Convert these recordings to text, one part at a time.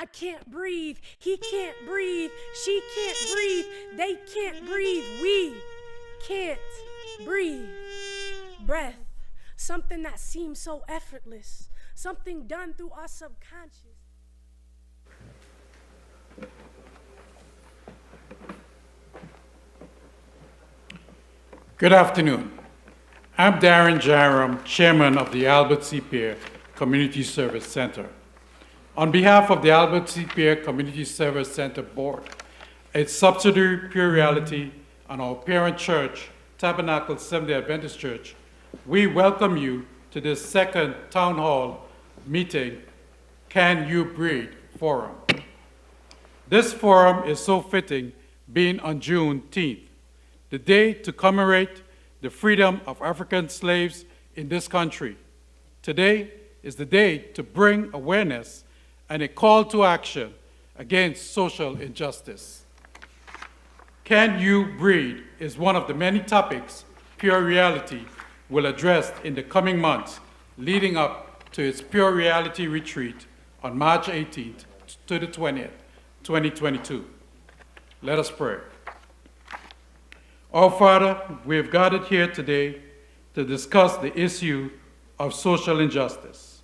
I can't breathe. He can't breathe. She can't breathe. They can't breathe. We can't breathe. Breath, something that seems so effortless, something done through our subconscious. Good afternoon. I'm Darren Jaram, Chairman of the Albert C. Pierre Community Service Center. On behalf of the Albert C. Pierre Community Service Center Board, its subsidiary Pure Reality, and our parent church, Tabernacle SDA Adventist Church, we welcome you to this second Town Hall meeting, Can You Breathe Forum. This forum is so fitting, being on Juneteenth, the day to commemorate the freedom of African slaves in this country. Today is the day to bring awareness and a call to action against social injustice. Can You Breathe is one of the many topics Pure Reality will address in the coming months leading up to its Pure Reality retreat on March 18th to the 20th, 2022. Let us pray. Our Father, we have gathered here today to discuss the issue of social injustice,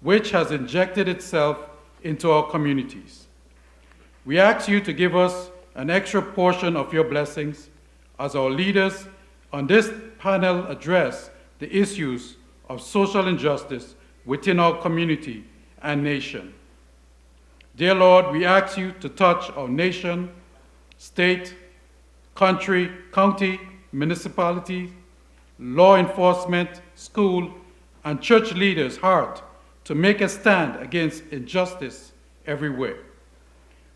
which has injected itself into our communities. We ask you to give us an extra portion of your blessings as our leaders on this panel address the issues of social injustice within our community and nation. Dear Lord, we ask you to touch our nation, state, country, county, municipality, law enforcement, school, and church leaders' heart to make a stand against injustice everywhere.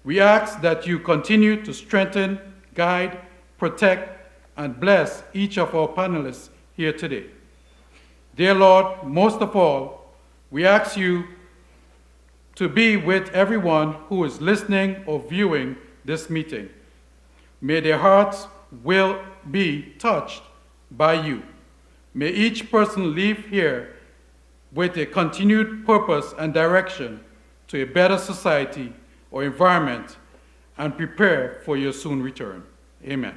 We ask that you continue to strengthen, guide, protect, and bless each of our panelists here today. Dear Lord, most of all, we ask you to be with everyone who is listening or viewing this meeting. May their hearts will be touched by you. May each person leave here with a continued purpose and direction to a better society or environment and prepare for your soon return. Amen.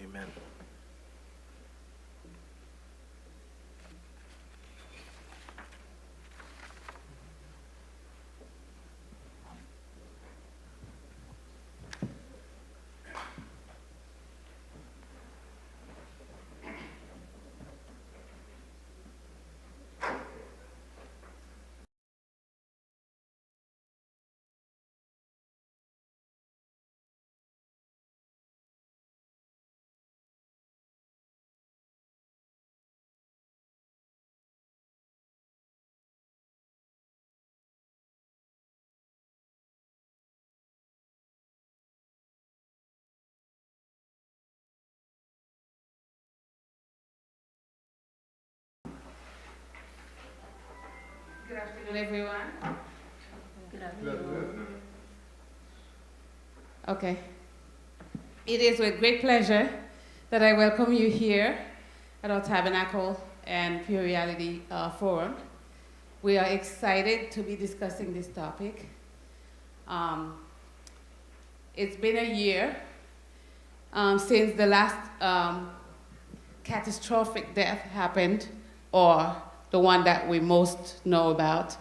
Amen. Good afternoon, everyone. Good afternoon. Okay. It is with great pleasure that I welcome you here at our Tabernacle and Pure Reality Forum. We are excited to be discussing this topic. It's been a year since the last catastrophic death happened, or the one that we most know about.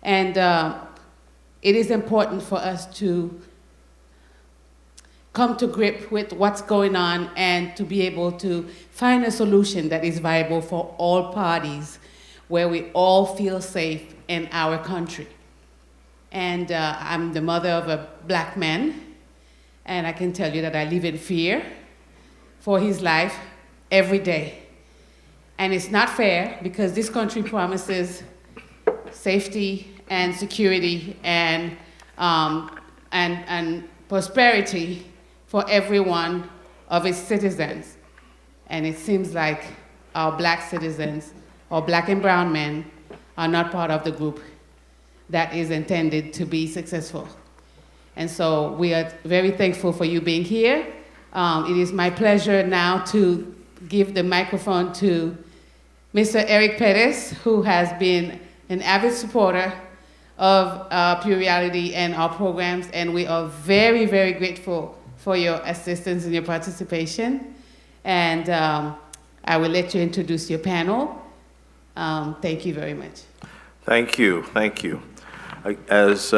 And it is important for us to come to grip with what's going on and to be able to find a solution that is viable for all parties, where we all feel safe in our country. And I'm the mother of a black man, and I can tell you that I live in fear for his life every day. And it's not fair, because this country promises safety and security and prosperity for every one of its citizens. And it seems like our black citizens, or black and brown men, are not part of the group that is intended to be successful. And so we are very thankful for you being here. It is my pleasure now to give the microphone to Mr. Eric Perez, who has been an avid supporter of Pure Reality and our programs, and we are very, very grateful for your assistance and your participation. And I will let you introduce your panel. Thank you very much. Thank you. Thank you. As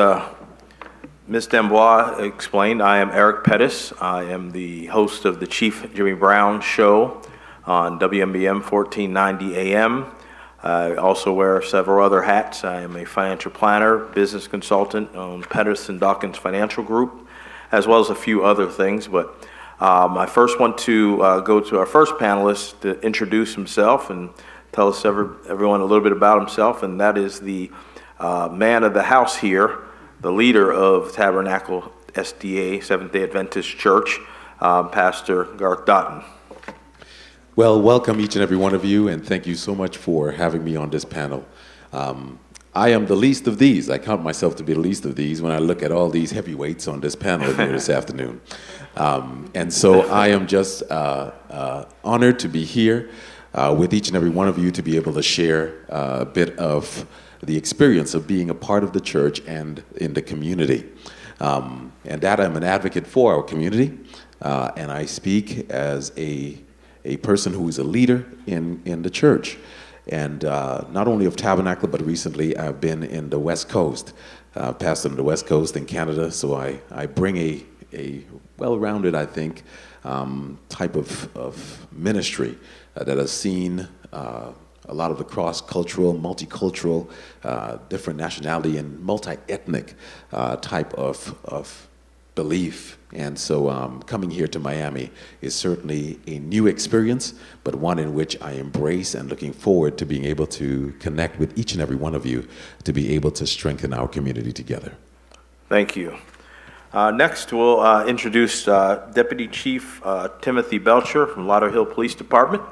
Ms. Dembois explained, I am Eric Pettis. I am the host of the Chief Jimmy Brown Show on WMBM 1490 AM. I also wear several other hats. I am a financial planner, business consultant on Pettis & Dawkins Financial Group, as well as a few other things. But I first want to go to our first panelist to introduce himself and tell us everyone a little bit about himself, and that is the man of the house here, the leader of Tabernacle SDA, Seventh-day Adventist Church, Pastor Garth Dotton. Well, welcome each and every one of you, and thank you so much for having me on this panel. I am the least of these. I count myself to be the least of these when I look at all these heavyweights on this panel here this afternoon. And so I am just honored to be here with each and every one of you to be able to share a bit of the experience of being a part of the church and in the community. And that I'm an advocate for our community, and I speak as a person who is a leader in the church. And not only of Tabernacle, but recently I've been in the West Coast, pastored in the West Coast in Canada, so I bring a well-rounded, I think, type of ministry that has seen a lot of the cross-cultural, multicultural, different nationality and multi-ethnic type of belief. And so coming here to Miami is certainly a new experience, but one in which I embrace and looking forward to being able to connect with each and every one of you to be able to strengthen our community together. Thank you. Next, we'll introduce Deputy Chief Timothy Belcher from Lauderhill Police Department.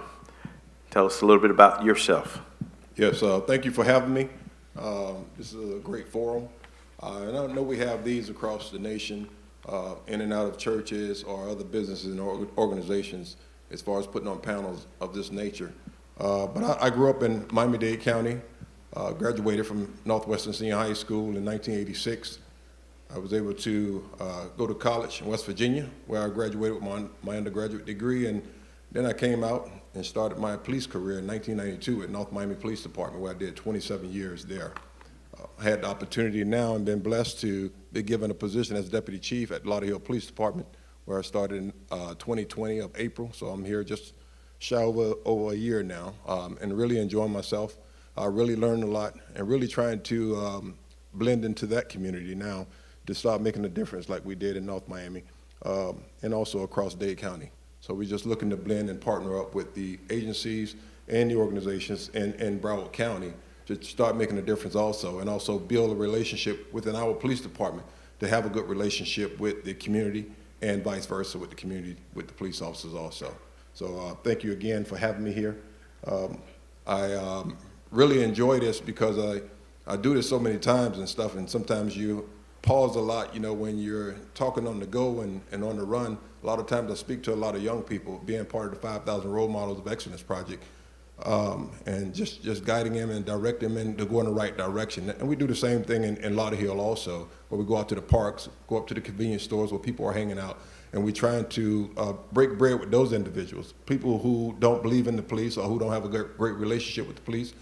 Tell us a little bit about yourself. Yes, thank you for having me. This is a great forum. And I know we have these across the nation, in and out of churches or other businesses and organizations as far as putting on panels of this nature. But I grew up in Miami-Dade County, graduated from Northwestern Senior High School in 1986. I was able to go to college in West Virginia, where I graduated with my undergraduate degree, and then I came out and started my police career in 1992 at North Miami Police Department, where I did 27 years there. I had the opportunity now and been blessed to be given a position as deputy chief at Lauderhill Police Department, where I started in 2020 of April. So I'm here just shy over a year now, and really enjoying myself. I really learned a lot and really trying to blend into that community now to start making a difference like we did in North Miami and also across Dade County. So we're just looking to blend and partner up with the agencies and the organizations in Broward County to start making a difference also, and also build a relationship within our police department to have a good relationship with the community and vice versa with the community, with the police officers also. So thank you again for having me here. I really enjoy this because I do this so many times and stuff, and sometimes you pause a lot, you know, when you're talking on the go and on the run. A lot of times I speak to a lot of young people, being part of the 5,000 Role Models of Excellence Project, and just guiding them and directing them to go in the right direction. And we do the same thing in Lauderhill also, where we go out to the parks, go up to the convenience stores where people are hanging out, and we're trying to break bread with those individuals, people who don't believe in the police or who don't have a great relationship with the police.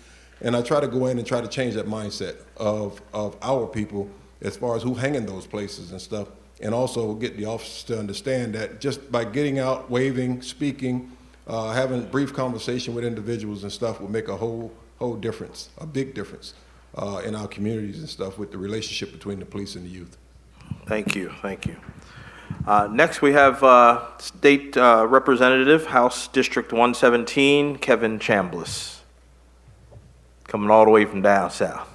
And I try to go in and try to change that mindset of our people as far as who hang in those places and stuff, and also get the officers to understand that just by getting out, waving, speaking, having brief conversation with individuals and stuff will make a whole difference, a big difference in our communities and stuff with the relationship between the police and the youth. Thank you, thank you. Next we have State Representative, House District 117, Kevin Chambliss, coming all the way from down south.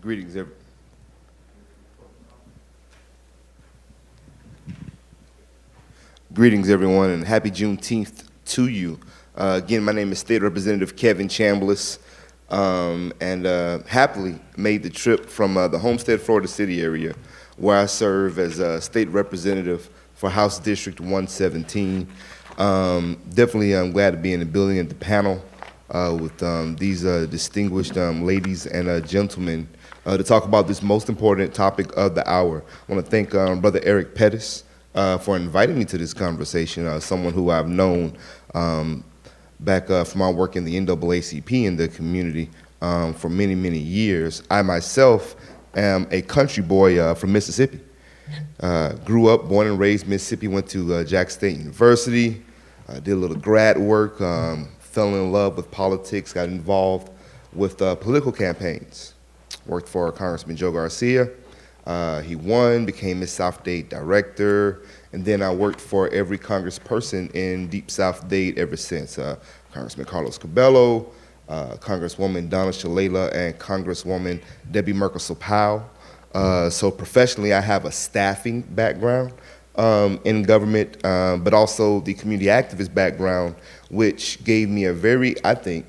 Greetings, everyone, and happy Juneteenth to you. Again, my name is State Representative Kevin Chambliss, and happily made the trip from the Homestead, Florida City area, where I serve as a State Representative for House District 117. Definitely I'm glad to be in the building at the panel. with these distinguished ladies and gentlemen to talk about this most important topic of the hour. I want to thank Brother Eric Pettis for inviting me to this conversation, someone who I've known back from my work in the NAACP in the community for many, many years. I myself am a country boy from Mississippi. Grew up, born and raised Mississippi, went to Jackson State University, did a little grad work, fell in love with politics, got involved with political campaigns. Worked for Congressman Joe Garcia. He won, became Miss South Dade director, and then I worked for every congressperson in Deep South Dade ever since. Congressman Carlos Cabello, Congresswoman Donna Shalala, and Congresswoman Debbie Merkel-Powell. So professionally, I have a staffing background in government, but also the community activist background, which gave me a very, I think,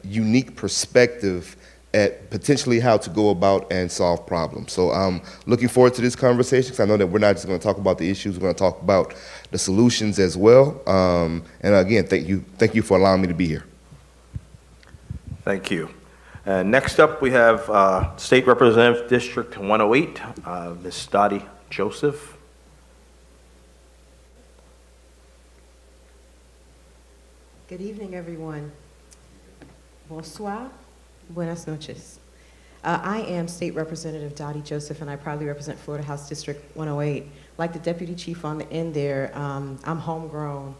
unique perspective at potentially how to go about and solve problems. So I'm looking forward to this conversation because I know that we're not just going to talk about the issues, we're going to talk about the solutions as well. And again, thank you for allowing me to be here. Thank you. Next up, we have State Representative District 108, Ms. Dottie Joseph. Good evening, everyone. Bonsoir. Buenas noches. I am State Representative Dottie Joseph, and I proudly represent Florida House District 108. Like the Deputy Chief on the end there, I'm homegrown.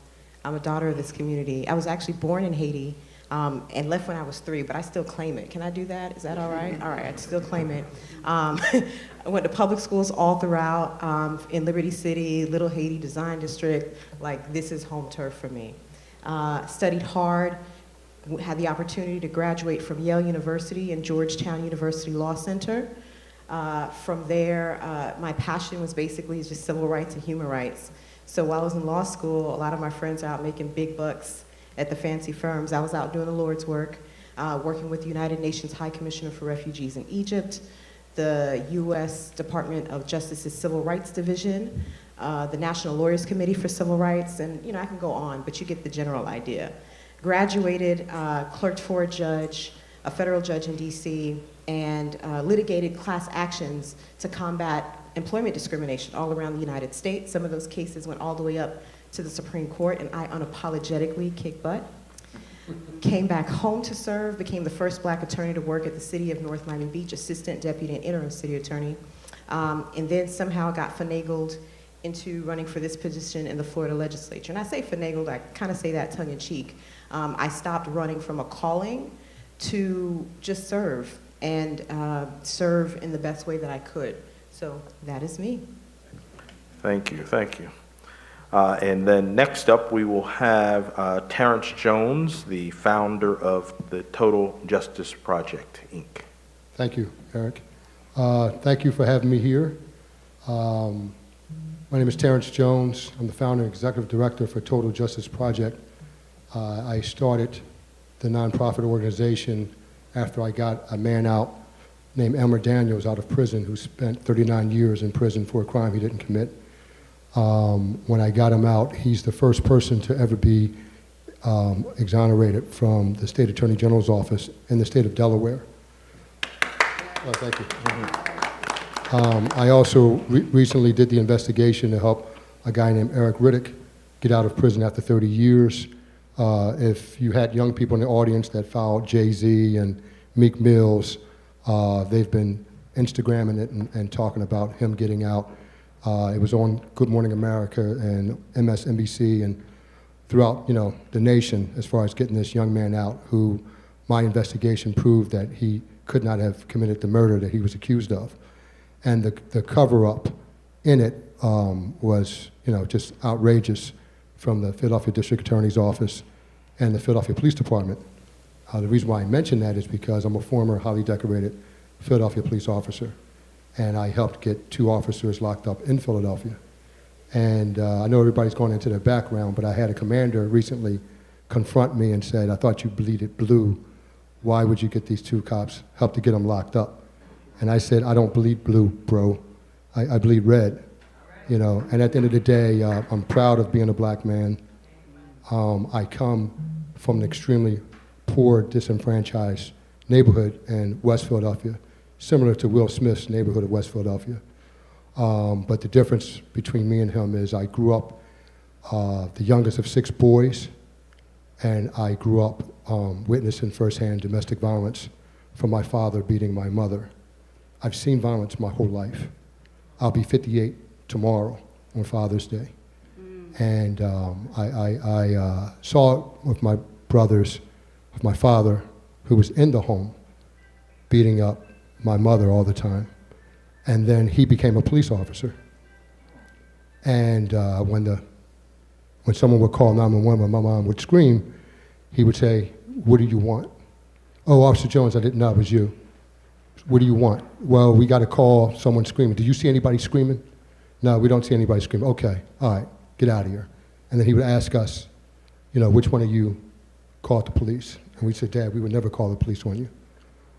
I'm a daughter of this community. I was actually born in Haiti and left when I was 3, but I still claim it. Can I do that? Is that all right? All right, I still claim it. I went to public schools all throughout in Liberty City, Little Haiti Design District. Like, this is home turf for me. Studied hard. Had the opportunity to graduate from Yale University and Georgetown University Law Center. From there, my passion was basically just civil rights and human rights. So while I was in law school, a lot of my friends are out making big bucks at the fancy firms. I was out doing the Lord's work, working with the United Nations High Commissioner for Refugees in Egypt, the U.S. Department of Justice's Civil Rights Division, the National Lawyers Committee for Civil Rights, and I can go on, but you get the general idea. Graduated, clerked for a judge, a federal judge in DC, and litigated class actions to combat employment discrimination all around the United States. Some of those cases went all the way up to the Supreme Court, and I unapologetically kicked butt. Came back home to serve, became the first Black attorney to work at the City of North Miami Beach, assistant deputy and interim city attorney, and then somehow got finagled into running for this position in the Florida legislature. And I say finagled, I kind of say that tongue in cheek. I stopped running from a calling to just serve and serve in the best way that I could. So that is me. Thank you, thank you. And then next up, we will have Terrence Jones, the founder of the Total Justice Project, Inc. Thank you, Eric. Thank you for having me here. My name is Terrence Jones. I'm the founder and executive director for Total Justice Project. I started the nonprofit organization after I got a man out named Elmer Daniels out of prison who spent 39 years in prison for a crime he didn't commit. When I got him out, he's the first person to ever be exonerated from the State Attorney General's office in the state of Delaware. Oh, thank you. I also recently did the investigation to help a guy named Eric Riddick get out of prison after 30 years. If you had young people in the audience that followed Jay-Z and Meek Mills, they've been Instagramming it and talking about him getting out. It was on Good Morning America and MSNBC and throughout, the nation as far as getting this young man out who my investigation proved that he could not have committed the murder that he was accused of. And the cover-up in it was, just outrageous from the Philadelphia District Attorney's Office and the Philadelphia Police Department. The reason why I mention that is because I'm a former highly decorated Philadelphia police officer, and I helped get 2 officers locked up in Philadelphia. And I know everybody's going into their background, but I had a commander recently confront me and said, "I thought you bleeded blue. Why would you get these 2 cops, help to get them locked up?" And I said, "I don't bleed blue, bro. I bleed red." And at the end of the day, I'm proud of being a black man. I come from an extremely poor, disenfranchised neighborhood in West Philadelphia, similar to Will Smith's neighborhood of West Philadelphia. But the difference between me and him is I grew up the youngest of 6 boys, and I grew up witnessing firsthand domestic violence from my father beating my mother. I've seen violence my whole life. I'll be 58 tomorrow on Father's Day. And I saw it with my brothers, with my father, who was in the home, beating up my mother all the time. And then he became a police officer. And when someone would call 911, when my mom would scream, he would say, "What do you want?" "Oh, Officer Jones, I didn't know it was you." "What do you want?" "Well, we got to call someone screaming." "Do you see anybody screaming?" "No, we don't see anybody screaming." "Okay, all right, get out of here." And then he would ask us, "Which one of you called the police?" And we said, "Dad, we would never call the police on you."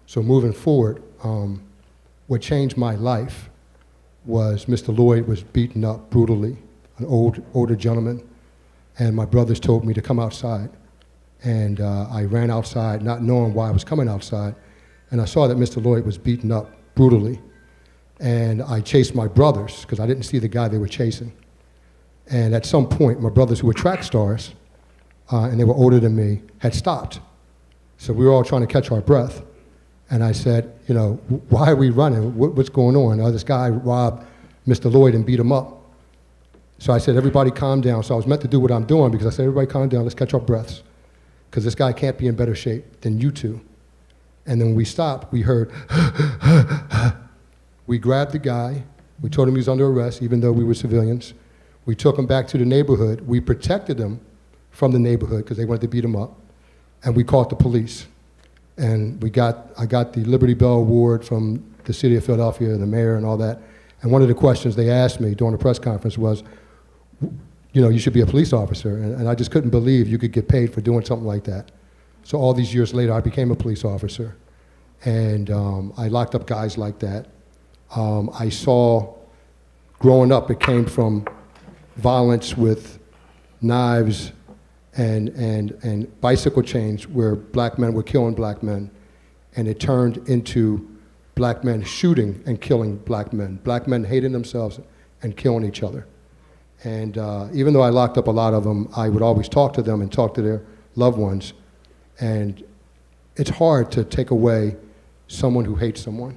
So moving forward, what changed my life was Mr. Lloyd was beaten up brutally, an older gentleman, and my brothers told me to come outside. And I ran outside not knowing why I was coming outside, and I saw that Mr. Lloyd was beaten up brutally. And I chased my brothers because I didn't see the guy they were chasing. And at some point, my brothers, who were track stars, and they were older than me, had stopped. So we were all trying to catch our breath. And I said, "Why are we running? What's going on?" "Oh, this guy robbed Mr. Lloyd and beat him up." So I said, "Everybody calm down." So I was meant to do what I'm doing because I said, "Everybody calm down, let's catch our breaths. Because this guy can't be in better shape than you two." And then when we stopped, we heard, we grabbed the guy, we told him he was under arrest, even though we were civilians. We took him back to the neighborhood. We protected him from the neighborhood because they wanted to beat him up. And we called the police. And I got the Liberty Bell Award from the city of Philadelphia, the mayor and all that. And one of the questions they asked me during the press conference was, "You should be a police officer." And I just couldn't believe you could get paid for doing something like that. So all these years later, I became a police officer. And I locked up guys like that. I saw, growing up, it came from violence with knives and bicycle chains where black men were killing black men. And it turned into black men shooting and killing black men hating themselves and killing each other. And even though I locked up a lot of them, I would always talk to them and talk to their loved ones. And it's hard to take away someone who hates someone.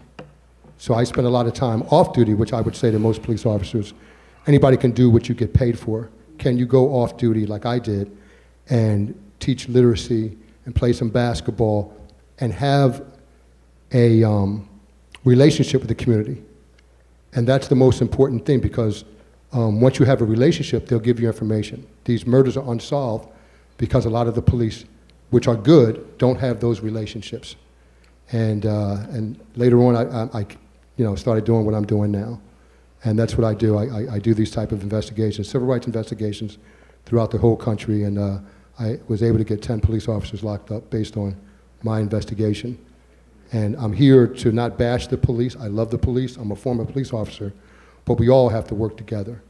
So I spend a lot of time off duty, which I would say to most police officers, anybody can do what you get paid for. Can you go off duty like I did and teach literacy and play some basketball and have a relationship with the community? And that's the most important thing, because once you have a relationship, they'll give you information. These murders are unsolved because a lot of the police, which are good, don't have those relationships. And later on, I started doing what I'm doing now. And that's what I do. I do these type of investigations, civil rights investigations throughout the whole country. And I was able to get 10 police officers locked up based on my investigation. And I'm here to not bash the police. I love the police. I'm a former police officer. But we all have to work together.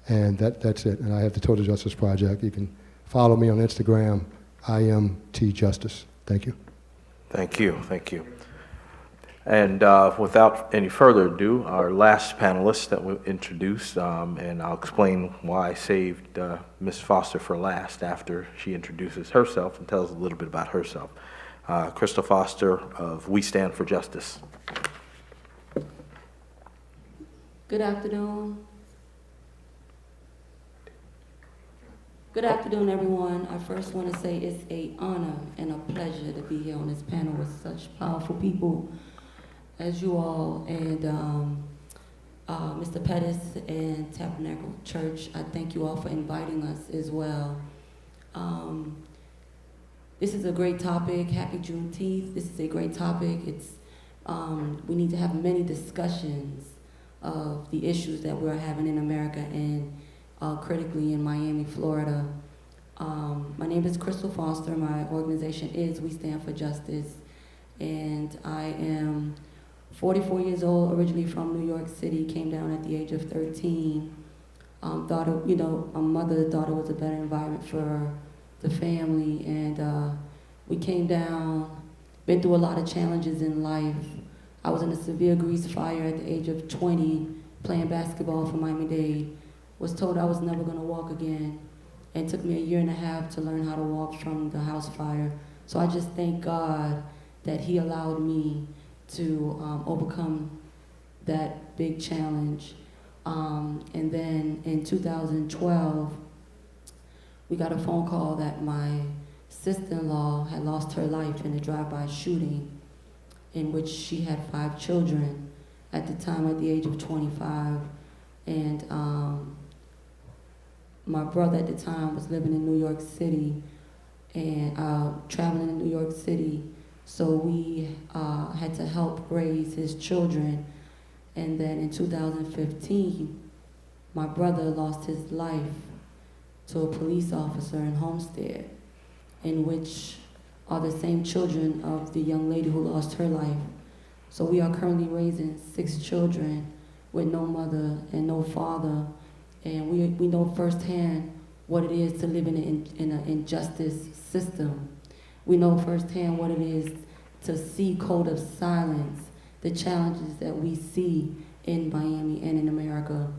And that's it. And I have the Total Justice Project. You can follow me on Instagram, IMTJustice. Thank you. Thank you. Thank you. And without any further ado, our last panelist that we'll introduce, and I'll explain why I saved Ms. Foster for last after she introduces herself and tells a little bit about herself. Crystal Foster of We Stand for Justice. Good afternoon. Good afternoon, everyone. I first want to say it's an honor and a pleasure to be here on this panel with such powerful people as you all, and Mr. Pettis and Tabernacle Church. I thank you all for inviting us as well. This is a great topic. Happy Juneteenth. This is a great topic. It's we need to have many discussions of the issues that we're having in America and critically in Miami, Florida. My name is Crystal Foster. My organization is We Stand for Justice, and I am 44 years old, originally from New York City, came down at the age of 13. My mother thought it was a better environment for the family, and We came down, been through a lot of challenges in life. I was in a severe grease fire at the age of 20, playing basketball for Miami-Dade. Was told I was never gonna walk again. And it took me 1.5 years to learn how to walk from the house fire. So I just thank God that He allowed me to overcome that big challenge. And then in 2012, we got a phone call that my sister-in-law had lost her life in a drive-by shooting in which she had 5 children at the time at the age of 25. And my brother at the time was living in New York City and traveling in New York City. So we had to help raise his children. And then in 2015, my brother lost his life to a police officer in Homestead, in which are the same children of the young lady who lost her life. So we are currently raising 6 children with no mother and no father. And we know firsthand what it is to live in an injustice system. We know firsthand what it is to see code of silence, the challenges that we see in Miami and in America.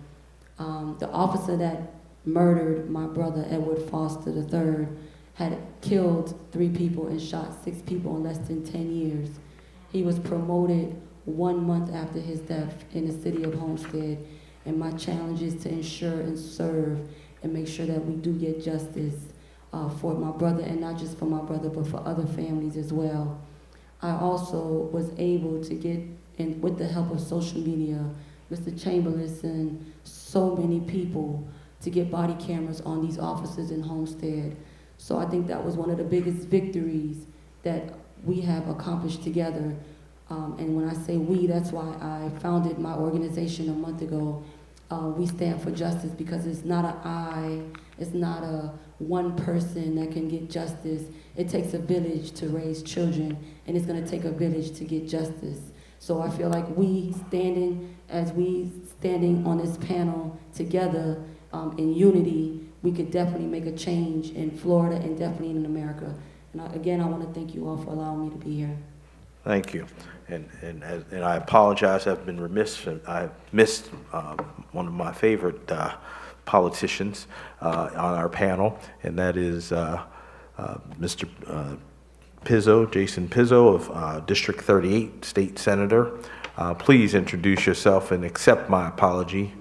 The officer that murdered my brother, Edward Foster III, had killed 3 people and shot 6 people in less than 10 years. He was promoted 1 month after his death in the city of Homestead. And my challenge is to ensure and serve and make sure that we do get justice for my brother, and not just for my brother, but for other families as well. I also was able to get, in with the help of social media, Mr. Chamberlain and so many people, to get body cameras on these officers in Homestead. So I think that was one of the biggest victories that we have accomplished together. And when I say we, that's why I founded my organization a month ago. We stand for justice, because it's not it's not a one person that can get justice. It takes a village to raise children, and it's gonna take a village to get justice. So I feel like standing on this panel together in unity, we could definitely make a change in Florida and definitely in America. And again, I want to thank you all for allowing me to be here. Thank you. And I apologize, I've been remiss. I missed one of my favorite politicians on our panel, and that is Mr. Pizzo, Jason Pizzo of District 38, State Senator. Please introduce yourself and accept my apology.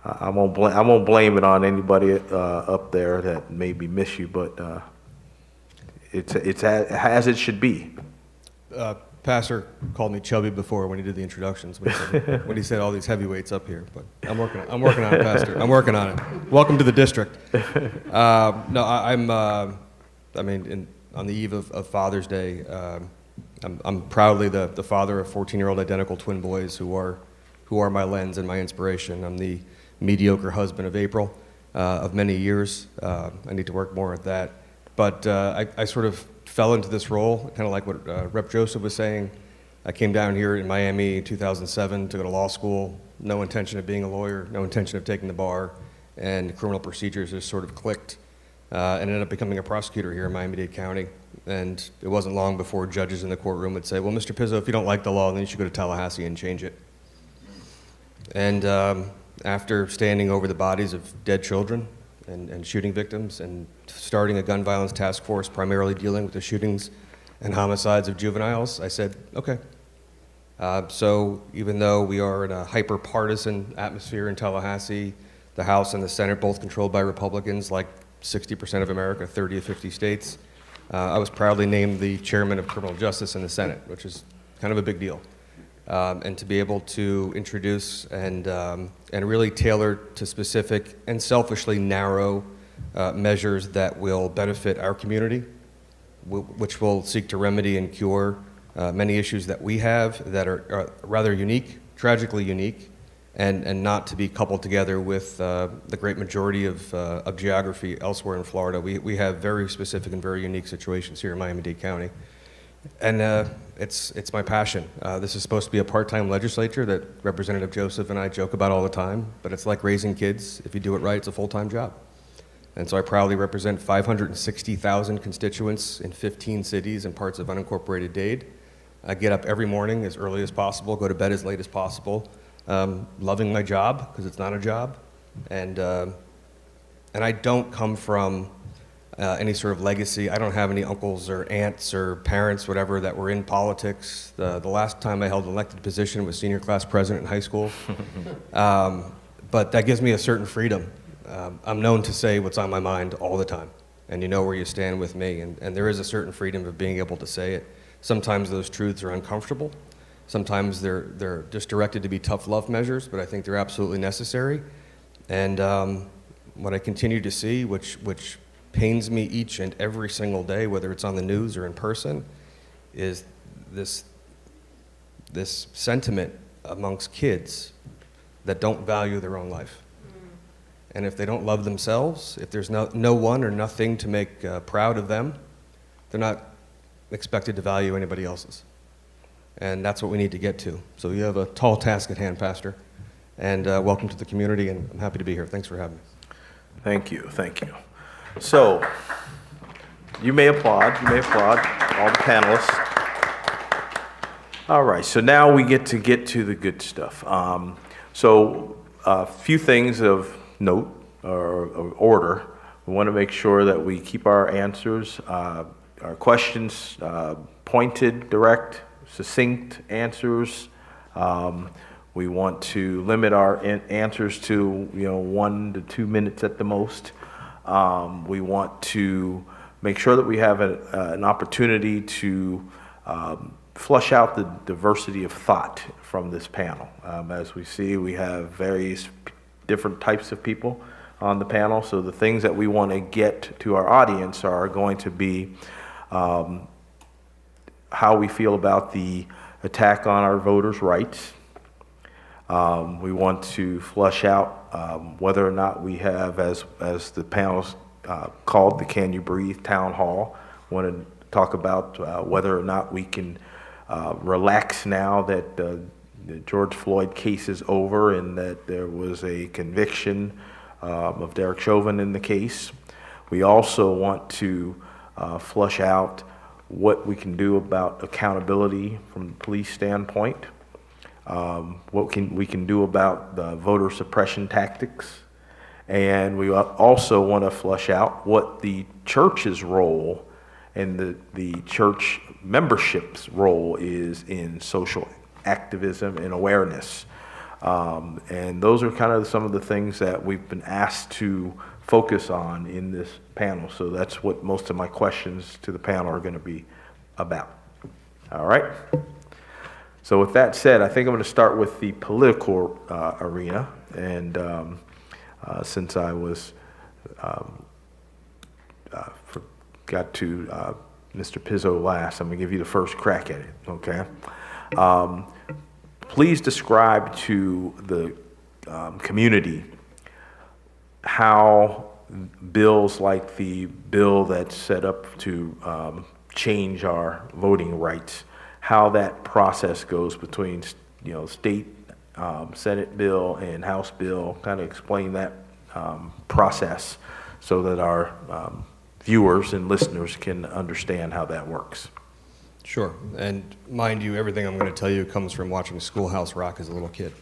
I won't blame it on anybody up there that maybe miss you, but it's as it should be. Pastor called me chubby before when he did the introductions, when he said all these heavyweights up here. But I'm working on it, Pastor. I'm working on it. Welcome to the district. No, I'm on the eve of Father's Day. I'm proudly the father of 14-year-old identical twin boys who are my lens and my inspiration. I'm the mediocre husband of April of many years. I need to work more at that. But I sort of fell into this role, kind of like what Rep. Joseph was saying. I came down here in Miami in 2007 to go to law school. No intention of being a lawyer, no intention of taking the bar, and criminal procedures just sort of clicked. And ended up becoming a prosecutor here in Miami-Dade County. And it wasn't long before judges in the courtroom would say, well, Mr. Pizzo, if you don't like the law, then you should go to Tallahassee and change it. And after standing over the bodies of dead children and shooting victims and starting a gun violence task force primarily dealing with the shootings and homicides of juveniles, I said, okay. So even though we are in a hyper-partisan atmosphere in Tallahassee, the House and the Senate both controlled by Republicans, like 60% of America, 30 of 50 states, I was proudly named the chairman of criminal justice in the Senate, which is kind of a big deal. And to be able to introduce and really tailor to specific and selfishly narrow measures that will benefit our community, which will seek to remedy and cure many issues that we have that are rather unique, tragically unique, and not to be coupled together with the great majority of geography elsewhere in Florida. We have very specific and very unique situations here in Miami-Dade County. And it's my passion. This is supposed to be a part-time legislature that Representative Joseph and I joke about all the time, but it's like raising kids. If you do it right, it's a full-time job. And so I proudly represent 560,000 constituents in 15 cities and parts of unincorporated Dade. I get up every morning as early as possible, go to bed as late as possible, loving my job, because it's not a job. And I don't come from any sort of legacy. I don't have any uncles or aunts or parents, whatever, that were in politics. The last time I held an elected position was senior class president in high school. But that gives me a certain freedom. I'm known to say what's on my mind all the time, and you know where you stand with me, and there is a certain freedom of being able to say it. Sometimes those truths are uncomfortable. Sometimes they're just directed to be tough love measures, but I think they're absolutely necessary. And what I continue to see, which pains me each and every single day, whether it's on the news or in person, is this sentiment amongst kids that don't value their own life. And if they don't love themselves, if there's no one or nothing to make proud of them, they're not expected to value anybody else's. And that's what we need to get to. So you have a tall task at hand, Pastor. And welcome to the community, and I'm happy to be here. Thanks for having me. Thank you, thank you. So, you may applaud all the panelists. All right, so now we get to the good stuff. So, a few things of note or order. We want to make sure that we keep our answers, our questions pointed, direct, succinct answers. We want to limit our answers to 1 to 2 minutes at the most. We want to make sure that we have an opportunity to flush out the diversity of thought from this panel. As we see, we have various different types of people on the panel, so the things that we want to get to our audience are going to be how we feel about the attack on our voters' rights. We want to flush out whether or not we have, as the panel's called the Can You Breathe Town Hall, want to talk about whether or not we can relax now that the George Floyd case is over and that there was a conviction of Derek Chauvin in the case. We also want to flush out what we can do about accountability from the police standpoint, what we can do about the voter suppression tactics, and we also want to flush out what the church's role and the church membership's role is in social activism and awareness. And those are kind of some of the things that we've been asked to focus on in this panel. So that's what most of my questions to the panel are going to be about. All right. So with that said, I think I'm going to start with the political arena. And since I was got to Mr. Pizzo last, I'm going to give you the first crack at it, okay? Please describe to the community how bills like the bill that's set up to change our voting rights, how that process goes between state Senate bill and House bill. Kind of explain that process so that our viewers and listeners can understand how that works. Sure, and mind you, everything I'm going to tell you comes from watching Schoolhouse Rock as a little kid.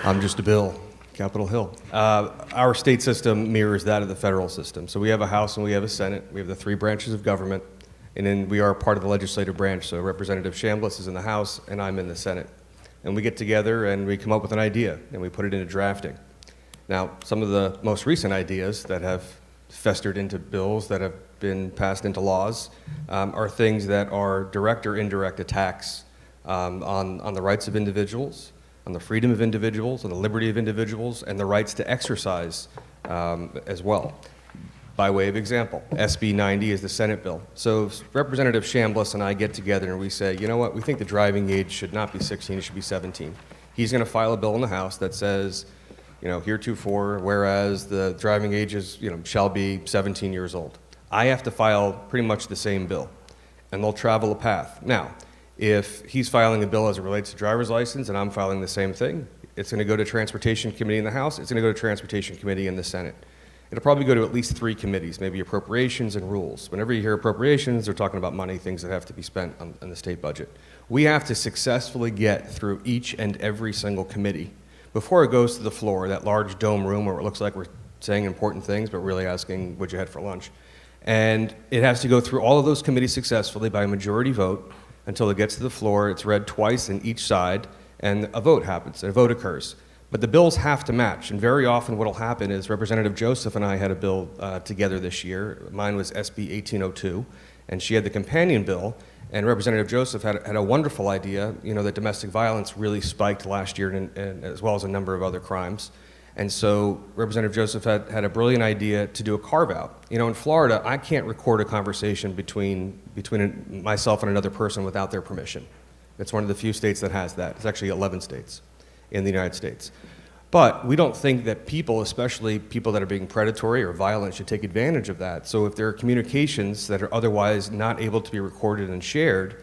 I'm just a bill, Capitol Hill. Our state system mirrors that of the federal system. So we have a House and we have a Senate. We have the three branches of government, and then we are part of the legislative branch. So Representative Chambliss is in the House and I'm in the Senate. And we get together and we come up with an idea and we put it into drafting. Now, some of the most recent ideas that have festered into bills that have been passed into laws are things that are direct or indirect attacks on the rights of individuals, on the freedom of individuals, on the liberty of individuals, and the rights to exercise as well. By way of example, SB 90 is the Senate bill. So Representative Chambliss and I get together and we say, you know what, we think the driving age should not be 16, it should be 17. He's going to file a bill in the House that says, heretofore, whereas the driving age is, shall be 17 years old. I have to file pretty much the same bill, and they'll travel a path. Now, if he's filing a bill as it relates to driver's license and I'm filing the same thing, it's going to go to Transportation Committee in the House, it's going to go to Transportation Committee in the Senate. it'll probably go to at least 3 committees, maybe appropriations and rules. Whenever you hear appropriations, they're talking about money, things that have to be spent on the state budget. We have to successfully get through each and every single committee before it goes to the floor, that large dome room where it looks like we're saying important things, but really asking what you had for lunch. And it has to go through all of those committees successfully by a majority vote until it gets to the floor. It's read twice in each side, and a vote happens, a vote occurs. But the bills have to match, and very often what will happen is Representative Joseph and I had a bill together this year. Mine was SB 1802, and she had the companion bill, and Representative Joseph had a wonderful idea, that domestic violence really spiked last year, and as well as a number of other crimes. And so Representative Joseph had a brilliant idea to do a carve-out. In Florida, I can't record a conversation between myself and another person without their permission. It's one of the few states that has that. It's actually 11 states in the United States. But we don't think that people, especially people that are being predatory or violent, should take advantage of that. So if there are communications that are otherwise not able to be recorded and shared,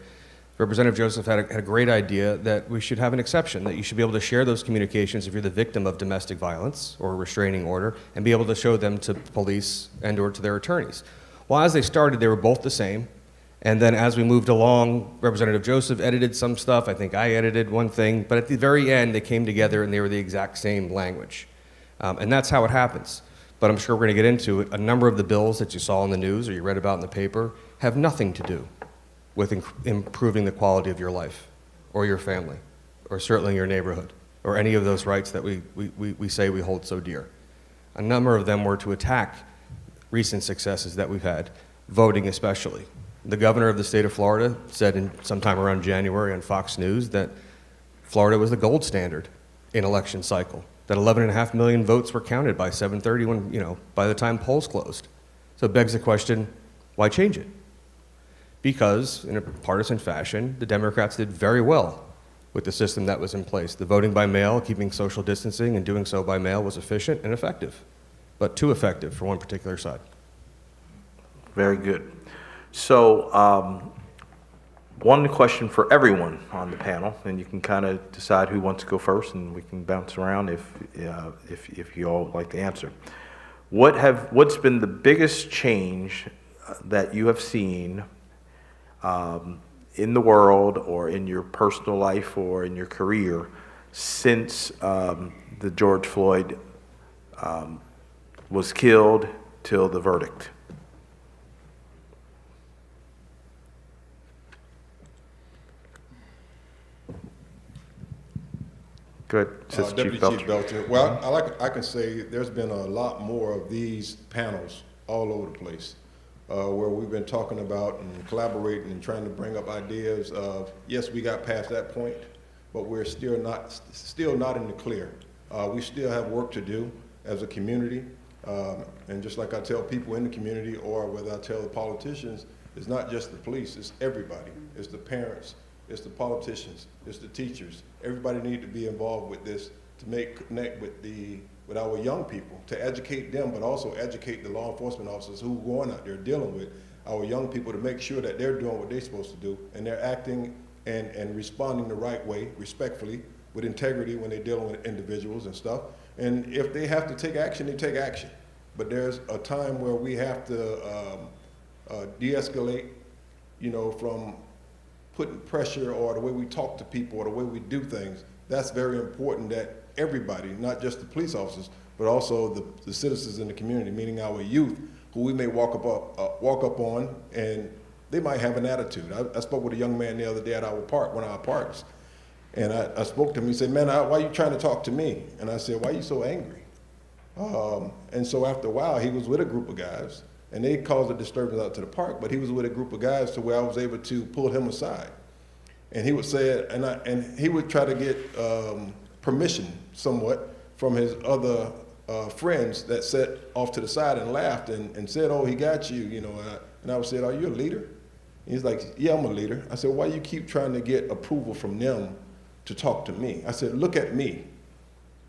Representative Joseph had a great idea that we should have an exception, that you should be able to share those communications if you're the victim of domestic violence or a restraining order, and be able to show them to police and or to their attorneys. Well, as they started, they were both the same. And then as we moved along, Representative Joseph edited some stuff. I think I edited one thing. But at the very end, they came together and they were the exact same language. And that's how it happens. But I'm sure we're going to get into it. A number of the bills that you saw in the news or you read about in the paper have nothing to do with improving the quality of your life or your family or certainly your neighborhood or any of those rights that we say we hold so dear. A number of them were to attack recent successes that we've had, voting especially. The governor of the state of Florida said sometime around January on Fox News that Florida was the gold standard in election cycle, that 11.5 million votes were counted by 7:30 when, by the time polls closed. So it begs the question, why change it? Because in a partisan fashion, the Democrats did very well with the system that was in place. The voting by mail, keeping social distancing and doing so by mail was efficient and effective, but too effective for one particular side. Very good. So one question for everyone on the panel, and you can kind of decide who wants to go first, and we can bounce around if you all would like to answer. What's been the biggest change that you have seen in the world or in your personal life or in your career since the George Floyd was killed till the verdict? Good. Deputy Chief Belcher. Well, I can say there's been a lot more of these panels all over the place where we've been talking about and collaborating and trying to bring up ideas of, yes, we got past that point, but we're still not in the clear. We still have work to do as a community. And just like I tell people in the community or whether I tell the politicians, it's not just the police, it's everybody. It's the parents, it's the politicians, it's the teachers. Everybody needs to be involved with this to connect with our young people, to educate them, but also educate the law enforcement officers who are going out there dealing with our young people to make sure that they're doing what they're supposed to do and they're acting and responding the right way, respectfully, with integrity when they're dealing with individuals and stuff. And if they have to take action, they take action. But there's a time where we have to de-escalate, from putting pressure or the way we talk to people or the way we do things. That's very important that everybody, not just the police officers, but also the citizens in the community, meaning our youth, who we may walk up on, and they might have an attitude. I spoke with a young man the other day at one of our parks, and I spoke to him. He said, "Man, why are you trying to talk to me?" And I said, "Why are you so angry?" And so after a while, he was with a group of guys, and they caused a disturbance out to the park, but he was with a group of guys to where I was able to pull him aside. And he would say, and he would try to get permission somewhat from his other friends that sat off to the side and laughed and said, "Oh, he got you," and I would say, "Are you a leader?" And he's like, "Yeah, I'm a leader." I said, "Why you keep trying to get approval from them to talk to me?" I said, "Look at me."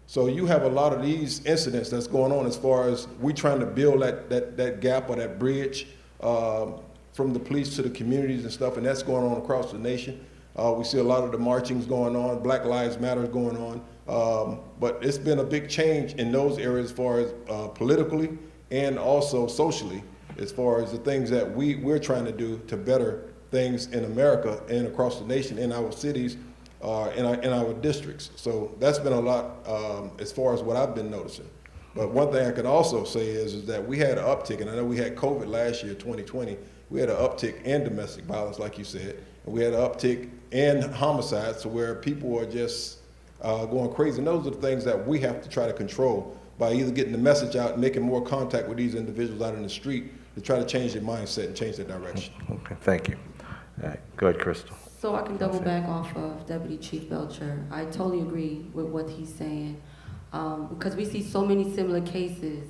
So you have a lot of these incidents that's going on as far as we trying to build that gap or that bridge from the police to the communities and stuff, and that's going on across the nation. We see a lot of the marchings going on, Black Lives Matter going on, but it's been a big change in those areas as far as politically and also socially, as far as the things that we're trying to do to better things in America and across the nation, in our cities, in our districts. So that's been a lot as far as what I've been noticing. But one thing I could also say is that we had an uptick, and I know we had COVID last year, 2020. We had an uptick in domestic violence, like you said, and we had an uptick in homicides, to where people are just going crazy. And those are the things that we have to try to control by either getting the message out and making more contact with these individuals out in the street to try to change their mindset and change their direction. Okay, thank you. All right, go ahead, Crystal. So I can double back off of Deputy Chief Belcher. I totally agree with what he's saying, because we see so many similar cases,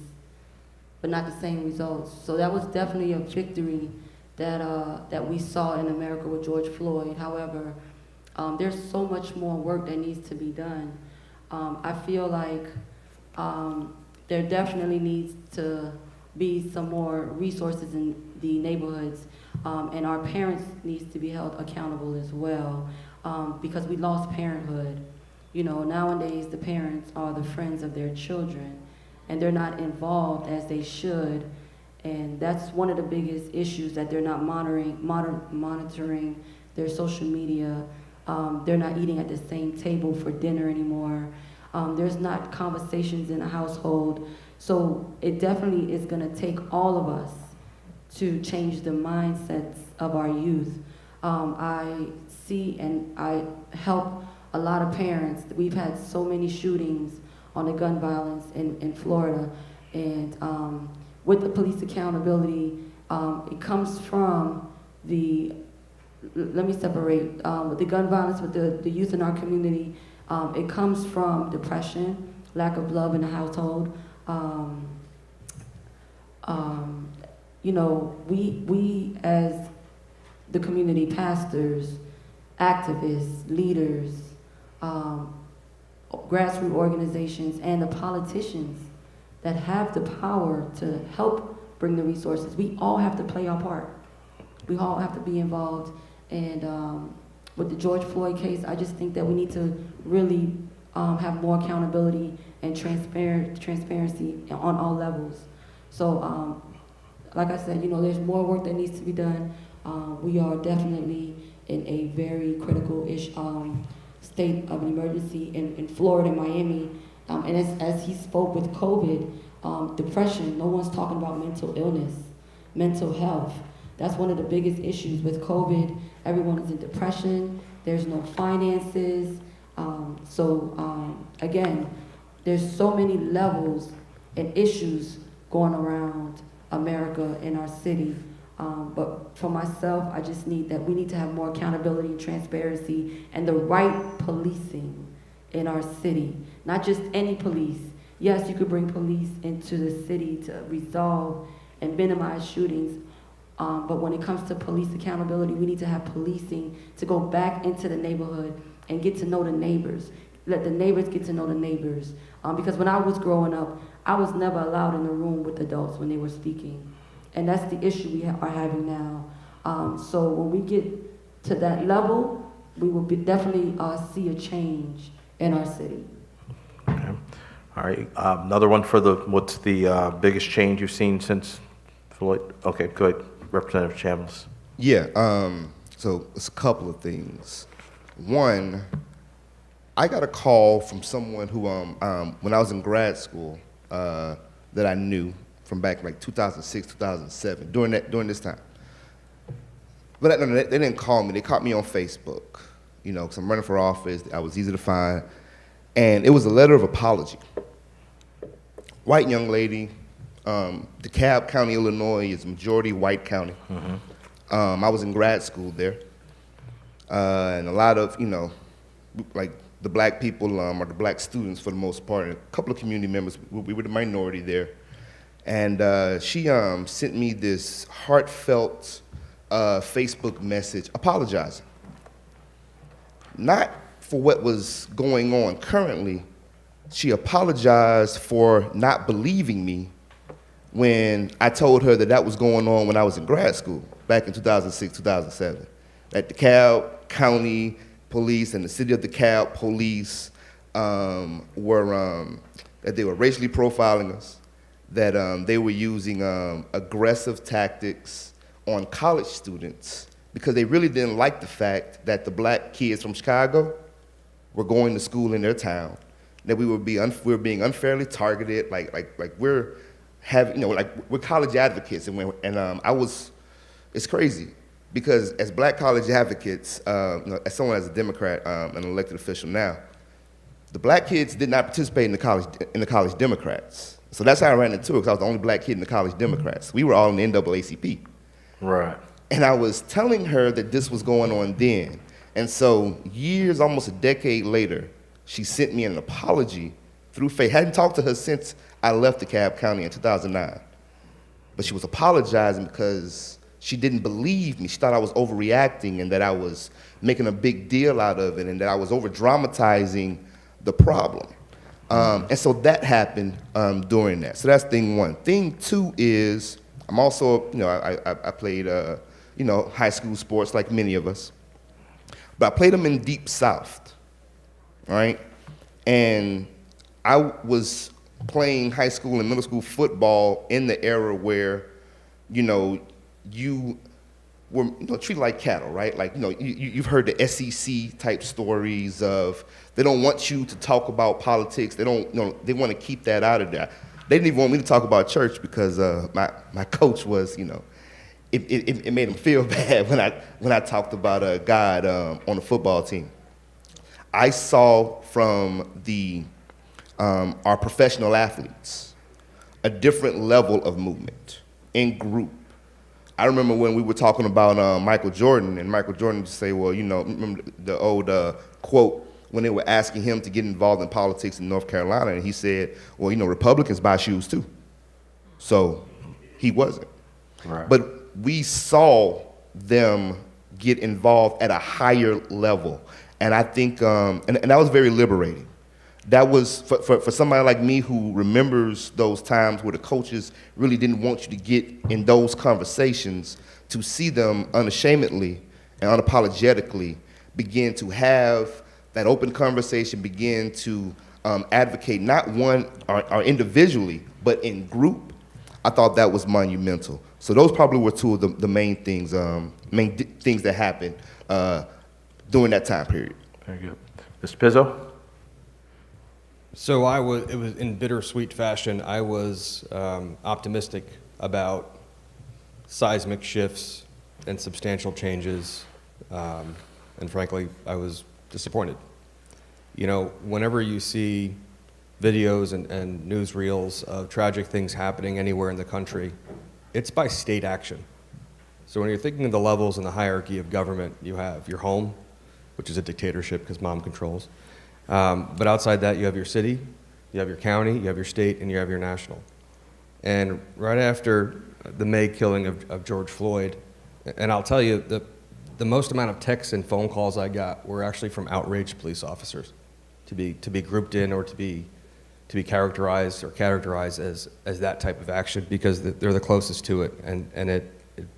but not the same results. So that was definitely a victory that we saw in America with George Floyd. However, there's so much more work that needs to be done. I feel like there definitely needs to be some more resources in the neighborhoods, and our parents needs to be held accountable as well, because we lost parenthood. You know, nowadays the parents are the friends of their children, and they're not involved as they should, and that's one of the biggest issues, that they're not monitoring their social media. They're not eating at the same table for dinner anymore. There's not conversations in a household. So it definitely is gonna take all of us to change the mindsets of our youth. I see and I help a lot of parents. We've had so many shootings on the gun violence in Florida, and with the police accountability, it comes from let me separate, with the gun violence with the youth in our community, it comes from depression, lack of love in the household. You know, we as the community pastors, activists, leaders, grassroots organizations, and the politicians that have the power to help bring the resources, we all have to play our part. We all have to be involved. And with the George Floyd case, I just think that we need to really have more accountability and transparency on all levels. So, like I said, you know, there's more work that needs to be done. We are definitely in a very critical state of an emergency in Florida and Miami. And as he spoke with COVID, depression, no one's talking about mental illness, mental health. That's one of the biggest issues with COVID. Everyone is in depression. There's no finances. Again, there's so many levels and issues going around America in our city. But for myself, I just we need to have more accountability and transparency and the right policing in our city. Not just any police. Yes, you could bring police into the city to resolve and minimize shootings. But when it comes to police accountability, we need to have policing to go back into the neighborhood and get to know the neighbors. Let the neighbors get to know the neighbors. Because when I was growing up, I was never allowed in the room with adults when they were speaking. And that's the issue we are having now. So when we get to that level, we will definitely see a change in our city. Okay. All right. Another one for what's the biggest change you've seen since Floyd? Okay, good. Representative Chambliss. Yeah, so it's a couple of things. One, I got a call from someone who, when I was in grad school, that I knew from back like 2006, 2007, during this time. But they didn't call me. They caught me on Facebook, you know, because I'm running for office. I was easy to find. And it was a letter of apology. White young lady, DeKalb County, Illinois is a majority white county. Mm-hmm. I was in grad school there. And a lot of, you know, like the black people are the black students for the most part, and a couple of community members, we were the minority there. And she sent me this heartfelt Facebook message apologizing. Not for what was going on currently. She apologized for not believing me when I told her that was going on when I was in grad school back in 2006, 2007. That DeKalb County Police and the City of DeKalb Police that they were racially profiling us, that they were using aggressive tactics on college students because they really didn't like the fact that the black kids from Chicago were going to school in their town, that we were being unfairly targeted, like we're having, like we're college advocates, it's crazy because as black college advocates, as someone as a Democrat, an elected official now, the black kids did not participate in the college Democrats. So that's how I ran into it, because I was the only black kid in the college Democrats. We were all in the NAACP. Right. And I was telling her that this was going on then. And so years, almost a decade later, she sent me an apology through faith. Hadn't talked to her since I left DeKalb County in 2009. But she was apologizing because she didn't believe me. She thought I was overreacting and that I was making a big deal out of it and that I was over-dramatizing the problem. And so that happened during that. So that's thing one. Thing two is, I'm also, I played, high school sports like many of us. But I played them in Deep South, right? And I was playing high school and middle school football in the era where, you were treated like cattle, right? Like, you've heard the SEC type stories of they don't want you to talk about politics. They don't, they want to keep that out of there. They didn't even want me to talk about church because my coach was, it made him feel bad when I talked about God on the football team. I saw from our professional athletes a different level of movement in group. I remember when we were talking about Michael Jordan, and Michael Jordan would say, well, remember the old quote when they were asking him to get involved in politics in North Carolina, and he said, well, Republicans buy shoes too. So he wasn't. Right. But we saw them get involved at a higher level. And I think, and that was very liberating. That was, for somebody like me who remembers those times where the coaches really didn't want you to get in those conversations, to see them unashamedly and unapologetically begin to have that open conversation, begin to advocate not one or individually, but in group, I thought that was monumental. So those probably were two of the main things that happened during that time period. Very good. Mr. Pizzo? So it was in bittersweet fashion. I was optimistic about seismic shifts and substantial changes, and frankly, I was disappointed. Whenever you see videos and newsreels of tragic things happening anywhere in the country, it's by state action. So when you're thinking of the levels in the hierarchy of government, you have your home, which is a dictatorship because mom controls. But outside that, you have your city, you have your county, you have your state, and you have your national. And right after the May killing of George Floyd, and I'll tell you, the most amount of texts and phone calls I got were actually from outraged police officers to be grouped in or to be characterized or categorized as that type of action because they're the closest to it, and it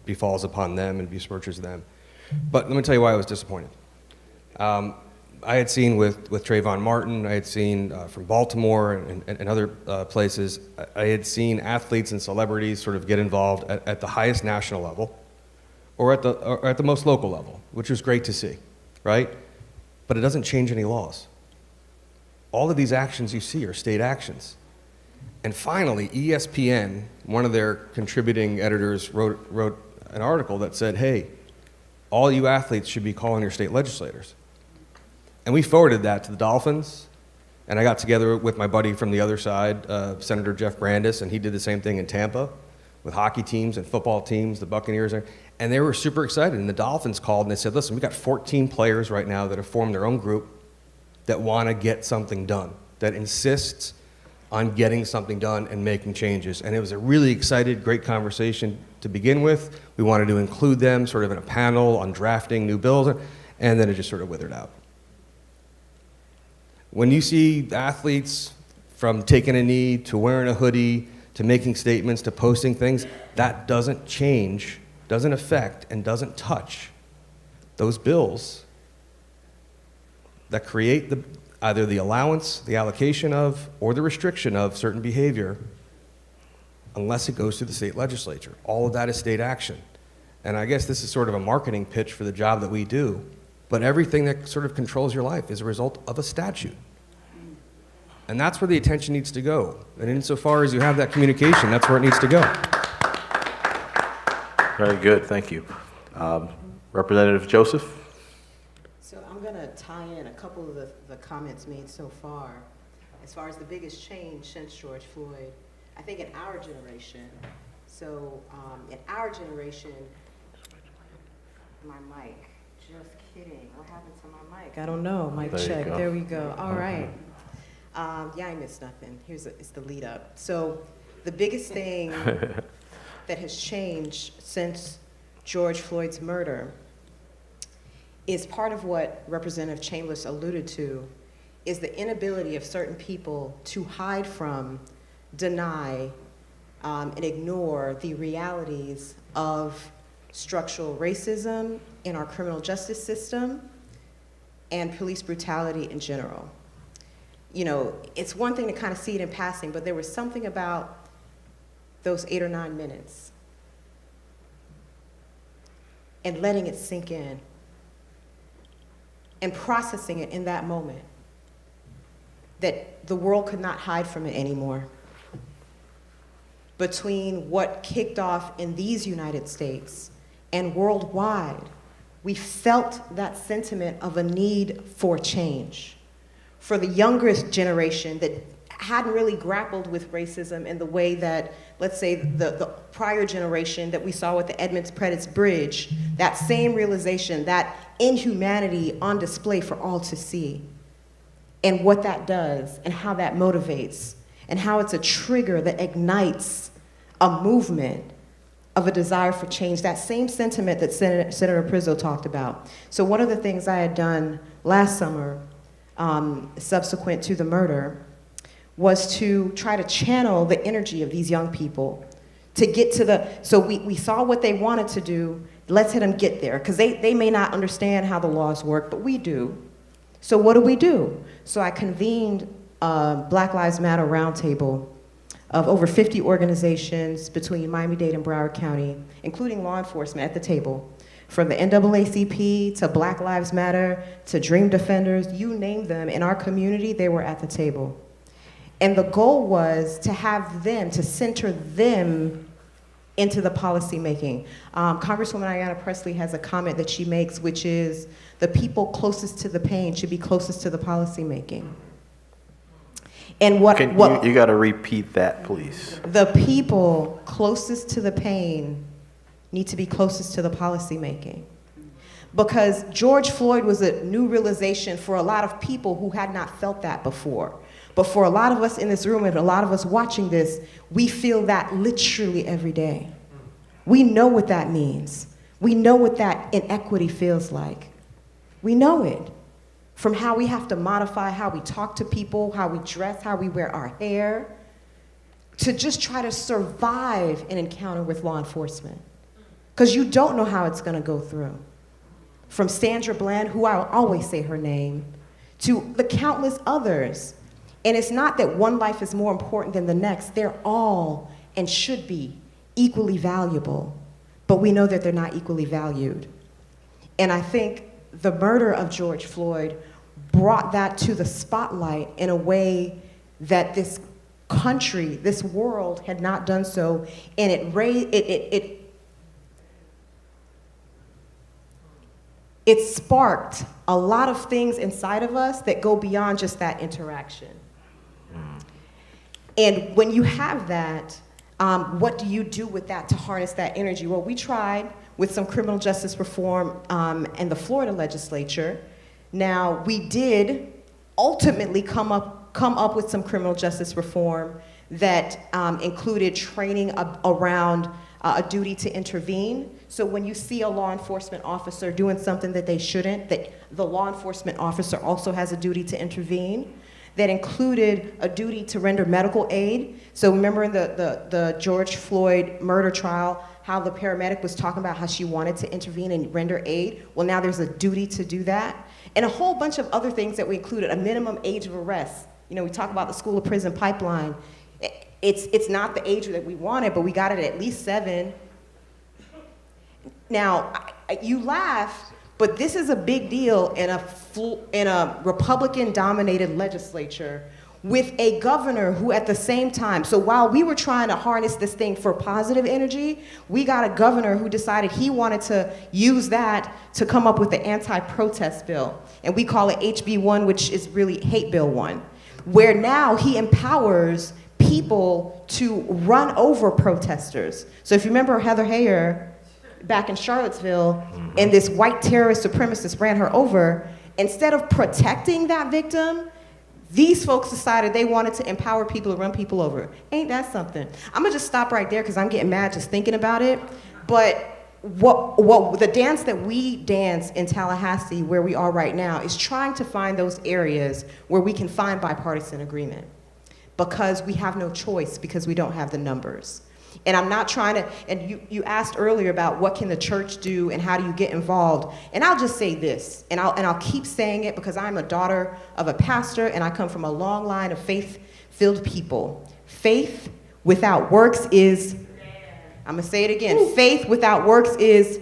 befalls upon them and besmirches them. But let me tell you why I was disappointed. I had seen with Trayvon Martin, I had seen from Baltimore and other places, I had seen athletes and celebrities sort of get involved at the highest national level or at the most local level, which was great to see, right? But it doesn't change any laws. All of these actions you see are state actions. And finally, ESPN, one of their contributing editors, wrote an article that said, hey, all you athletes should be calling your state legislators. And we forwarded that to the Dolphins, and I got together with my buddy from the other side, Senator Jeff Brandis, and he did the same thing in Tampa with hockey teams and football teams, the Buccaneers, and they were super excited. And the Dolphins called and they said, listen, we got 14 players right now that have formed their own group that want to get something done, that insists on getting something done and making changes. And it was a really excited, great conversation to begin with. We wanted to include them sort of in a panel on drafting new bills, and then it just sort of withered out. When you see athletes from taking a knee to wearing a hoodie to making statements to posting things, that doesn't change, doesn't affect, and doesn't touch those bills that create either the allowance, the allocation of, or the restriction of certain behavior unless it goes through the state legislature. All of that is state action. And I guess this is sort of a marketing pitch for the job that we do, but everything that sort of controls your life is a result of a statute. And that's where the attention needs to go. And insofar as you have that communication, that's where it needs to go. Very good, thank you. Representative Joseph? So I'm going to tie in a couple of the comments made so far. As far as the biggest change since George Floyd, I think in our generation, in our generation, my mic, just kidding. What happened to my mic? I don't know. Mic check. There we go. All right. Yeah, I missed nothing. It's the lead up. So the biggest thing that has changed since George Floyd's murder is part of what Representative Chambliss alluded to, is the inability of certain people to hide from, deny, and ignore the realities of structural racism in our criminal justice system and police brutality in general. You know, it's one thing to kind of see it in passing, but there was something about those 8 or 9 minutes and letting it sink in and processing it in that moment, that the world could not hide from it anymore. Between what kicked off in these United States and worldwide, we felt that sentiment of a need for change. For the youngest generation that hadn't really grappled with racism in the way that, let's say, the prior generation that we saw with the Edmonds-Pettus Bridge, that same realization, that inhumanity on display for all to see, and what that does, and how that motivates, and how it's a trigger that ignites a movement of a desire for change, that same sentiment that Senator Prizzo talked about. So one of the things I had done last summer, subsequent to the murder, was to try to channel the energy of these young people to get to so we saw what they wanted to do, let's hit them get there, because they may not understand how the laws work, but we do. So what do? So I convened a Black Lives Matter roundtable of over 50 organizations between Miami-Dade and Broward County, including law enforcement at the table, from the NAACP to Black Lives Matter to Dream Defenders, you name them, in our community, they were at the table. And the goal was to have them, to center them into the policy making. Congresswoman Ayanna Pressley has a comment that she makes, which is the people closest to the pain should be closest to the policy making. And you got to repeat that, please. The people closest to the pain need to be closest to the policy making. Because George Floyd was a new realization for a lot of people who had not felt that before. But for a lot of us in this room and a lot of us watching this, we feel that literally every day. We know what that means. We know what that inequity feels like. We know it. From how we have to modify how we talk to people, how we dress, how we wear our hair, to just try to survive an encounter with law enforcement. Because you don't know how it's going to go through. From Sandra Bland, who I'll always say her name, to the countless others. And it's not that one life is more important than the next. They're all, and should be, equally valuable. But we know that they're not equally valued. And I think the murder of George Floyd brought that to the spotlight in a way that this country, this world had not done so, and it sparked a lot of things inside of us that go beyond just that interaction. And when you have that, what do you do with that to harness that energy? Well, we tried with some criminal justice reform and the Florida legislature. Now, we did ultimately come up with some criminal justice reform that included training around a duty to intervene. So when you see a law enforcement officer doing something that they shouldn't, that the law enforcement officer also has a duty to intervene. That included a duty to render medical aid. So remember in the George Floyd murder trial, how the paramedic was talking about how she wanted to intervene and render aid? Well, now there's a duty to do that. And a whole bunch of other things that we included, a minimum age of arrest. You know, we talk about the school of prison pipeline. It's not the age that we wanted, but we got it at least 7. Now, you laugh, but this is a big deal in a Republican-dominated legislature with a governor who at the same time, so while we were trying to harness this thing for positive energy, we got a governor who decided he wanted to use that to come up with the anti-protest bill. And we call it HB1, which is really Hate Bill 1, where now he empowers people to run over protesters. So if you remember Heather Heyer back in Charlottesville, and this white terrorist supremacist ran her over, instead of protecting that victim, these folks decided they wanted to empower people to run people over. Ain't that something? I'm gonna just stop right there because I'm getting mad just thinking about it. But what the dance that we dance in Tallahassee, where we are right now, is trying to find those areas where we can find bipartisan agreement, because we have no choice, because we don't have the numbers. And I'm not trying to, and you asked earlier about what can the church do and how do you get involved. And I'll just say this, and I'll keep saying it because I'm a daughter of a pastor and I come from a long line of faith-filled people. Faith without works is, I'm gonna say it again, faith without works is,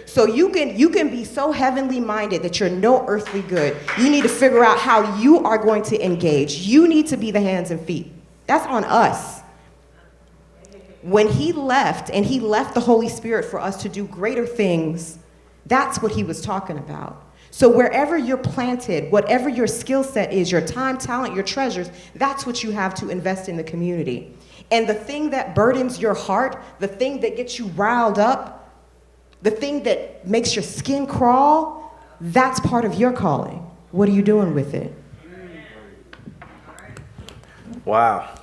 so you can be so heavenly minded that you're no earthly good. You need to figure out how you are going to engage. You need to be the hands and feet. That's on us. When he left, and he left the Holy Spirit for us to do greater things, that's what he was talking about. So wherever you're planted, whatever your skill set is, your time, talent, your treasures, that's what you have to invest in the community. And the thing that burdens your heart, the thing that gets you riled up, the thing that makes your skin crawl, that's part of your calling. What are you doing with it? Wow.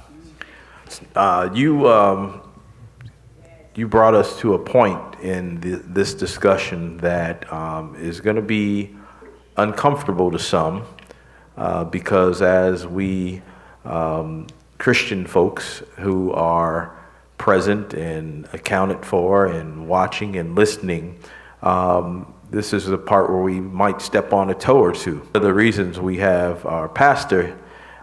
You brought us to a point in this discussion that is going to be uncomfortable to some, because as we Christian folks who are present and accounted for and watching and listening, this is the part where we might step on a toe or two. One of the reasons we have our pastor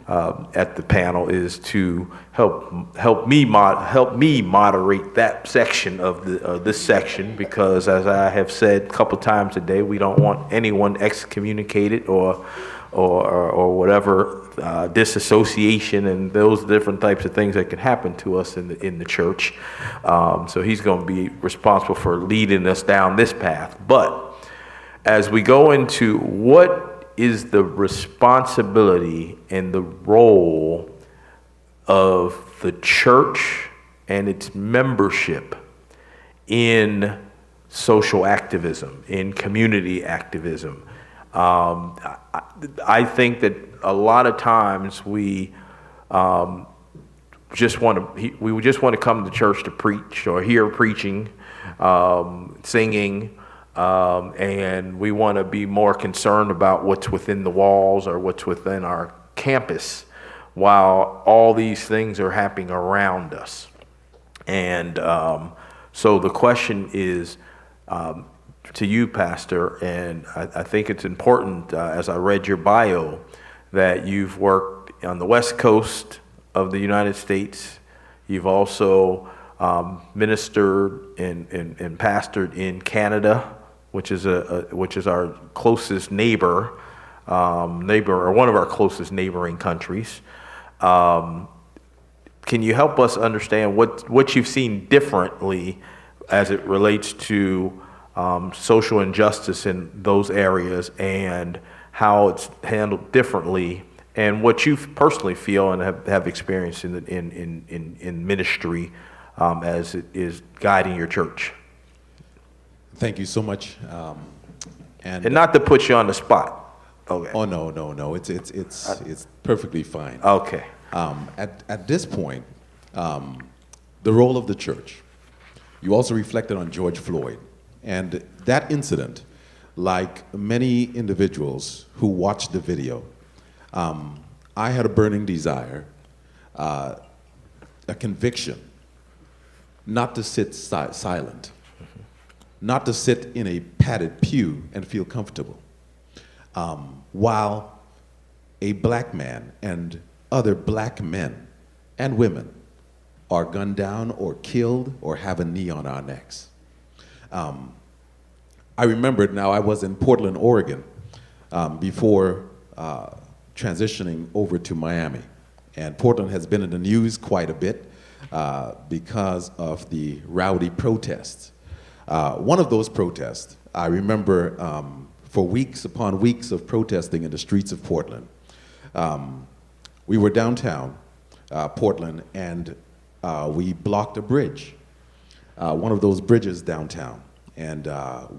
at the panel is to help me moderate that section of this section, because as I have said a couple times today, we don't want anyone excommunicated or whatever, disassociation and those different types of things that can happen to us in the church. So he's going to be responsible for leading us down this path. But as we go into what is the responsibility and the role of the church and its membership in social activism, in community activism. I think that a lot of times we just want to come to church to preach or hear preaching, singing, and we want to be more concerned about what's within the walls or what's within our campus, while all these things are happening around us. And so the question is to you, Pastor, and I think it's important, as I read your bio, that you've worked on the West Coast of the United States. You've also ministered and pastored in Canada, which is our closest neighbor, or one of our closest neighboring countries. Can you help us understand what you've seen differently as it relates to social injustice in those areas, and how it's handled differently, and what you personally feel and have experienced in ministry as it is guiding your church? Thank you so much. And not to put you on the spot. Okay. Oh no. It's perfectly fine. Okay. At this point, the role of the church. You also reflected on George Floyd, and that incident, like many individuals who watched the video, I had a burning desire, a conviction, not to sit silent, not to sit in a padded pew and feel comfortable, while a black man and other black men and women are gunned down or killed or have a knee on our necks. I remembered now I was in Portland, Oregon before transitioning over to Miami. And Portland has been in the news quite a bit because of the rowdy protests. One of those protests, I remember for weeks upon weeks of protesting in the streets of Portland. We were downtown Portland, and we blocked a bridge, one of those bridges downtown. And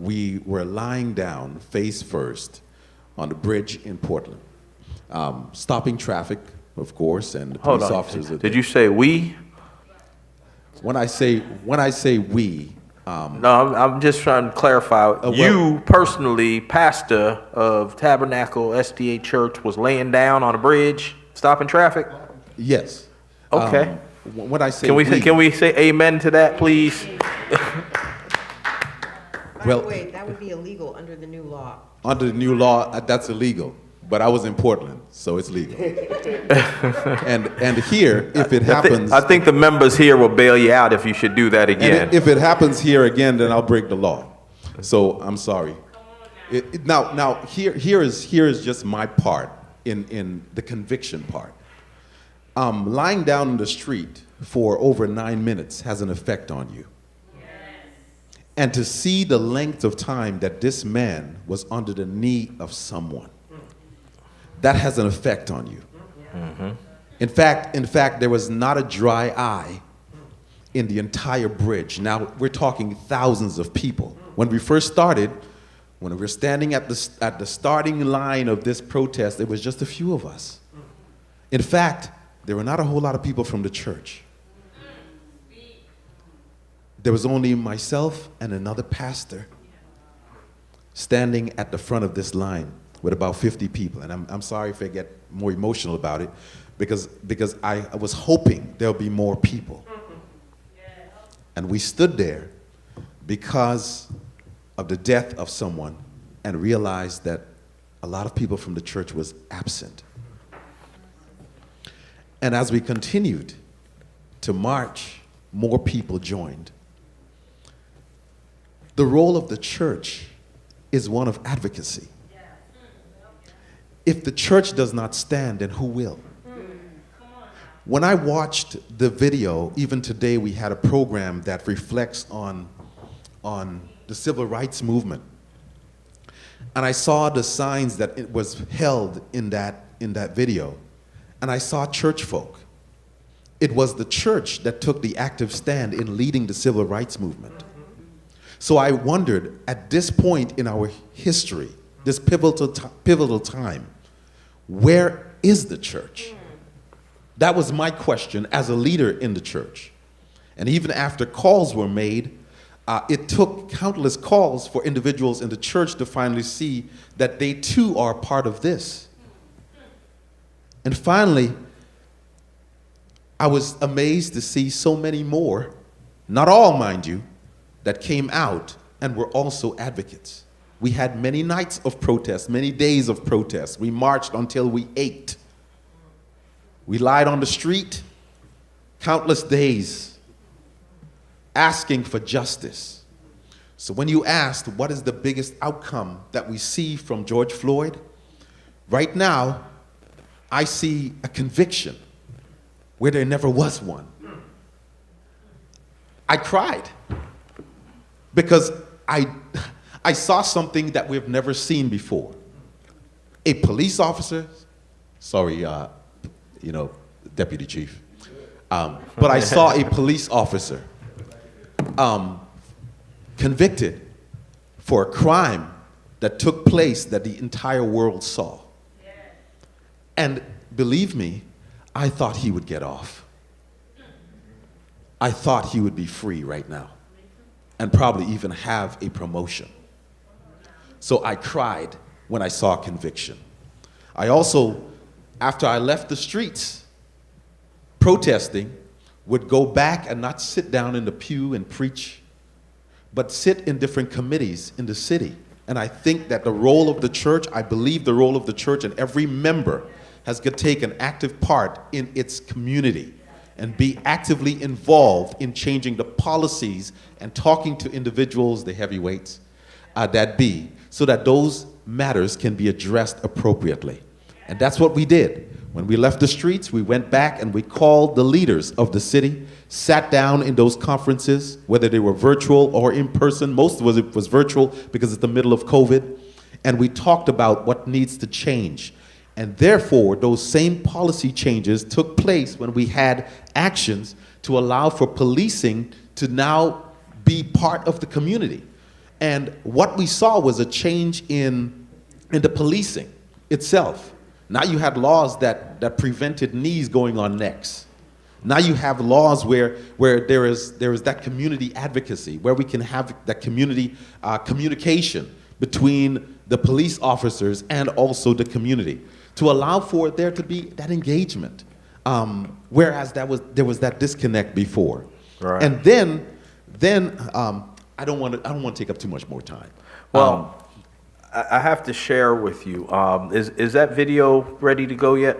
we were lying down face first on the bridge in Portland, stopping traffic, of course, and the police officers. Did you say we? When I say we, No, I'm just trying to clarify. You personally, pastor of Tabernacle SDA Church, was laying down on a bridge, stopping traffic? yes. Okay. When I say Can we say amen to that, please? By the way, that would be illegal under the new law. Under the new law, that's illegal. But I was in Portland, so it's legal. and here, if it happens, I think the members here will bail you out if you should do that again. and if it happens here again, then I'll break the law. So I'm sorry. Now here is just my part in the conviction part. Lying down in the street for over 9 minutes has an effect on you. And to see the length of time that this man was under the knee of someone, that has an effect on you. Mm-hmm. In fact, there was not a dry eye in the entire bridge. Now, we're talking thousands of people. When we first started, when we were standing at the starting line of this protest, it was just a few of us. In fact, there were not a whole lot of people from the church. There was only myself and another pastor standing at the front of this line with about 50 people. And I'm sorry if I get more emotional about it, because I was hoping there'll be more people. And we stood there because of the death of someone and realized that a lot of people from the church was absent. And as we continued to march, more people joined. The role of the church is one of advocacy. If the church does not stand, then who will? When I watched the video, even today we had a program that reflects on the civil rights movement. And I saw the signs that it was held in that video. And I saw church folk. It was the church that took the active stand in leading the civil rights movement. So I wondered, at this point in our history, this pivotal time, where is the church? That was my question as a leader in the church. And even after calls were made, it took countless calls for individuals in the church to finally see that they too are part of this. And finally, I was amazed to see so many more, not all, mind you, that came out and were also advocates. We had many nights of protest, many days of protest. We marched until we ached. We lied on the street countless days asking for justice. So when you asked what is the biggest outcome that we see from George Floyd, right now I see a conviction where there never was one. I cried because I saw something that we've never seen before. A police officer, sorry, Deputy Chief, but I saw a police officer convicted for a crime that took place that the entire world saw. And believe me, I thought he would get off. I thought he would be free right now and probably even have a promotion. So I cried when I saw conviction. I also, after I left the streets protesting, would go back and not sit down in the pew and preach, but sit in different committees in the city. And I think that the role of the church, I believe the role of the church and every member has to take an active part in its community and be actively involved in changing the policies and talking to individuals, the heavyweights, that be, so that those matters can be addressed appropriately. And that's what we did. When we left the streets, we went back and we called the leaders of the city, sat down in those conferences, whether they were virtual or in person. Most of it was virtual because it's the middle of COVID. And we talked about what needs to change. And therefore, those same policy changes took place when we had actions to allow for policing to now be part of the community. And what we saw was a change in the policing itself. Now you had laws that prevented knees going on necks. Now you have laws where there is that community advocacy, where we can have that community communication between the police officers and also the community to allow for there to be that engagement. Whereas there was that disconnect before. Right. And then I don't want to take up too much more time. Well, I have to share with you, is that video ready to go yet?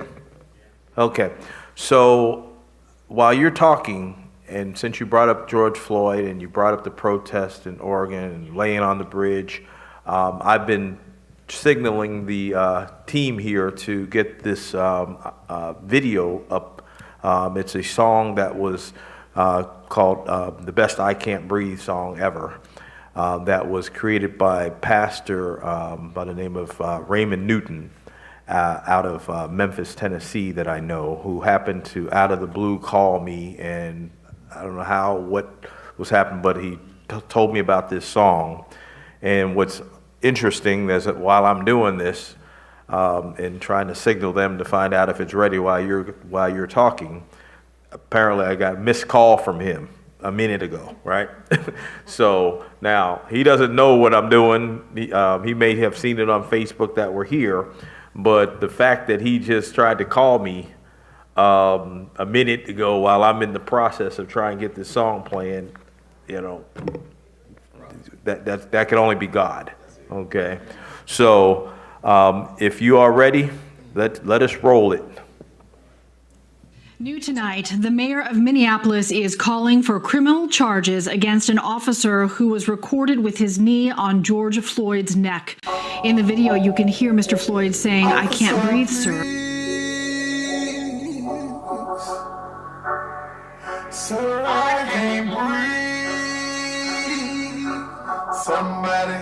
Okay, so while you're talking, and since you brought up George Floyd and you brought up the protest in Oregon and laying on the bridge, I've been signaling the team here to get this video up. It's a song that was called The Best I Can't Breathe Song Ever. That was created by a pastor by the name of Raymond Newton out of Memphis, Tennessee, that I know, who happened to, out of the blue, call me, and I don't know what was happening, but he told me about this song. And what's interesting is that while I'm doing this and trying to signal them to find out if it's ready while you're talking, apparently I got a missed call from him a minute ago, right? So now he doesn't know what I'm doing. He may have seen it on Facebook that we're here, but the fact that he just tried to call me a minute ago while I'm in the process of trying to get this song playing, you know, that can only be God. Okay, so if you are ready, let us roll it. New tonight, the mayor of Minneapolis is calling for criminal charges against an officer who was recorded with his knee on George Floyd's neck. In the video, you can hear Mr. Floyd saying, "I can't breathe, sir." Sir, I can't breathe. Somebody,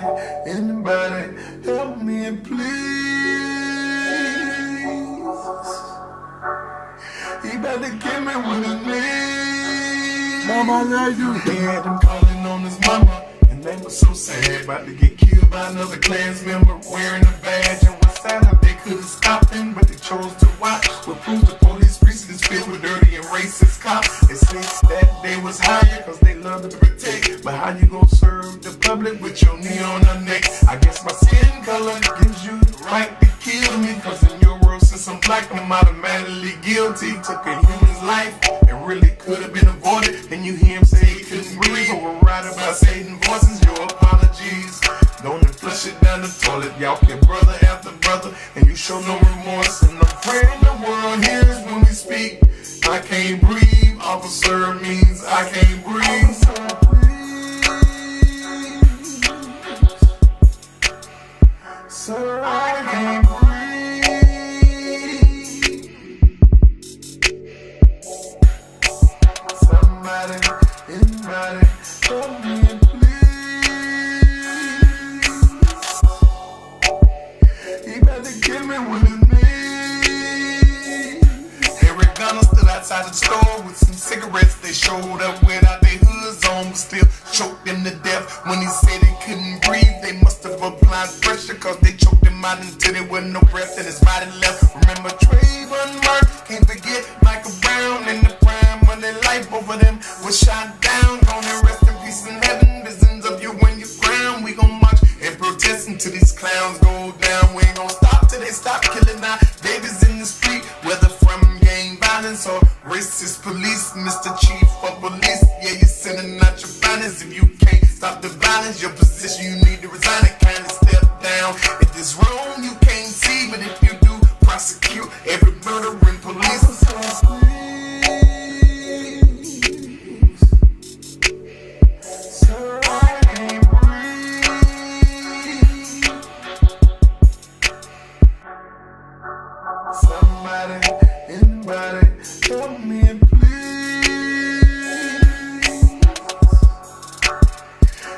anybody, help me, please. He better give me what I need. Mama, I love you. He had him calling on his mama, and they were so sad, about to get killed by another class member wearing a badge. And was sad how they could have stopped him, but they chose to watch. What proves the police precinct is filled with dirty and racist cops. They say that they was hired because they love to protect. But how you gonna serve the public with your knee on her neck? I guess my skin color gives you the right to kill me, because in your world, since I'm black, I'm automatically guilty. Took a human's life, it really could have been avoided. And you hear him say he couldn't breathe, but we're right about Satan voices. Your apologies, don't flush it down the toilet. Y'all kill brother after brother, and you show no remorse. And I'm praying the world hears when we speak. I can't breathe, officer, means I can't breathe. Sir, I can't breathe. Somebody, anybody, help me, please. He better give me what I need. Eric Gunner stood outside the store with some cigarettes. They showed up without their hoods on, but still choked him to death. When he said he couldn't breathe, they must have applied pressure, cause they choked him out until there wasn't no breath in his body left. Remember Trayvon Martin, can't forget Michael Brown, in the prime of their life. Both of them was shot down. Gonna rest in peace in heaven. Visions of you when you crown. We gon' march and protest until these clowns go down. We ain't gon' stop till they stop killing our babies in the street, whether from gang violence or racist police. Mr. Chief of Police, yeah, you're sending out your finest. If you can't stop the violence, your position, you need to resign and kind of step down. If it's wrong, you can't see, but if you do, prosecute every murder in police. Somebody, anybody, help me please.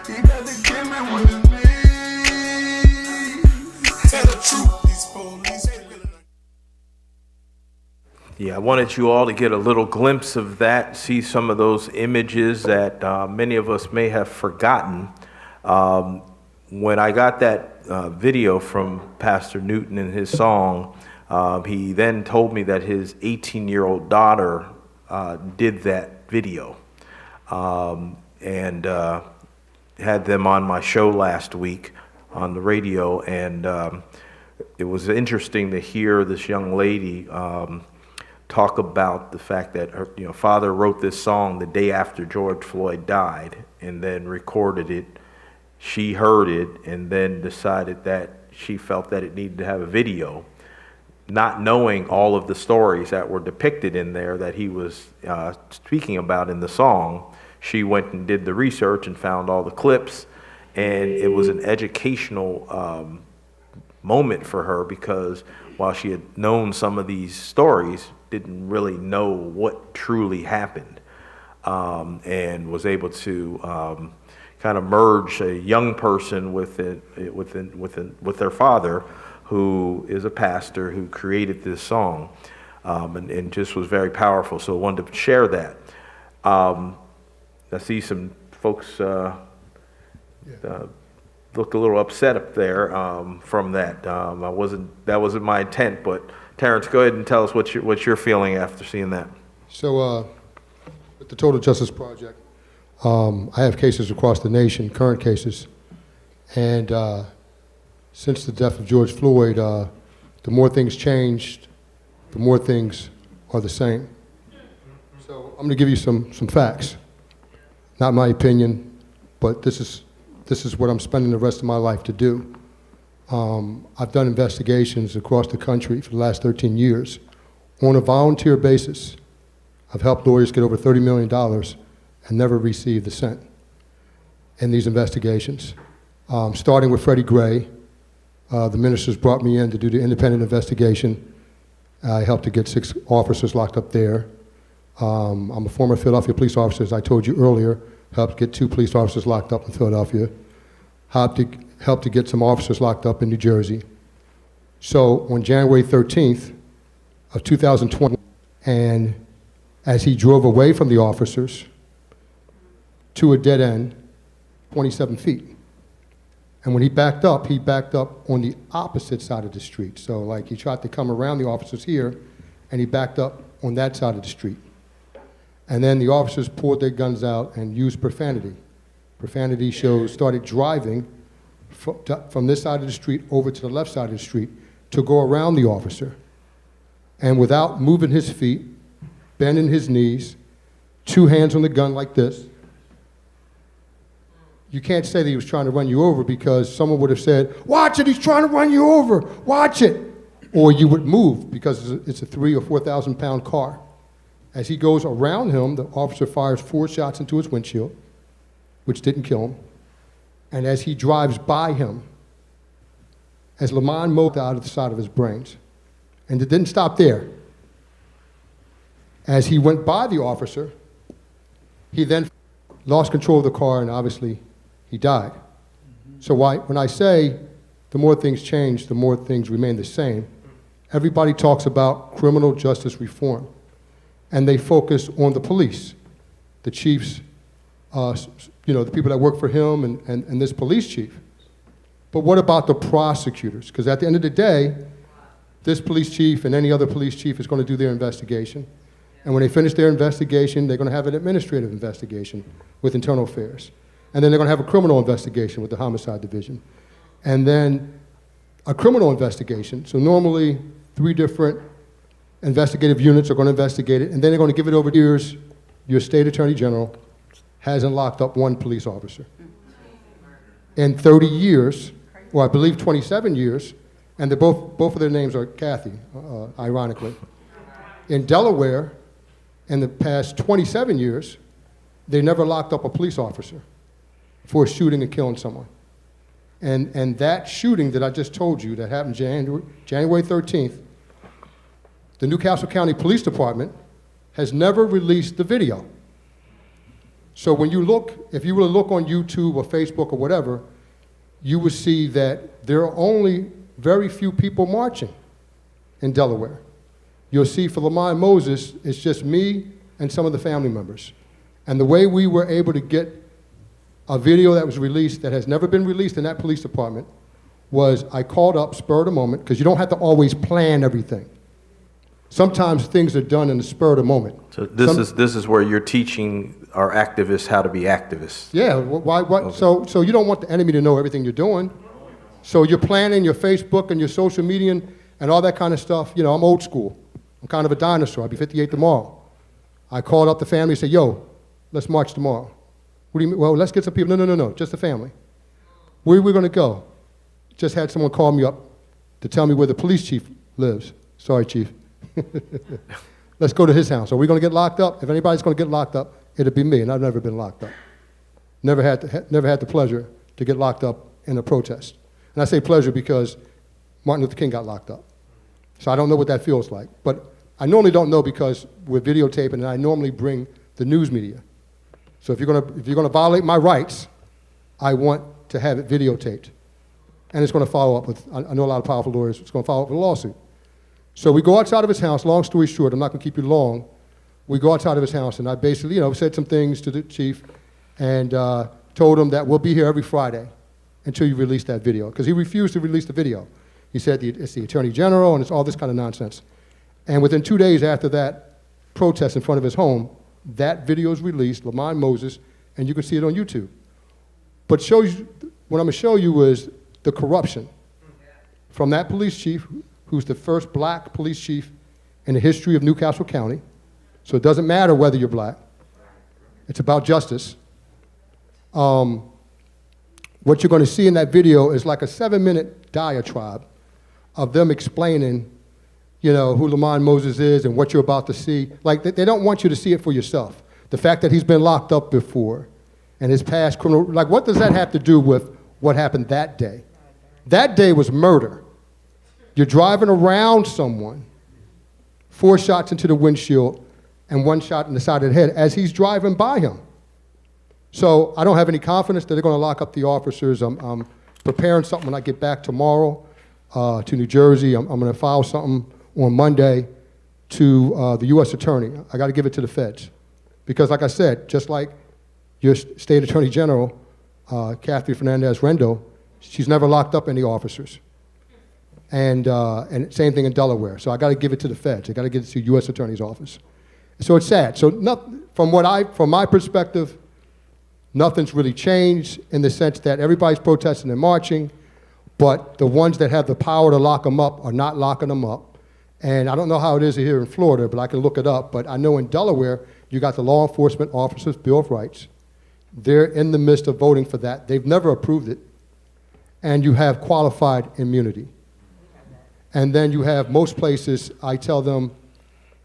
He got to give me what it needs. Tell the truth, these police ain't really. Yeah, I wanted you all to get a little glimpse of that, see some of those images that many of us may have forgotten. When I got that video from Pastor Newton and his song, he then told me that his 18-year-old daughter did that video and had them on my show last week on the radio. And it was interesting to hear this young lady talk about the fact that her father wrote this song the day after George Floyd died and then recorded it. She heard it and then decided that she felt that it needed to have a video, not knowing all of the stories that were depicted in there that he was speaking about in the song. She went and did the research and found all the clips, and it was an educational moment for her, because while she had known some of these stories, didn't really know what truly happened, and was able to kind of merge a young person with their father, who is a pastor who created this song, and just was very powerful. So I wanted to share that. I see some folks look a little upset up there from that. That wasn't my intent, but Terrence, go ahead and tell us what you're feeling after seeing that. So, with the Total Justice Project, I have cases across the nation, current cases, and since the death of George Floyd, the more things changed, the more things are the same. So I'm going to give you some facts. Not my opinion, but this is what I'm spending the rest of my life to do. I've done investigations across the country for the last 13 years. On a volunteer basis, I've helped lawyers get over $30 million and never received a cent in these investigations. Starting with Freddie Gray, the ministers brought me in to do the independent investigation. I helped to get 6 officers locked up there. I'm a former Philadelphia police officer, as I told you earlier, helped get 2 police officers locked up in Philadelphia. Helped to get some officers locked up in New Jersey. So on January 13th of 2020, and as he drove away from the officers to a dead end, 27 feet. And when he backed up on the opposite side of the street. So like he tried to come around the officers here, and he backed up on that side of the street. And then the officers pulled their guns out and used profanity. Profanity started driving from this side of the street over to the left side of the street to go around the officer. And without moving his feet, bending his knees, 2 hands on the gun like this, you can't say that he was trying to run you over, because someone would have said, "Watch it, he's trying to run you over, watch it." Or you would move, because it's a 3,000 or 4,000 pound car. As he goes around him, the officer fires 4 shots into his windshield, which didn't kill him. And as he drives by him, as Lamont mowed out of the side of his brains, and it didn't stop there. As he went by the officer, he then lost control of the car, and obviously he died. So when I say the more things change, the more things remain the same, everybody talks about criminal justice reform, and they focus on the police, the chiefs, the people that work for him and this police chief. But what about the prosecutors? Because at the end of the day, this police chief and any other police chief is going to do their investigation. And when they finish their investigation, they're going to have an administrative investigation with internal affairs. And then they're going to have a criminal investigation with the homicide division. And then a criminal investigation. So normally 3 different investigative units are going to investigate it, and then they're going to give it over to your state attorney general hasn't locked up 1 police officer. In 30 years, or I believe 27 years, and both of their names are Kathy, ironically. In Delaware, in the past 27 years, they never locked up a police officer for shooting and killing someone. And that shooting that I just told you that happened January 13th the Newcastle County Police Department has never released the video. So when you look, if you were to look on YouTube or Facebook or whatever, you would see that there are only very few people marching in Delaware. You'll see for Lamont Moses, it's just me and some of the family members. And the way we were able to get a video that was released that has never been released in that police department was I called up spur of the moment, because you don't have to always plan everything. Sometimes things are done in the spur of the moment. So this is where you're teaching our activists how to be activists. Yeah, why? Okay. So you don't want the enemy to know everything you're doing. So you're planning your Facebook and your social media and all that kind of stuff. You know, I'm old school. I'm kind of a dinosaur. I'll be 58 tomorrow. I called up the family and said, yo, let's march tomorrow. What do you mean? Well, let's get some people. No, just the family. Where are we going to go? Just had someone call me up to tell me where the police chief lives. Sorry, chief. Let's go to his house. Are we going to get locked up? If anybody's going to get locked up, it'll be me, and I've never been locked up. Never had the pleasure to get locked up in a protest. And I say pleasure because Martin Luther King got locked up. So I don't know what that feels like. But I normally don't know because we're videotaping, and I normally bring the news media. So if you're going to violate my rights, I want to have it videotaped. And it's going to follow up with, I know a lot of powerful lawyers, it's going to follow up with a lawsuit. So we go outside of his house, long story short, I'm not going to keep you long. We go outside of his house, and I basically, said some things to the chief and told him that we'll be here every Friday until you release that video, because he refused to release the video. He said it's the Attorney General and it's all this kind of nonsense. And within 2 days after that protest in front of his home, that video is released, Lamont Moses, and you can see it on YouTube. But what I'm going to show you is the corruption from that police chief, who's the first black police chief in the history of Newcastle County. So it doesn't matter whether you're black. It's about justice. What you're going to see in that video is like a 7-minute diatribe of them explaining, who Lamont Moses is and what you're about to see. Like, they don't want you to see it for yourself. The fact that he's been locked up before and his past criminal, like, what does that have to do with what happened that day? That day was murder. You're driving around someone, 4 shots into the windshield and 1 shot in the side of the head as he's driving by him. So I don't have any confidence that they're going to lock up the officers. I'm preparing something when I get back tomorrow to New Jersey. I'm going to file something on Monday to the U.S. Attorney. I got to give it to the feds. Because like I said, just like your State Attorney General, Kathy Fernandez-Rendo, she's never locked up any officers. And same thing in Delaware. So I got to give it to the feds. I got to give it to the U.S. Attorney's Office. So it's sad. So from my perspective, nothing's really changed in the sense that everybody's protesting and marching, but the ones that have the power to lock them up are not locking them up. And I don't know how it is here in Florida, but I can look it up. But I know in Delaware, you got the Law Enforcement Officers Bill of Rights. They're in the midst of voting for that. They've never approved it. And you have qualified immunity. And then you have most places, I tell them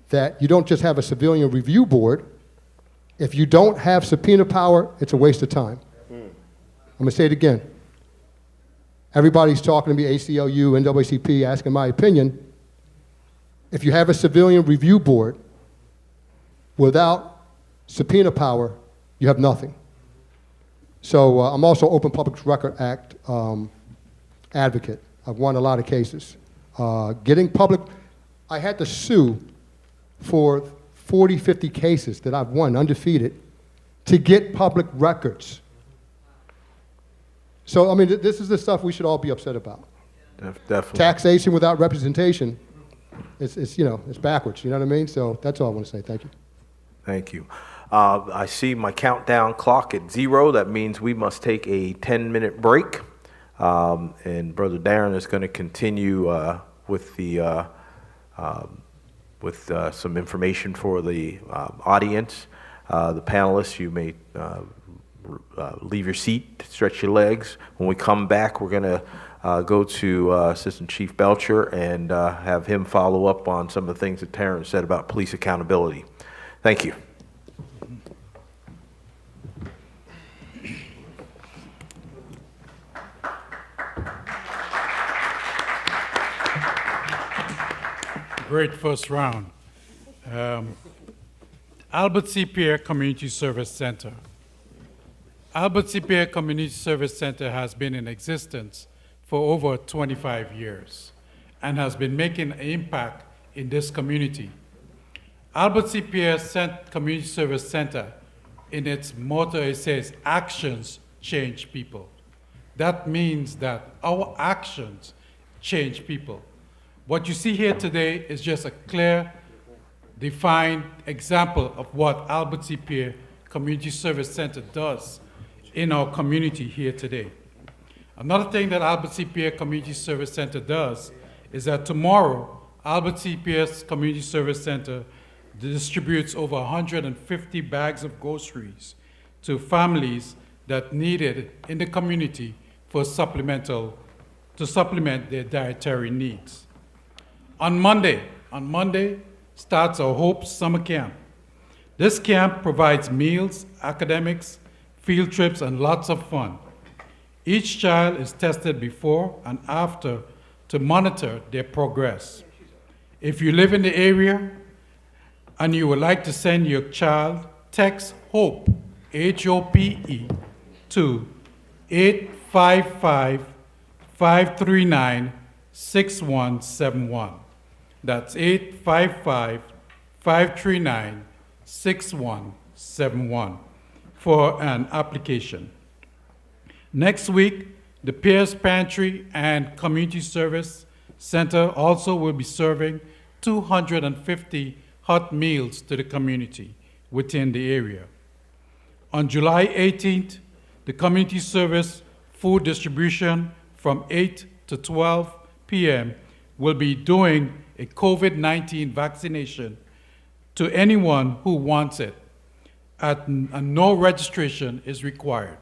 that you don't just have a civilian review board. If you don't have subpoena power, it's a waste of time. I'm going to say it again. Everybody's talking to me, ACLU, NAACP, asking my opinion. If you have a civilian review board without subpoena power, you have nothing. So I'm also Open Public Record Act advocate. I've won a lot of cases. I had to sue for 40, 50 cases that I've won undefeated to get public records. So, I mean, this is the stuff we should all be upset about. Definitely. Taxation without representation, it's backwards, you know what I mean? So that's all I want to say. Thank you. Thank you. I see my countdown clock at 0. That means we must take a 10-minute break. And Brother Darren is going to continue with some information for the audience. The panelists, you may leave your seat, stretch your legs. When we come back, we're going to go to Assistant Chief Belcher and have him follow up on some of the things that Taryn said about police accountability. Thank you. Great first round. Albert C. Pierre Community Service Center. Albert C. Pierre Community Service Center has been in existence for over 25 years and has been making an impact in this community. Albert C. Pierre Community Service Center, in its motto, it says, actions change people. That means that our actions change people. What you see here today is just a clear, defined example of what Albert C. Pierre Community Service Center does in our community here today. Another thing that Albert C. Pierre Community Service Center does is that tomorrow, Albert C. Pierce Community Service Center distributes over 150 bags of groceries to families that need it in the community to supplement their dietary needs. On Monday starts our Hope Summer Camp. This camp provides meals, academics, field trips, and lots of fun. Each child is tested before and after to monitor their progress. If you live in the area and you would like to send your child, text HOPE, H-O-P-E, to 855-539-6171. That's 855-539-6171 for an application. Next week, the Pierce Pantry and Community Service Center also will be serving 250 hot meals to the community within the area. On July 18th, the community service food distribution from 8 to 12 p.m. will be doing a COVID-19 vaccination to anyone who wants it, and no registration is required.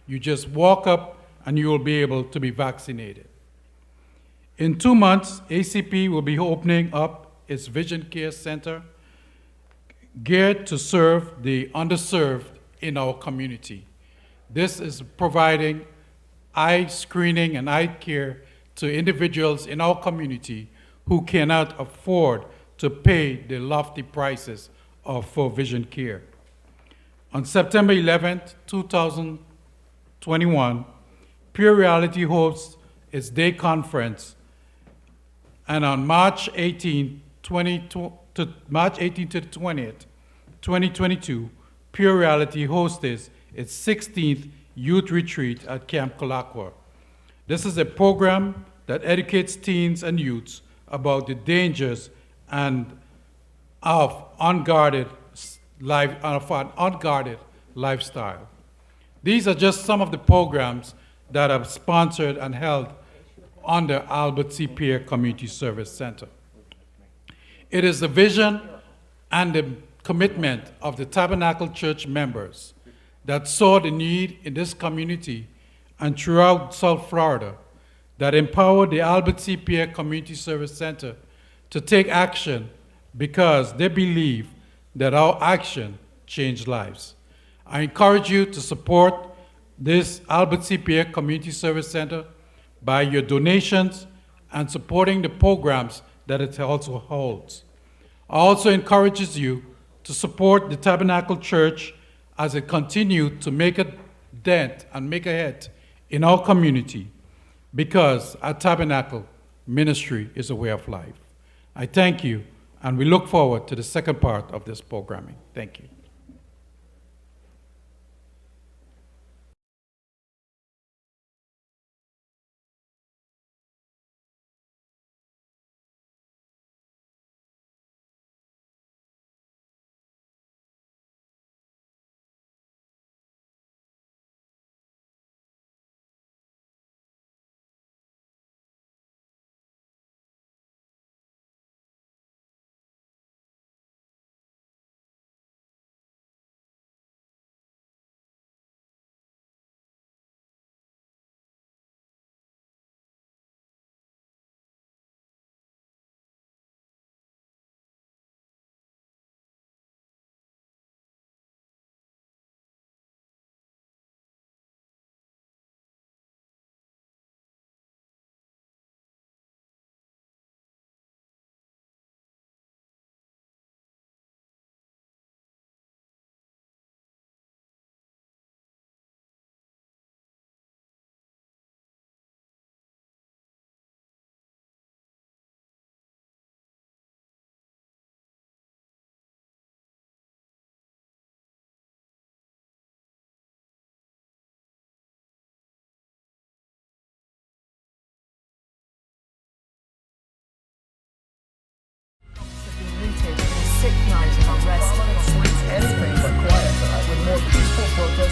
You just walk up and you will be able to be vaccinated. In 2 months, ACP will be opening up its Vision Care Center geared to serve the underserved in our community. This is providing eye screening and eye care to individuals in our community who cannot afford to pay the lofty prices for vision care. On September 11th, 2021, Pure Reality hosts its day conference, and on March 18th to the 20th, 2022, Pure Reality hosted its 16th youth retreat at Camp Colaqua. This is a program that educates teens and youths about the dangers and of an unguarded lifestyle. These are just some of the programs that are sponsored and held under Albert C. Pierre Community Service Center. It is the vision and the commitment of the Tabernacle Church members that saw the need in this community and throughout South Florida that empowered the Albert C. Pierre Community Service Center to take action because they believe that our action changed lives. I encourage you to support this Albert C. Pierre Community Service Center by your donations and supporting the programs that it also holds. I also encourages you to support the Tabernacle Church as it continues to make a dent and make a hit in our community, because at Tabernacle, ministry is a way of life. I thank you, and we look forward to the second part of this programming. Thank you.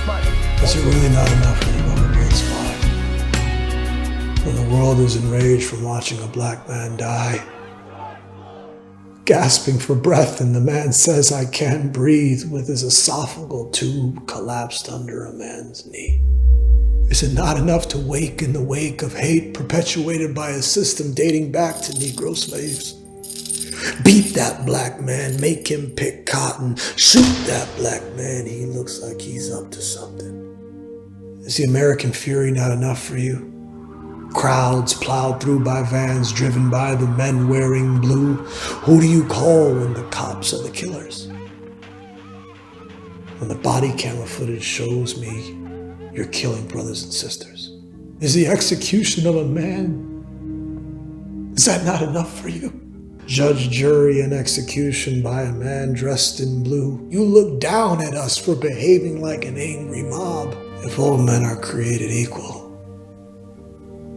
Is it really not enough when you go to Great Spot? When the world is enraged from watching a black man die, gasping for breath, and the man says, "I can't breathe," with his esophageal tube collapsed under a man's knee. Is it not enough to wake in the wake of hate perpetuated by a system dating back to Negro slaves? Beat that black man, make him pick cotton, shoot that black man, he looks like he's up to something. Is the American fury not enough for you? Crowds plowed through by vans driven by the men wearing blue. Who do you call when the cops are the killers? When the body camera footage shows me you're killing brothers and sisters. Is the execution of a man, is that not enough for you? Judge, jury, and execution by a man dressed in blue. You look down at us for behaving like an angry mob. If all men are created equal,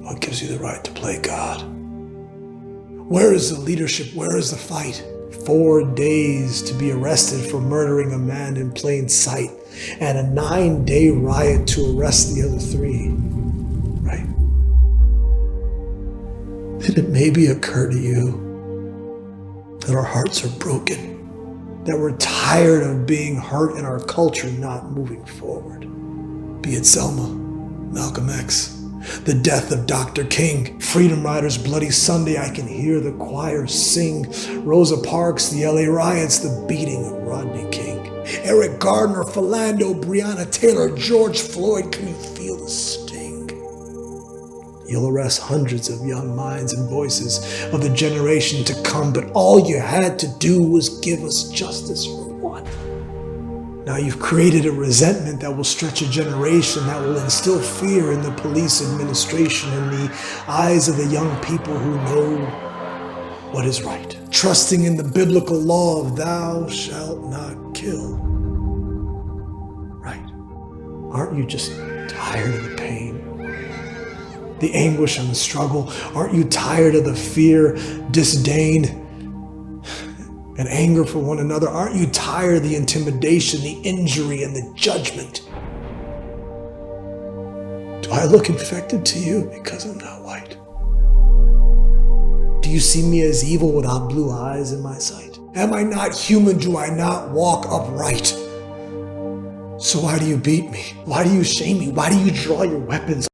what gives you the right to play God? Where is the leadership? Where is the fight? 4 days to be arrested for murdering a man in plain sight, and a 9-day riot to arrest the other 3, right? Did it maybe occur to you that our hearts are broken, that we're tired of being hurt and our culture not moving forward? Be it Selma, Malcolm X, the death of Dr. King, Freedom Riders' Bloody Sunday, I can hear the choir sing, Rosa Parks, the LA riots, the beating of Rodney King, Eric Gardner, Philando, Breonna Taylor, George Floyd, can you feel the sting? You'll arrest hundreds of young minds and voices of the generation to come, but all you had to do was give us justice for one. Now you've created a resentment that will stretch a generation, that will instill fear in the police administration, in the eyes of the young people who know what is right, trusting in the biblical law of thou shalt not kill. Right. Aren't you just tired of the pain, the anguish and the struggle? Aren't you tired of the fear, disdain, and anger for one another? Aren't you tired of the intimidation, the injury, and the judgment? Do I look infected to you because I'm not white? Do you see me as evil without blue eyes in my sight? Am I not human? Do I not walk upright? So why do you beat me? Why do you shame me? Why do you draw your weapons?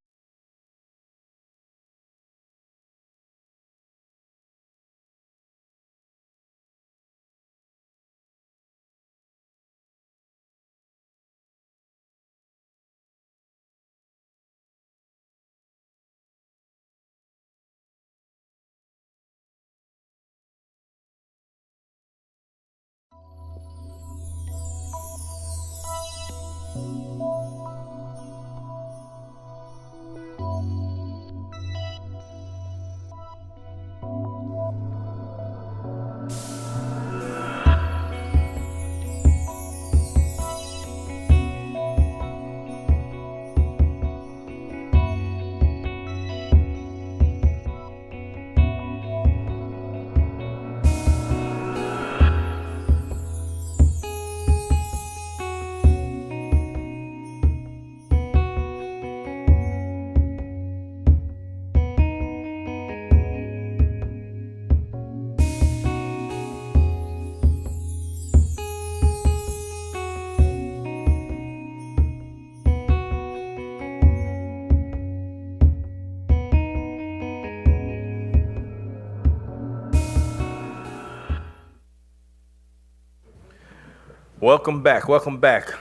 Welcome back, welcome back.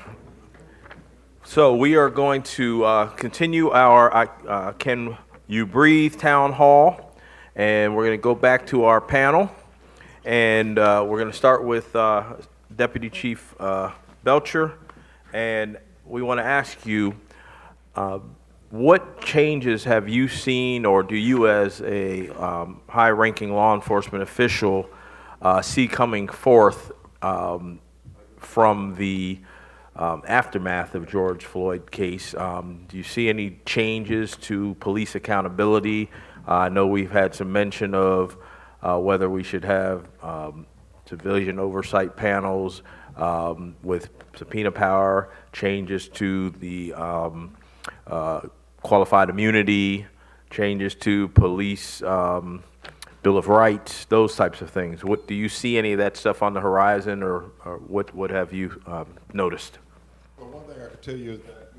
So we are going to continue our Can You Breathe Town Hall, and we're going to go back to our panel, and we're going to start with Deputy Chief Belcher, and we want to ask you, what changes have you seen, or do you as a high-ranking law enforcement official see coming forth from the aftermath of George Floyd case? Do you see any changes to police accountability? I know we've had some mention of whether we should have civilian oversight panels with subpoena power, changes to the qualified immunity, changes to police Bill of Rights, those types of things. What do you see any of that stuff on the horizon, or what have you noticed? Well, one thing I can tell you is that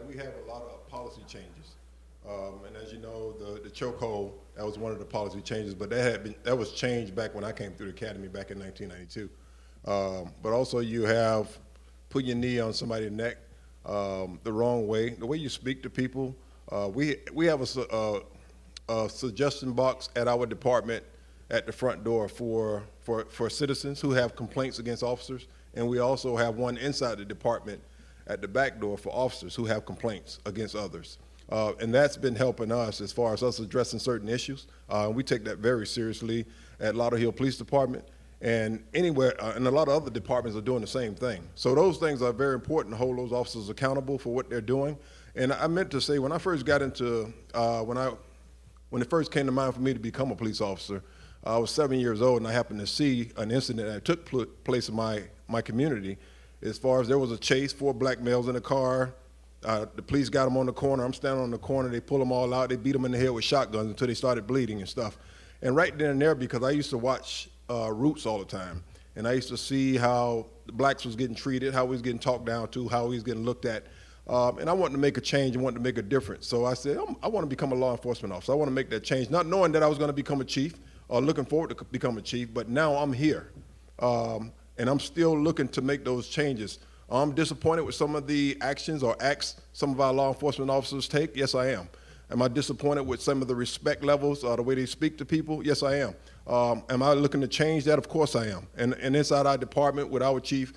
we have a lot of policy changes. And as you know, the chokehold, that was one of the policy changes, but that was changed back when I came through the academy back in 1992. But also you have putting your knee on somebody's neck the wrong way, the way you speak to people. We have a suggestion box at our department at the front door for citizens who have complaints against officers, and we also have one inside the department at the back door for officers who have complaints against others. And that's been helping us as far as us addressing certain issues. We take that very seriously at Lauderhill Police Department, and anywhere, and a lot of other departments are doing the same thing. So those things are very important to hold those officers accountable for what they're doing. And I meant to say, when I first got into, when it first came to mind for me to become a police officer, I was 7 years old, and I happened to see an incident that took place in my community. As far as there was a chase, 4 black males in a car. The police got them on the corner. I'm standing on the corner. They pull them all out. They beat them in the head with shotguns until they started bleeding and stuff. And right then and there, because I used to watch Roots all the time, and I used to see how the blacks was getting treated, how we was getting talked down to, how we was getting looked at. And I wanted to make a change and wanted to make a difference. So I said, I want to become a law enforcement officer. I want to make that change, not knowing that I was going to become a chief or looking forward to become a chief, but now I'm here. And I'm still looking to make those changes. I'm disappointed with some of the actions or acts some of our law enforcement officers take. Yes, I am. Am I disappointed with some of the respect levels or the way they speak to people? Yes, I am. Am I looking to change that? Of course I am. And inside our department with our chief,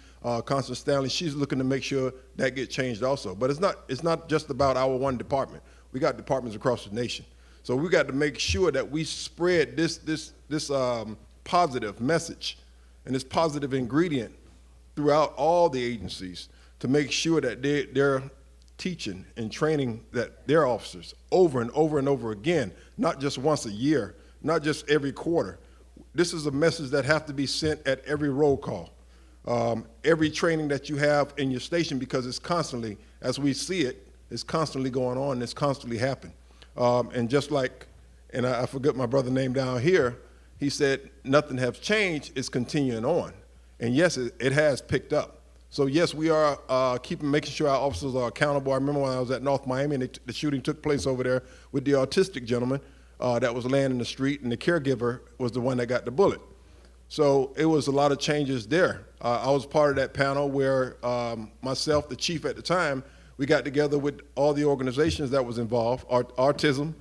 Constance Stanley, she's looking to make sure that gets changed also. But it's not just about our one department. We got departments across the nation. So we got to make sure that we spread this positive message and this positive ingredient throughout all the agencies to make sure that they're teaching and training that their officers over and over and over again, not just once a year, not just every quarter. This is a message that has to be sent at every roll call, every training that you have in your station, because it's constantly, as we see it, it's constantly going on, it's constantly happening. And just like, and I forget my brother's name down here, he said, nothing has changed, it's continuing on. And yes, it has picked up. So yes, we are making sure our officers are accountable. I remember when I was at North Miami and the shooting took place over there with the autistic gentleman that was laying in the street, and the caregiver was the one that got the bullet. So it was a lot of changes there. I was part of that panel where myself, the chief at the time, we got together with all the organizations that was involved, autism,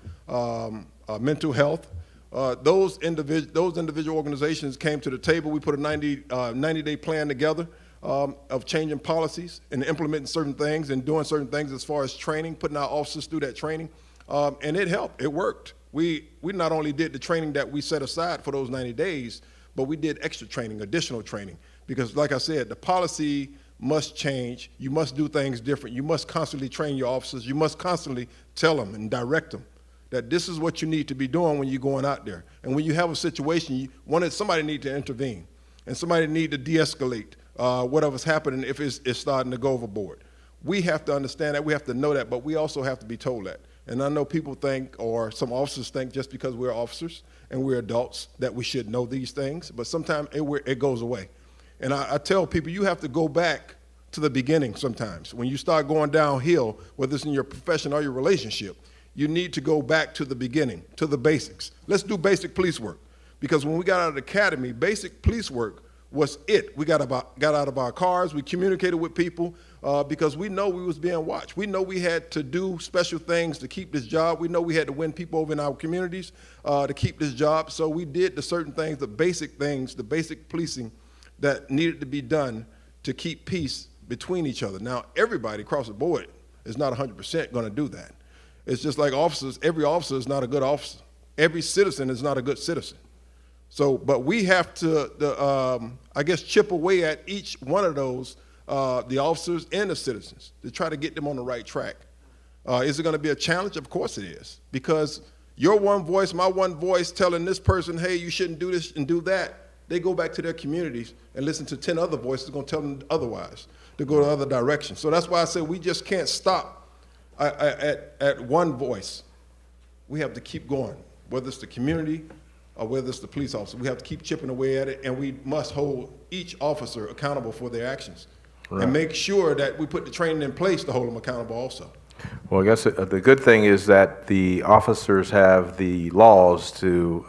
mental health. Those individual organizations came to the table. We put a 90-day plan together of changing policies and implementing certain things and doing certain things as far as training, putting our officers through that training, and it helped. It worked. We not only did the training that we set aside for those 90 days, but we did extra training, additional training, because like I said, the policy must change. You must do things different. You must constantly train your officers. You must constantly tell them and direct them that this is what you need to be doing when you're going out there. And when you have a situation, somebody need to intervene, and somebody need to de-escalate whatever's happening if it's starting to go overboard. We have to understand that, we have to know that, but we also have to be told that. And I know people think, or some officers think, just because we're officers and we're adults, that we should know these things, but sometimes it goes away. And I tell people, you have to go back to the beginning sometimes. When you start going downhill, whether it's in your profession or your relationship, you need to go back to the beginning, to the basics. Let's do basic police work. Because when we got out of the academy, basic police work was it. We got out of our cars, we communicated with people because we know we was being watched. We know we had to do special things to keep this job. We know we had to win people over in our communities to keep this job. So we did the certain things, the basic policing that needed to be done to keep peace between each other. Now, everybody across the board is not 100% gonna do that. It's just like officers, every officer is not a good officer. Every citizen is not a good citizen. So, but we have to, I guess, chip away at each one of those, the officers and the citizens, to try to get them on the right track. Is it gonna be a challenge? Of course it is, because Your one voice, my one voice telling this person, hey, you shouldn't do this and do that, they go back to their communities and listen to 10 other voices going to tell them otherwise, to go the other direction. So that's why I say we just can't stop at one voice. We have to keep going, whether it's the community or whether it's the police officer. We have to keep chipping away at it, and we must hold each officer accountable for their actions. Right. And make sure that we put the training in place to hold them accountable also. Well, I guess the good thing is that the officers have the laws to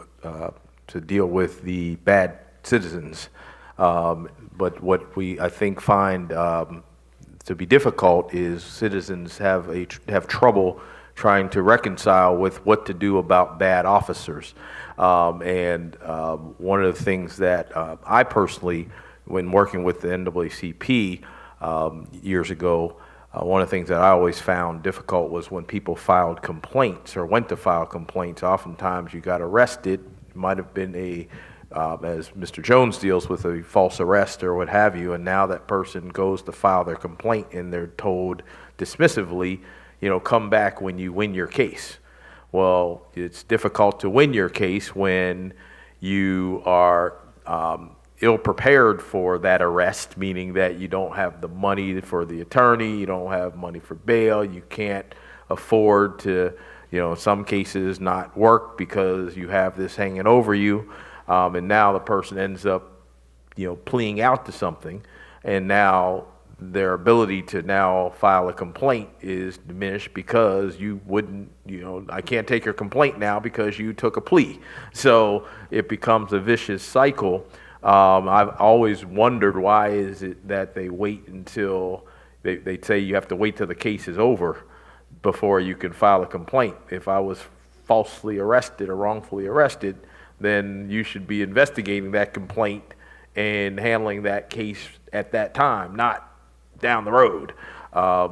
deal with the bad citizens. But what I think find to be difficult is citizens have trouble trying to reconcile with what to do about bad officers. And one of the things that I personally, when working with the NAACP years ago, one of the things that I always found difficult was when people filed complaints or went to file complaints. Oftentimes you got arrested. It might have been as Mr. Jones deals with, a false arrest or what have you, and now that person goes to file their complaint and they're told dismissively, come back when you win your case. Well, it's difficult to win your case when you are ill-prepared for that arrest, meaning that you don't have the money for the attorney, you don't have money for bail, you can't afford to, in some cases not work because you have this hanging over you, and now the person ends up, pleading out to something, and now their ability to now file a complaint is diminished because you wouldn't, I can't take your complaint now because you took a plea. So it becomes a vicious cycle. I've always wondered, why is it that they wait until they say you have to wait till the case is over before you can file a complaint? If I was falsely arrested or wrongfully arrested, then you should be investigating that complaint and handling that case at that time, not down the road. I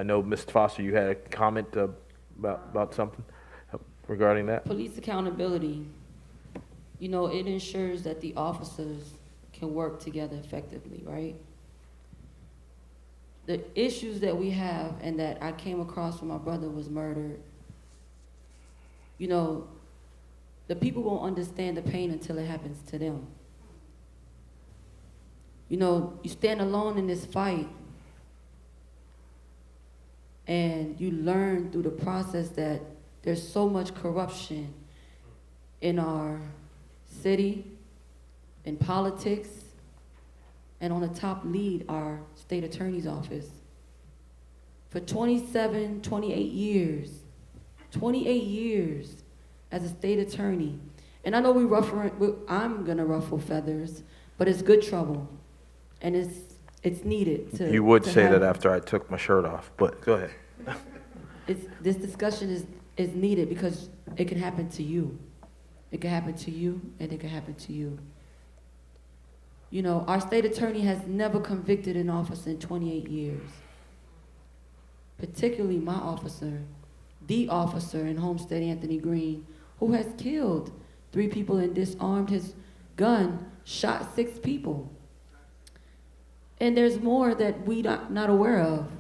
know, Mr. Foster, you had a comment about something regarding that? Police accountability. It ensures that the officers can work together effectively, right? The issues that we have and that I came across when my brother was murdered, the people won't understand the pain until it happens to them. You stand alone in this fight, and you learn through the process that there's so much corruption in our city, in politics, and on the top lead, our state attorney's office. For 28 years as a state attorney, and I know I'm gonna ruffle feathers, but it's good trouble, and it's needed to. You would say that after I took my shirt off, but go ahead. This discussion is needed because it can happen to you. It can happen to you, and it can happen to you. Our state attorney has never convicted an officer in 28 years. Particularly my officer, the officer in Homestead, Anthony Green, who has killed 3 people and disarmed his gun, shot 6 people. And there's more that we not aware of.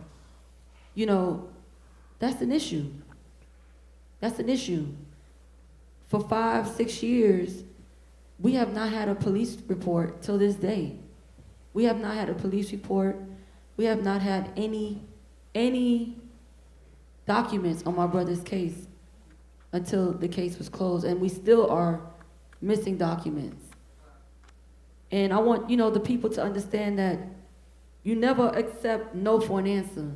That's an issue. That's an issue. For 5-6 years, we have not had a police report till this day. We have not had a police report. We have not had any documents on my brother's case until the case was closed, and we still are missing documents. And I want, the people to understand that you never accept no for an answer.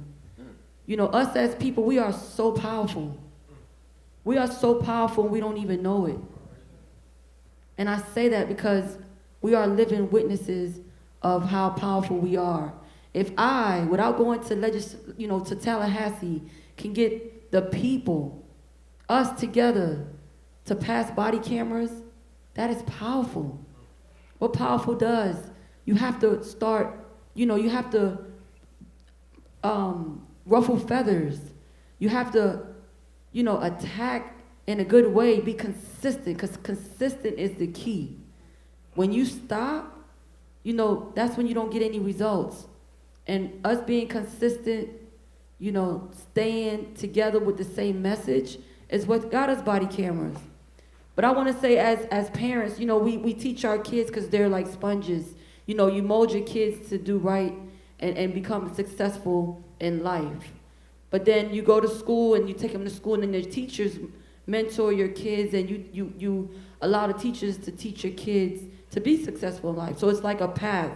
Us as people, we are so powerful. We are so powerful and we don't even know it. And I say that because we are living witnesses of how powerful we are. If I, without going to to Tallahassee, can get the people, us together, to pass body cameras, that is powerful. What powerful does? You have to start, you have to ruffle feathers. You have to attack in a good way, be consistent, because consistent is the key. When you stop, that's when you don't get any results. And us being consistent, staying together with the same message is what got us body cameras. But I want to say as parents, you know, we teach our kids because they're like sponges. You know, you mold your kids to do right and become successful in life. But then you go to school and you take them to school and then their teachers mentor your kids and you allow the teachers to teach your kids to be successful in life. So it's like a path.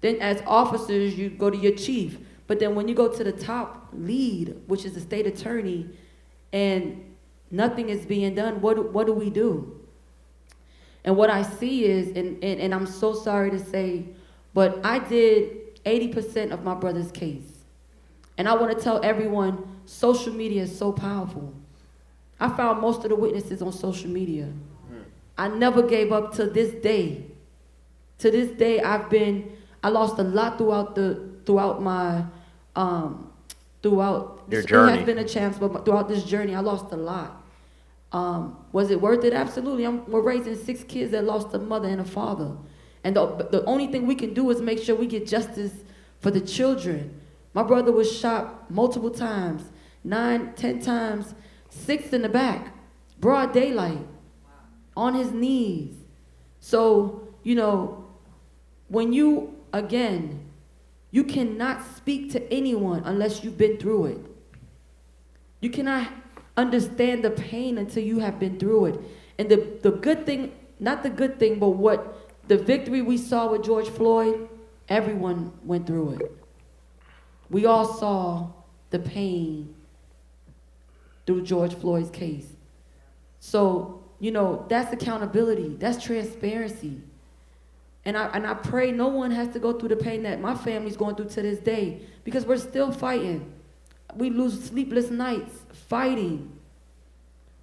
Then as officers, you go to your chief. But then when you go to the top lead, which is the state attorney, and nothing is being done, what do we do? And what I see is, and I'm so sorry to say, but I did 80% of my brother's case. And I want to tell everyone, social media is so powerful. I found most of the witnesses on social media. I never gave up to this day. To this day, I lost a lot throughout my your journey. It has been a chance, but throughout this journey, I lost a lot. Was it worth it? Absolutely. We're raising 6 kids that lost a mother and a father. And the only thing we can do is make sure we get justice for the children. My brother was shot multiple times, 9, 10 times, 6 in the back, broad daylight, on his knees. So, you know, when you cannot speak to anyone unless you've been through it. You cannot understand the pain until you have been through it. And the good thing, not the good thing, but what the victory we saw with George Floyd, everyone went through it. We all saw the pain through George Floyd's case. So, you know, that's accountability, that's transparency. And I pray no one has to go through the pain that my family's going through to this day, because we're still fighting. We lose sleepless nights fighting.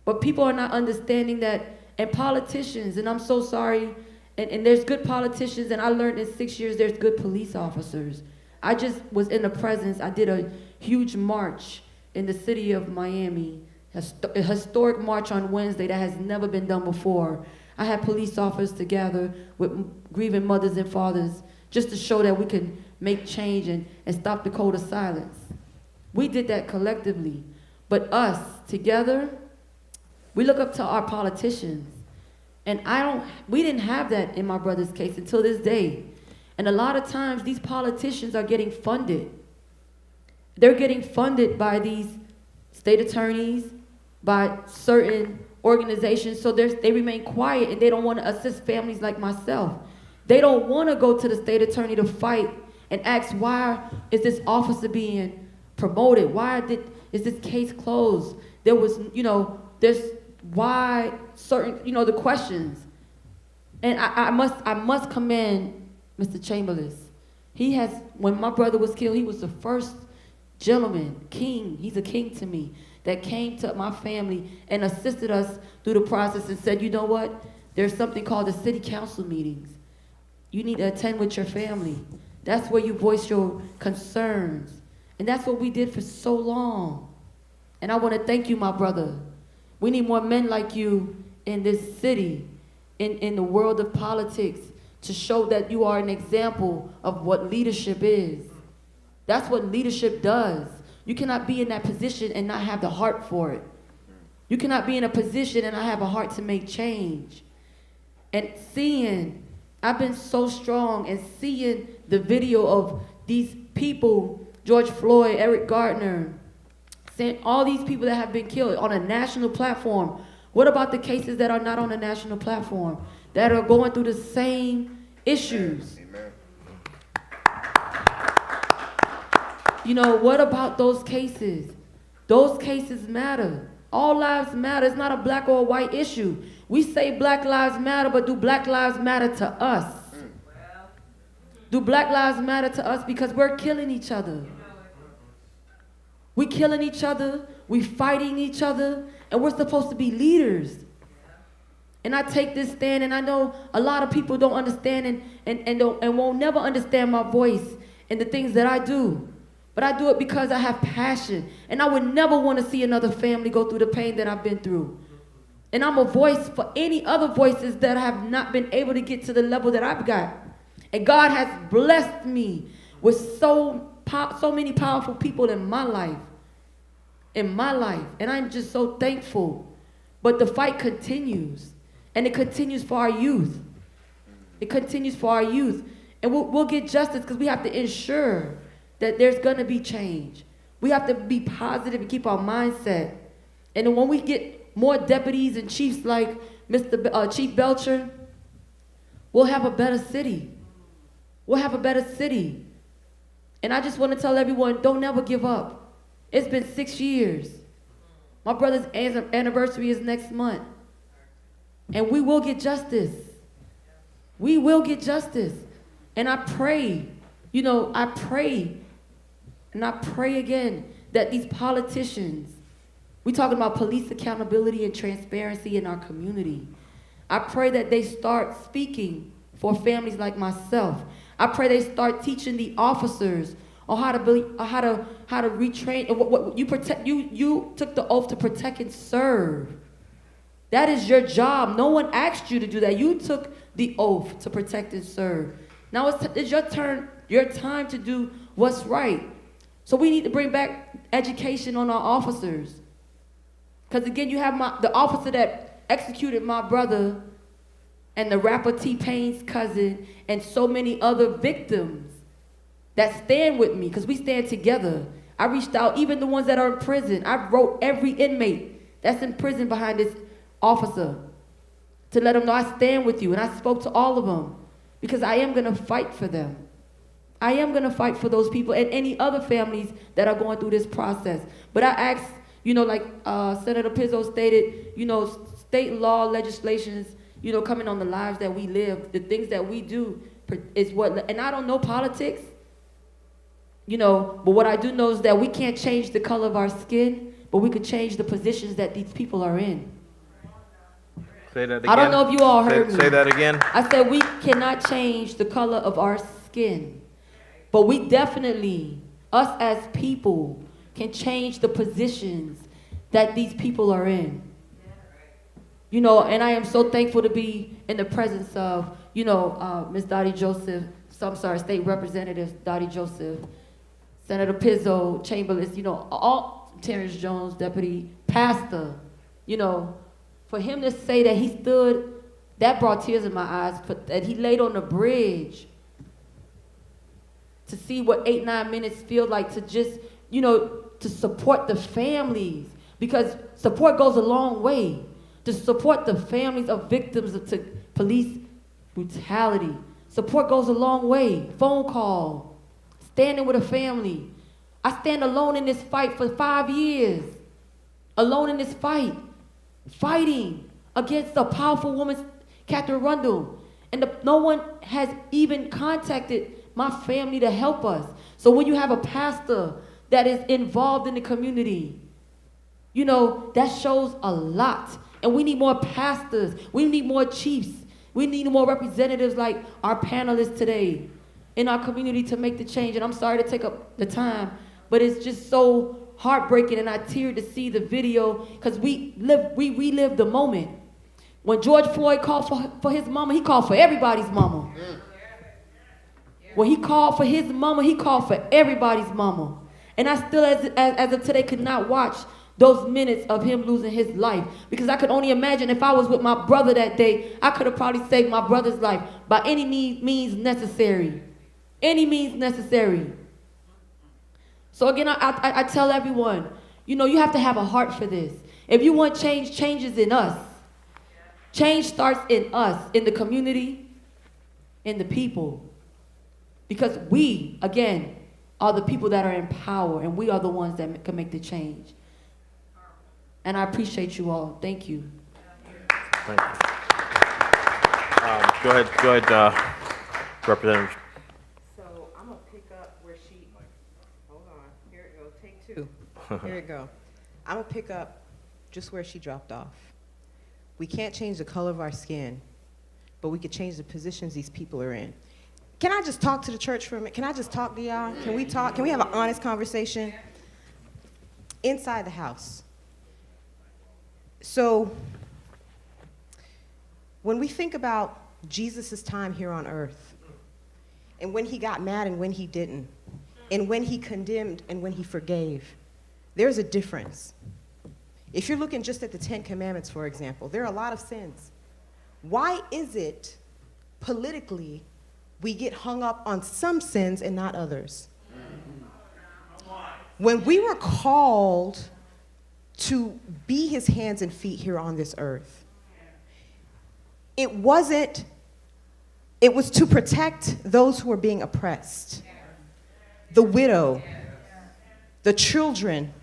But people are not understanding that, and politicians, and I'm so sorry, and there's good politicians, and I learned in 6 years there's good police officers. I just was in the presence. I did a huge march in the city of Miami, a historic march on Wednesday that has never been done before. I had police officers together with grieving mothers and fathers just to show that we can make change and stop the code of silence. We did that collectively. But us, together, we look up to our politicians. And we didn't have that in my brother's case until this day. And a lot of times, these politicians are getting funded. They're getting funded by these state attorneys, by certain organizations, so they remain quiet and they don't want to assist families like myself. They don't want to go to the state attorney to fight and ask, why is this officer being promoted? Is this case closed? There was, you know, there's why certain, you know, the questions. And I must commend Mr. Chamberlain. When my brother was killed, he was the first gentleman, king, he's a king to me, that came to my family and assisted us through the process and said, you know what? There's something called the city council meetings. You need to attend with your family. That's where you voice your concerns. And that's what we did for so long. And I want to thank you, my brother. We need more men like you in this city, in the world of politics, to show that you are an example of what leadership is. That's what leadership does. You cannot be in that position and not have the heart for it. You cannot be in a position and not have a heart to make change. And I've been so strong, and seeing the video of these people, George Floyd, Eric Gardner, saying all these people that have been killed on a national platform. What about the cases that are not on a national platform, that are going through the same issues? Amen. You know, what about those cases? Those cases matter. All lives matter. It's not a black or a white issue. We say Black Lives Matter, but do Black Lives matter to us? Do Black Lives matter to us? Because we're killing each other. We're killing each other. We're fighting each other. And we're supposed to be leaders. And I take this stand, and I know a lot of people don't understand and won't never understand my voice and the things that I do. But I do it because I have passion. And I would never want to see another family go through the pain that I've been through. And I'm a voice for any other voices that have not been able to get to the level that I've got. And God has blessed me with so many powerful people in my life. in my life, and I'm just so thankful. But the fight continues, and it continues for our youth. It continues for our youth. And we'll get justice because we have to ensure that there's going to be change. We have to be positive and keep our mindset. And then when we get more deputies and chiefs like Chief Belcher, we'll have a better city. We'll have a better city. And I just want to tell everyone, don't never give up. It's been 6 years. My brother's anniversary is next month. And we will get justice. We will get justice. And I pray, I pray again that these politicians, we're talking about police accountability and transparency in our community. I pray that they start speaking for families like myself. I pray they start teaching the officers on how to retrain. And what you protect. You took the oath to protect and serve. That is your job. No one asked you to do that. You took the oath to protect and serve. Now it's your turn, your time to do what's right. So we need to bring back education on our officers. Because again, you have the officer that executed my brother and the rapper T-Pain's cousin and so many other victims that stand with me because we stand together. I reached out, even the ones that are in prison. I wrote every inmate that's in prison behind this officer to let them know I stand with you. And I spoke to all of them because I am going to fight for them. I am going to fight for those people and any other families that are going through this process. But I asked, like Senator Pizzo stated, state law legislations, coming on the lives that we live, the things that we do is what, and I don't know politics, but what I do know is that we can't change the color of our skin, but we could change the positions that these people are in. Say that again. I don't know if you all heard me. Say that again. I said we cannot change the color of our skin, but we definitely, us as people, can change the positions that these people are in. And I am so thankful to be in the presence of, Ms. Dottie Joseph, State Representative Dottie Joseph, Senator Pizzo, Chamberlain, all Terrence Jones, Deputy Pastor, for him to say that he stood, that brought tears in my eyes, that he laid on the bridge to see what 8-9 minutes feel like to just, to support the families, because support goes a long way. To support the families of victims of police brutality. Support goes a long way. Phone call, standing with a family. I stand alone in this fight for 5 years. Alone in this fight. Fighting against a powerful woman, Catherine Rundle. And no one has even contacted my family to help us. So when you have a pastor that is involved in the community, that shows a lot. And we need more pastors. We need more chiefs. We need more representatives like our panelists today in our community to make the change. And I'm sorry to take up the time, but it's just so heartbreaking, and I teared to see the video because we relive the moment. When George Floyd called for his mama, he called for everybody's mama. When he called for his mama, he called for everybody's mama. And I still, as of today, could not watch those minutes of him losing his life. Because I could only imagine if I was with my brother that day, I could have probably saved my brother's life by any means necessary. Any means necessary. So again, I tell everyone, you have to have a heart for this. If you want change, change is in us. Change starts in us, in the community, in the people. Because we, again, are the people that are in power, and we are the ones that can make the change. And I appreciate you all. Thank you. Thank you. Go ahead, Representative. So I'm going to pick up where she, hold on, here it goes, take two. Here it go. I'm going to pick up just where she dropped off. We can't change the color of our skin, but we could change the positions these people are in. Can I just talk to the church for a minute? Can I just talk to y'all? Can we talk? Can we have an honest conversation? Inside the house. So when we think about Jesus' time here on earth, and when he got mad and when he didn't, and when he condemned and when he forgave, There's a difference. If you're looking just at the 10 Commandments, for example, there are a lot of sins. Why is it politically we get hung up on some sins and not others? When we were called to be his hands and feet here on this earth, it was to protect those who were being oppressed, the widow, the children.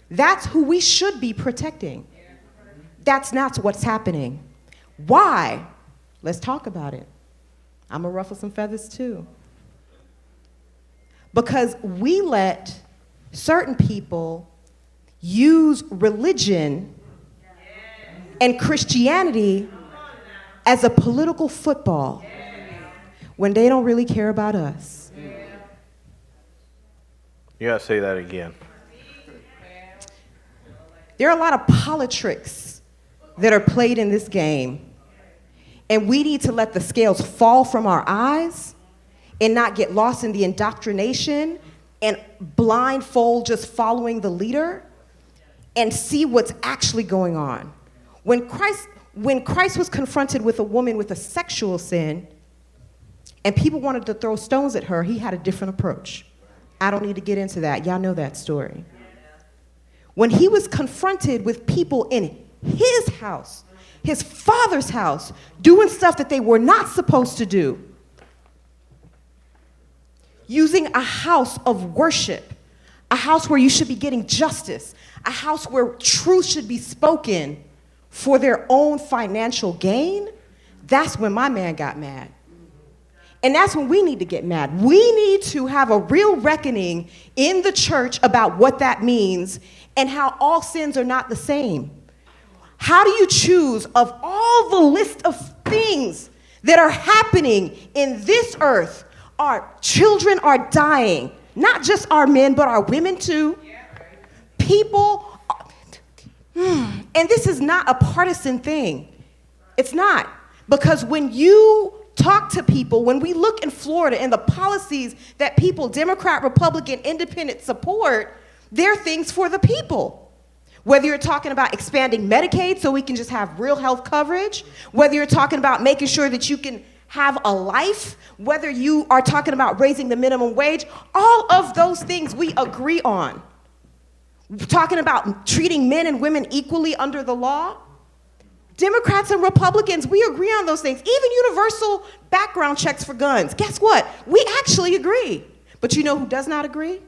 That's who we should be protecting. That's not what's happening. Why? Let's talk about it. I'm gonna ruffle some feathers too. Because we let certain people use religion and Christianity as a political football when they don't really care about us. You gotta say that again. There are a lot of politics that are played in this game, and we need to let the scales fall from our eyes and not get lost in the indoctrination and blindfold just following the leader and see what's actually going on. When Christ was confronted with a woman with a sexual sin and people wanted to throw stones at her, he had a different approach. I don't need to get into that. Y'all know that story. When he was confronted with people in his house, his father's house, doing stuff that they were not supposed to do, using a house of worship, a house where you should be getting justice, a house where truth should be spoken for their own financial gain, that's when my man got mad. And that's when we need to get mad. We need to have a real reckoning in the church about what that means and how all sins are not the same. How do you choose of all the list of things that are happening in this earth? Our children are dying, not just our men, but our women too. People, and this is not a partisan thing. It's not. Because when you talk to people, when we look in Florida and the policies that people, Democrat, Republican, Independent, support, they're things for the people. Whether you're talking about expanding Medicaid so we can just have real health coverage, whether you're talking about making sure that you can have a life, whether you are talking about raising the minimum wage, all of those things we agree on. Talking about treating men and women equally under the law. Democrats and Republicans, we agree on those things. Even universal background checks for guns. Guess what? We actually agree. But you know who does not agree?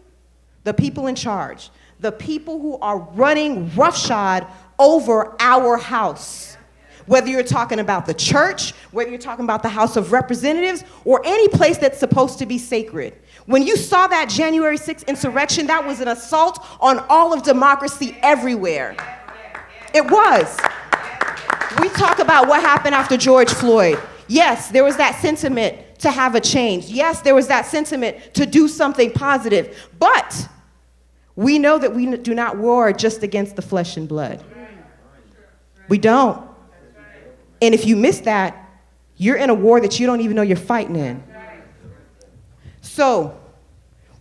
The people in charge. The people who are running roughshod over our house. Whether you're talking about the church, whether you're talking about the House of Representatives, or any place that's supposed to be sacred. When you saw that January 6th insurrection, that was an assault on all of democracy everywhere. It was. We talk about what happened after George Floyd. Yes, there was that sentiment to have a change. Yes, there was that sentiment to do something positive. But we know that we do not war just against the flesh and blood. We don't. And if you miss that, you're in a war that you don't even know you're fighting in. So,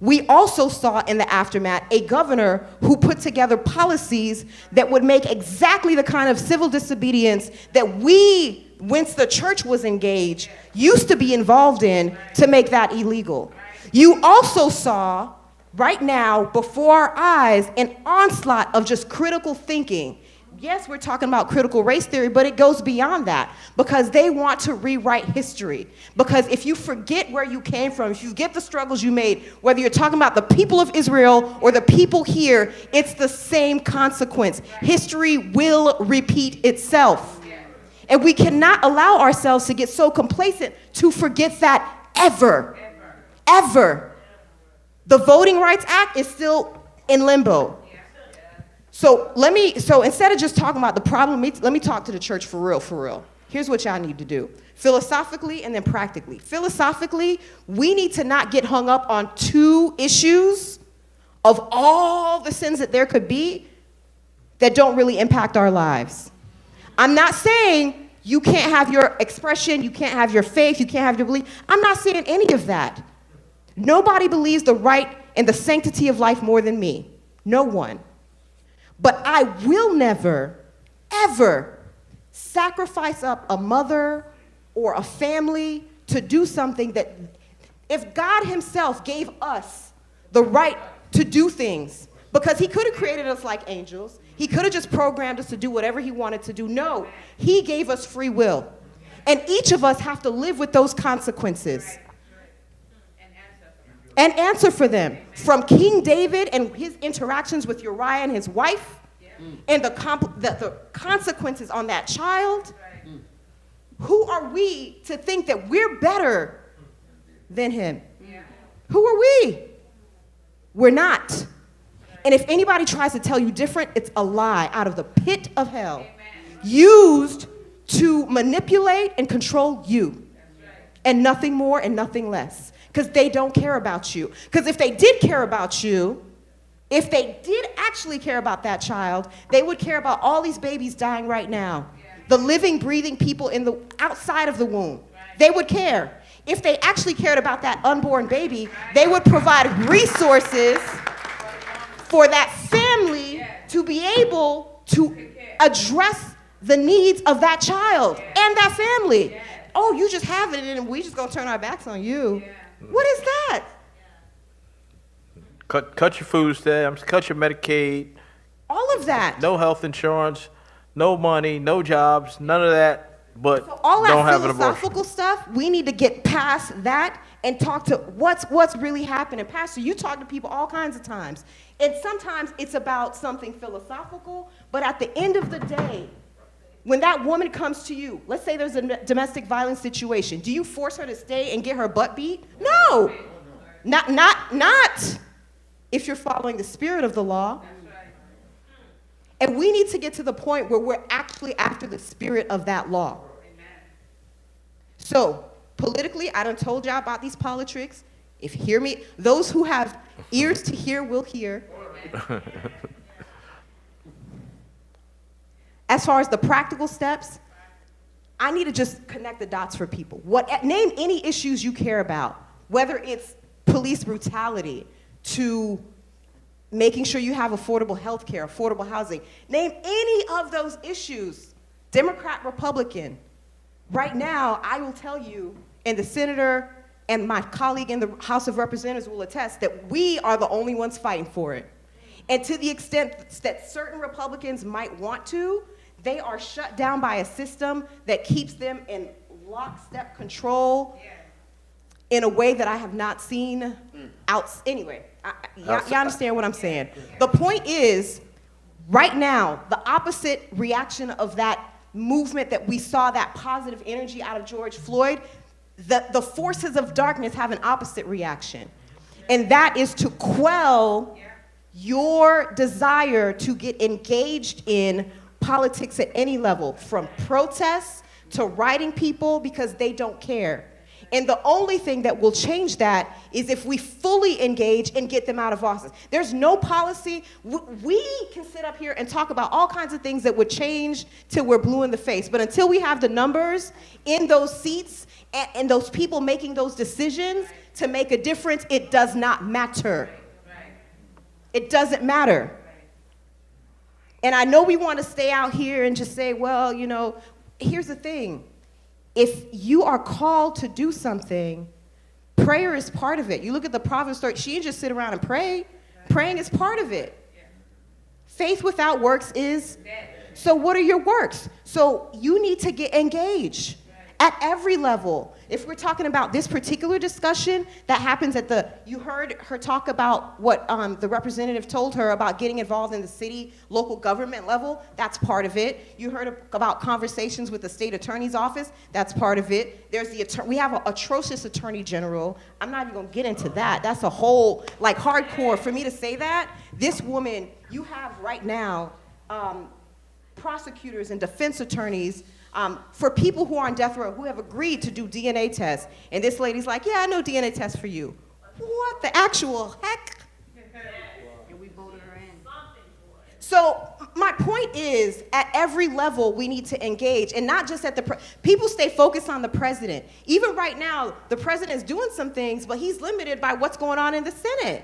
we also saw in the aftermath a governor who put together policies that would make exactly the kind of civil disobedience that we, once the church was engaged, used to be involved in to make that illegal. You also saw, right now, before our eyes, an onslaught of just critical thinking. Yes, we're talking about critical race theory, but it goes beyond that because they want to rewrite history. Because if you forget where you came from, if you forget the struggles you made, whether you're talking about the people of Israel or the people here, it's the same consequence. History will repeat itself. And we cannot allow ourselves to get so complacent to forget that ever. The Voting Rights Act is still in limbo. So instead of just talking about the problem, let me talk to the church for real. Here's what y'all need to do. Philosophically and then practically. Philosophically, we need to not get hung up on two issues of all the sins that there could be that don't really impact our lives. I'm not saying you can't have your expression, you can't have your faith, you can't have your belief. I'm not saying any of that. Nobody believes the right and the sanctity of life more than me. No one. But I will never, ever sacrifice up a mother or a family to do something that, if God himself gave us the right to do things, because he could have created us like angels, he could have just programmed us to do whatever he wanted to do. No, he gave us free will. And each of us have to live with those consequences. And answer for them. From King David and his interactions with Uriah and his wife, and the consequences on that child. Who are we to think that we're better than him? Who are we? We're not. And if anybody tries to tell you different, it's a lie out of the pit of hell, used to manipulate and control you, and nothing more and nothing less, because they don't care about you. Because if they did care about you, if they did actually care about that child, they would care about all these babies dying right now, the living, breathing people in the outside of the womb. They would care. If they actually cared about that unborn baby, they would provide resources for that family to be able to address the needs of that child and that family. Oh, you just have it and we just gonna turn our backs on you. What is that? Cut your food stamps, cut your Medicaid. All of that. No health insurance, no money, no jobs, none of that, but So all that don't have an abortion. philosophical stuff, we need to get past that and talk to what's really happening. Pastor, you talk to people all kinds of times. And sometimes it's about something philosophical, but at the end of the day, when that woman comes to you, let's say there's a domestic violence situation, do you force her to stay and get her butt beat? No. Not if you're following the spirit of the law. And we need to get to the point where we're actually after the spirit of that law. So, politically, I done told y'all about these politics. If you hear me, those who have ears to hear will hear. As far as the practical steps, I need to just connect the dots for people. Name any issues you care about, whether it's police brutality to making sure you have affordable health care, affordable housing. Name any of those issues, Democrat, Republican. Right now, I will tell you, and the senator and my colleague in the House of Representatives will attest, that we are the only ones fighting for it. And to the extent that certain Republicans might want to, they are shut down by a system that keeps them in lockstep control in a way that I have not seen anyway. Y'all understand what I'm saying? The point is, right now, the opposite reaction of that movement that we saw, that positive energy out of George Floyd, the forces of darkness have an opposite reaction. And that is to quell your desire to get engaged in politics at any level, from protests to writing people because they don't care. And the only thing that will change that is if we fully engage and get them out of office. There's no policy. We can sit up here and talk about all kinds of things that would change till we're blue in the face. But until we have the numbers in those seats and those people making those decisions to make a difference, it does not matter. It doesn't matter. And I know we want to stay out here and just say, well, you know, here's the thing. If you are called to do something, prayer is part of it. You look at the Proverbs 30, she didn't just sit around and pray. Praying is part of it. Faith without works is, so what are your works? So you need to get engaged at every level. If we're talking about this particular discussion that happens you heard her talk about what the representative told her about getting involved in the city, local government level, that's part of it. You heard about conversations with the state attorney's office, that's part of it. We have an atrocious attorney general. I'm not even gonna get into that. That's a whole, hardcore for me to say that. This woman, you have right now prosecutors and defense attorneys for people who are on death row who have agreed to do DNA tests. And this lady's like, yeah, I know DNA tests for you. What the actual heck? And we voted her in. So my point is, at every level, we need to engage, and not just at people stay focused on the president. Even right now, the president's doing some things, but he's limited by what's going on in the Senate.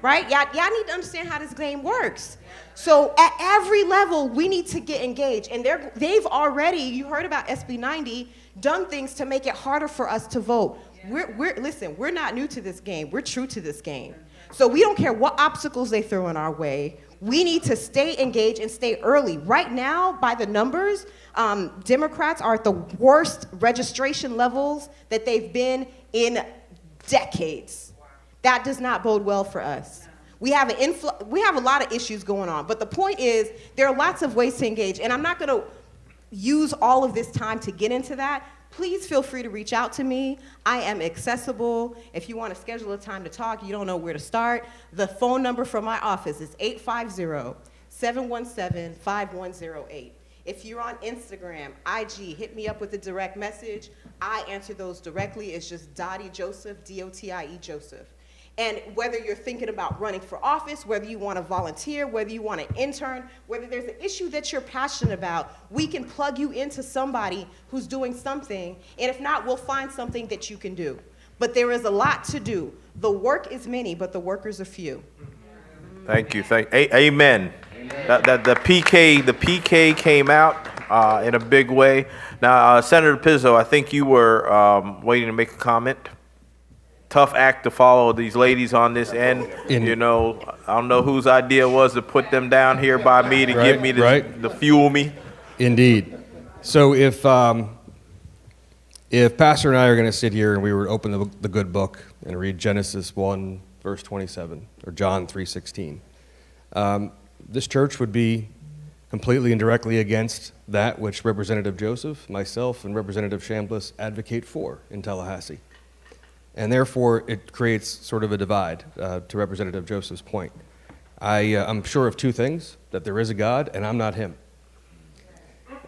right? Y'all need to understand how this game works. So at every level, we need to get engaged. And they've already, you heard about SB 90, done things to make it harder for us to vote. Listen, we're not new to this game. We're true to this game. So we don't care what obstacles they throw in our way. We need to stay engaged and stay early. Right now, by the numbers, Democrats are at the worst registration levels that they've been in decades. That does not bode well for us. We have a lot of issues going on, but the point is there are lots of ways to engage, and I'm not going to use all of this time to get into that. Please feel free to reach out to me. I am accessible. If you want to schedule a time to talk, you don't know where to start, the phone number from my office is 850-717-5108. If you're on Instagram, IG, hit me up with a direct message. I answer those directly. It's just Dottie Joseph, D-O-T-I-E Joseph. And whether you're thinking about running for office, whether you want to volunteer, whether you want to intern, whether there's an issue that you're passionate about, we can plug you into somebody who's doing something. And if not, we'll find something that you can do. But there is a lot to do. The work is many, but the workers are few. Thank you. Amen. The PK came out in a big way. Now, Senator Pizzo, I think you were waiting to make a comment. Tough act to follow these ladies on this end. You know, I don't know whose idea it was to put them down here by me to give me the fuel me. Indeed. So if Pastor and I are going to sit here and we were to open the good book and read Genesis 1, verse 27, or John 3:16, this church would be completely and directly against that which Representative Joseph, myself, and Representative Chambliss advocate for in Tallahassee. And therefore, it creates sort of a divide, to Representative Joseph's point. I'm sure of two things, that there is a God and I'm not him.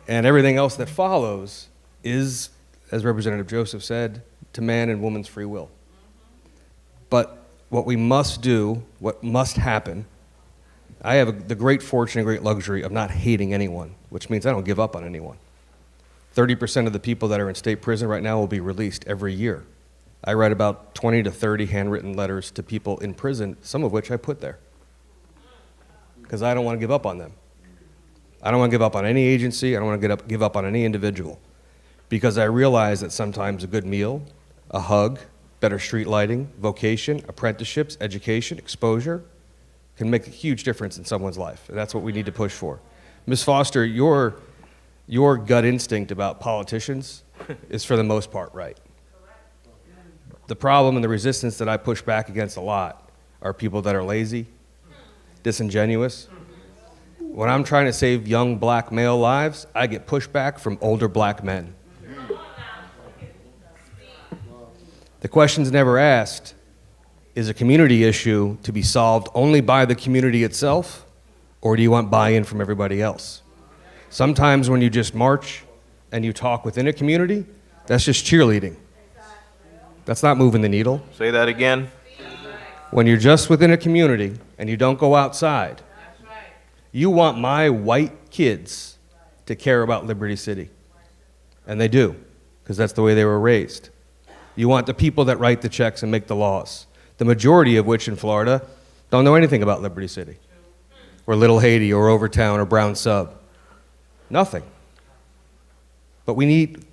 And everything else that follows is, as Representative Joseph said, to man and woman's free will. But what we must do, what must happen, I have the great fortune and great luxury of not hating anyone, which means I don't give up on anyone. 30% of the people that are in state prison right now will be released every year. I write about 20 to 30 handwritten letters to people in prison, some of which I put there, because I don't want to give up on them. I don't want to give up on any agency. I don't want to give up on any individual, because I realize that sometimes a good meal, a hug, better street lighting, vocation, apprenticeships, education, exposure can make a huge difference in someone's life, and that's what we need to push for. Ms. Foster, your gut instinct about politicians is for the most part right. The problem and the resistance that I push back against a lot are people that are lazy, disingenuous. When I'm trying to save young black male lives, I get pushback from older black men. The question's never asked, is a community issue to be solved only by the community itself, or do you want buy-in from everybody else? Sometimes when you just march and you talk within a community, that's just cheerleading. That's not moving the needle. Say that again. When you're just within a community and you don't go outside, you want my white kids to care about Liberty City. And they do, because that's the way they were raised. You want the people that write the checks and make the laws, the majority of which in Florida don't know anything about Liberty City, or Little Haiti, or Overtown, or Brown Sub. Nothing. But we need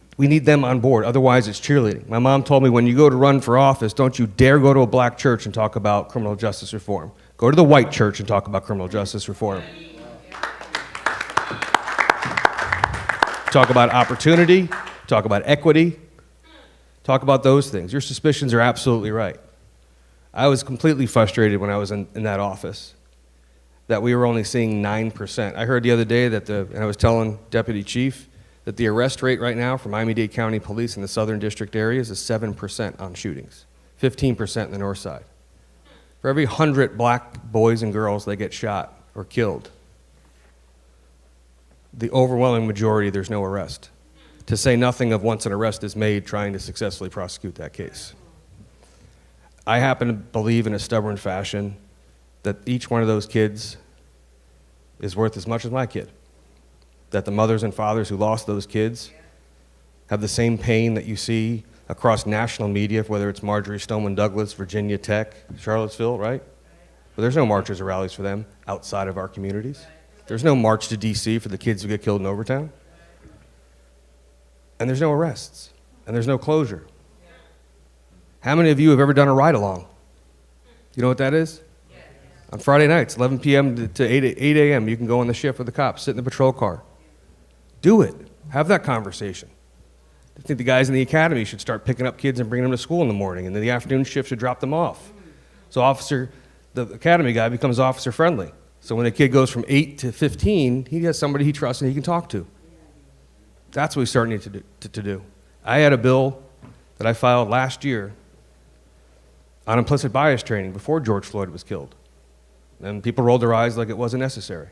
them on board, otherwise it's cheerleading. My mom told me, when you go to run for office, don't you dare go to a black church and talk about criminal justice reform. Go to the white church and talk about criminal justice reform. Talk about opportunity, talk about equity, talk about those things. Your suspicions are absolutely right. I was completely frustrated when I was in that office that we were only seeing 9%. I heard the other day that and I was telling Deputy Chief, that the arrest rate right now for Miami-Dade County Police in the Southern District areas is 7% on shootings, 15% in the North Side. For every 100 black boys and girls that get shot or killed, the overwhelming majority, there's no arrest. To say nothing of once an arrest is made, trying to successfully prosecute that case. I happen to believe in a stubborn fashion that each one of those kids is worth as much as my kid. That the mothers and fathers who lost those kids have the same pain that you see across national media, whether it's Marjorie Stoneman Douglas, Virginia Tech, Charlottesville, right? But there's no marches or rallies for them outside of our communities. There's no march to D.C. for the kids who get killed in Overtown. And there's no arrests. And there's no closure. How many of you have ever done a ride-along? You know what that is? On Friday nights, 11 p.m. to 8 a.m., you can go on the shift with the cops, sit in the patrol car. Do it. Have that conversation. I think the guys in the academy should start picking up kids and bringing them to school in the morning, and then the afternoon shift should drop them off. So the academy guy becomes officer friendly. So when a kid goes from 8 to 15, he has somebody he trusts and he can talk to. That's what we start needing to do. I had a bill that I filed last year on implicit bias training before George Floyd was killed. And people rolled their eyes like it wasn't necessary.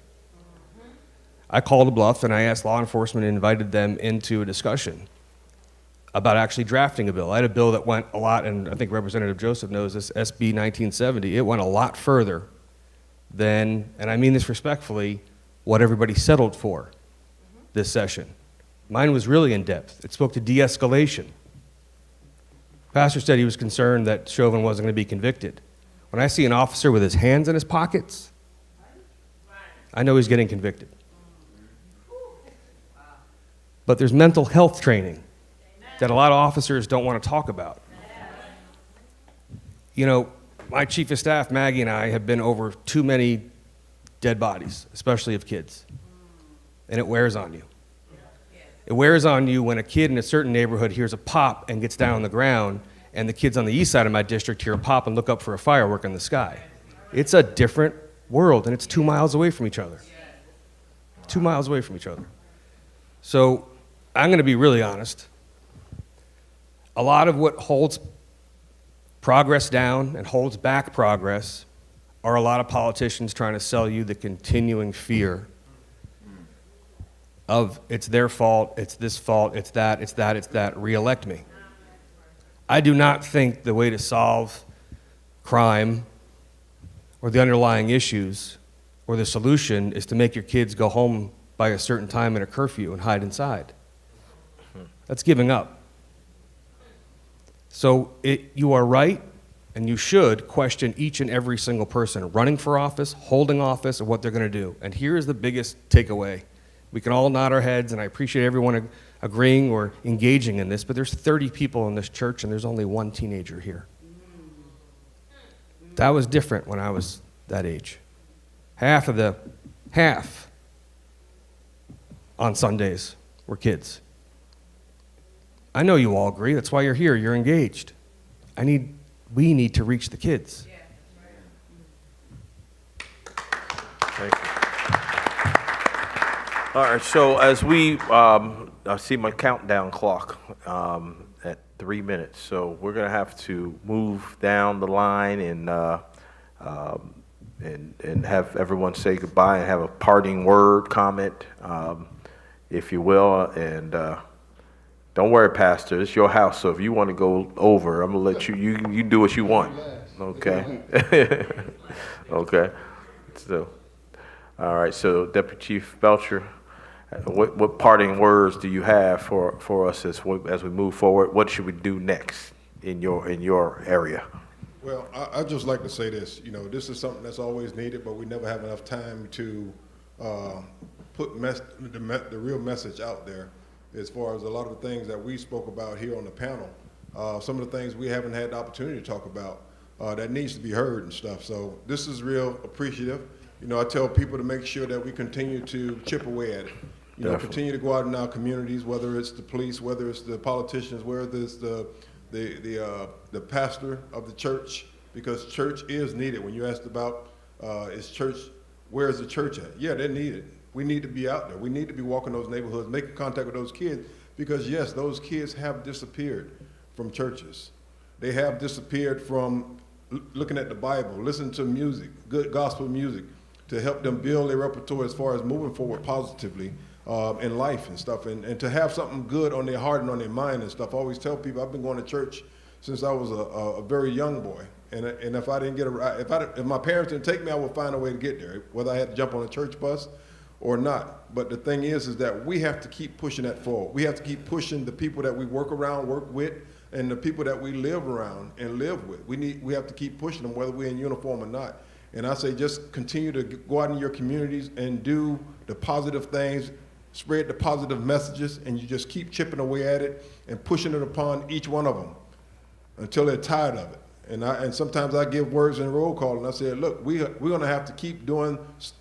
I called a bluff and I asked law enforcement and invited them into a discussion about actually drafting a bill. I had a bill that went a lot, and I think Representative Joseph knows this, SB 1970. It went a lot further than, and I mean this respectfully, what everybody settled for this session. Mine was really in depth. It spoke to de-escalation. Pastor said he was concerned that Chauvin wasn't going to be convicted. When I see an officer with his hands in his pockets, I know he's getting convicted. But there's mental health training that a lot of officers don't want to talk about. You know, my chief of staff, Maggie, and I have been over too many dead bodies, especially of kids. And it wears on you. It wears on you when a kid in a certain neighborhood hears a pop and gets down on the ground, and the kids on the east side of my district hear a pop and look up for a firework in the sky. It's a different world, and it's 2 miles away from each other. 2 miles away from each other. So I'm going to be really honest. A lot of what holds progress down and holds back progress are a lot of politicians trying to sell you the continuing fear of it's their fault, it's this fault, it's that, re-elect me. I do not think the way to solve crime or the underlying issues or the solution is to make your kids go home by a certain time in a curfew and hide inside. That's giving up. So you are right, and you should question each and every single person running for office, holding office, and what they're going to do. And here is the biggest takeaway. We can all nod our heads, and I appreciate everyone agreeing or engaging in this, but there's 30 people in this church, and there's only one teenager here. That was different when I was that age. Half on Sundays were kids. I know you all agree. That's why you're here. You're engaged. We need to reach the kids. Thank you. All right, so as I see my countdown clock at 3 minutes, so we're going to have to move down the line and have everyone say goodbye and have a parting word, comment, if you will, and don't worry, Pastor, it's your house, so if you want to go over, I'm going to let you do what you want, okay? Okay, so, all right, so Deputy Chief Belcher, what parting words do you have for us as we move forward? What should we do next in your area? Well, I'd just like to say this. You know, this is something that's always needed, but we never have enough time to put the real message out there as far as a lot of the things that we spoke about here on the panel. Some of the things we haven't had the opportunity to talk about that needs to be heard and stuff. So this is real appreciative. You know, I tell people to make sure that we continue to chip away at it. You know, continue to go out in our communities, whether it's the police, whether it's the politicians, whether it's the pastor of the church, because church is needed. When you asked about where is the church at? Yeah, they're needed. We need to be out there. We need to be walking those neighborhoods, making contact with those kids, because yes, those kids have disappeared from churches. They have disappeared from looking at the Bible, listening to music, good gospel music, to help them build their repertoire as far as moving forward positively in life and stuff, and to have something good on their heart and on their mind and stuff. I always tell people I've been going to church since I was a very young boy, and if I didn't get a ride, if my parents didn't take me, I would find a way to get there, whether I had to jump on a church bus or not. But the thing is that we have to keep pushing that forward. We have to keep pushing the people that we work around, work with, and the people that we live around and live with. We have to keep pushing them, whether we're in uniform or not. And I say just continue to go out in your communities and do the positive things, spread the positive messages, and you just keep chipping away at it and pushing it upon each one of them until they're tired of it. And sometimes I give words in roll call, and I say, look, we're going to have to keep doing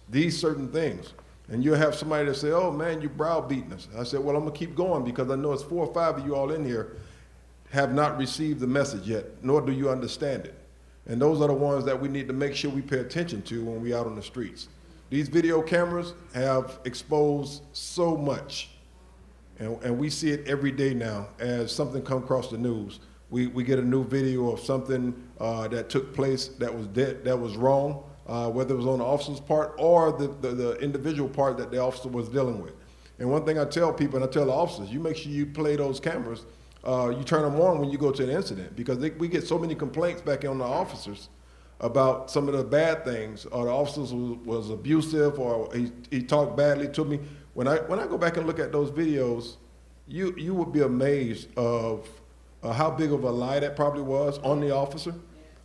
these certain things. And you'll have somebody that say, oh man, you browbeating us. I said, well, I'm going to keep going because I know it's 4 or 5 of you all in here have not received the message yet, nor do you understand it. And those are the ones that we need to make sure we pay attention to when we're out on the streets. These video cameras have exposed so much, and we see it every day now as something comes across the news. We get a new video of something that took place that was wrong, whether it was on the officer's part or the individual part that the officer was dealing with. And one thing I tell people, and I tell the officers, you make sure you play those cameras, you turn them on when you go to an incident, because we get so many complaints back on the officers about some of the bad things, or the officers was abusive, or he talked badly to me. When I go back and look at those videos, you would be amazed of how big of a lie that probably was on the officer,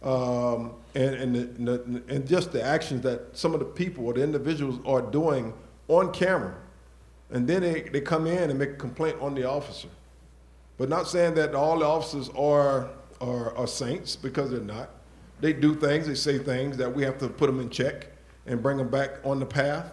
and just the actions that some of the people or the individuals are doing on camera, and then they come in and make a complaint on the officer. But not saying that all the officers are saints, because they're not. They do things, they say things that we have to put them in check and bring them back on the path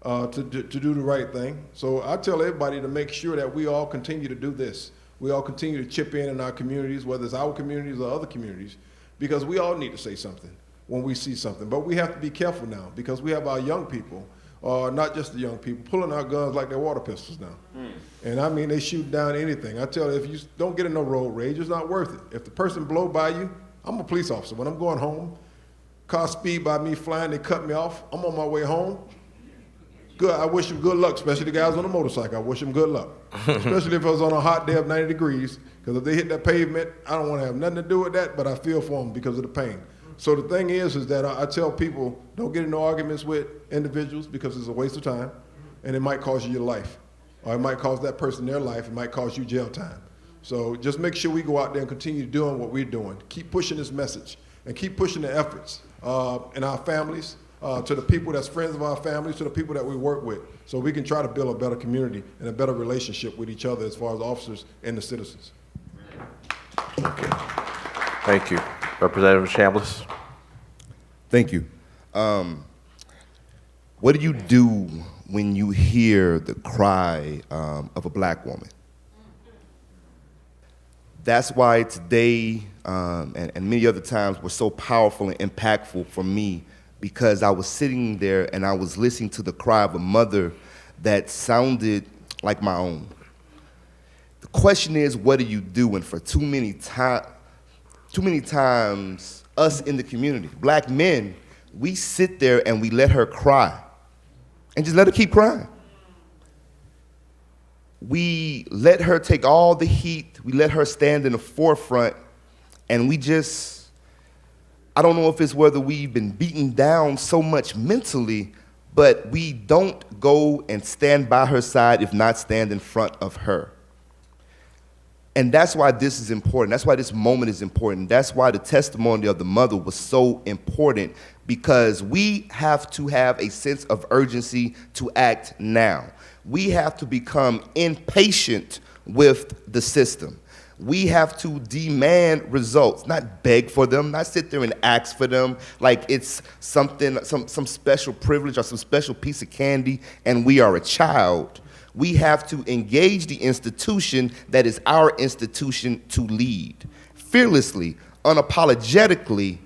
to do the right thing. So I tell everybody to make sure that we all continue to do this. We all continue to chip in our communities, whether it's our communities or other communities, because we all need to say something when we see something. But we have to be careful now, because we have our young people, not just the young people, pulling out guns like they're water pistols now. And I mean, they shoot down anything. I tell you, if you don't get in no road rage, it's not worth it. If the person blow by you, I'm a police officer. When I'm going home, car speed by me flying, they cut me off, I'm on my way home. Good, I wish them good luck, especially the guys on the motorcycle. I wish them good luck. Especially if it was on a hot day of 90 degrees, because if they hit that pavement, I don't want to have nothing to do with that, but I feel for them because of the pain. So the thing is that I tell people, don't get into arguments with individuals, because it's a waste of time, and it might cost you your life, or it might cost that person their life, it might cost you jail time. So just make sure we go out there and continue doing what we're doing. Keep pushing this message, and keep pushing the efforts in our families, to the people that's friends of our families, to the people that we work with, so we can try to build a better community and a better relationship with each other as far as officers and the citizens. Thank you. Representative Chambliss. Thank you. What do you do when you hear the cry of a black woman? That's why today and many other times were so powerful and impactful for me, because I was sitting there and I was listening to the cry of a mother that sounded like my own. The question is, what do you do? And for too many times, us in the community, black men, we sit there and we let her cry and just let her keep crying. We let her take all the heat, we let her stand in the forefront, and we just, I don't know if it's whether we've been beaten down so much mentally, but we don't go and stand by her side, if not stand in front of her. And that's why this is important. That's why this moment is important. That's why the testimony of the mother was so important, because we have to have a sense of urgency to act now. We have to become impatient with the system. We have to demand results, not beg for them, not sit there and ask for them like it's something, some special privilege or some special piece of candy and we are a child. We have to engage the institution that is our institution to lead. Fearlessly, unapologetically,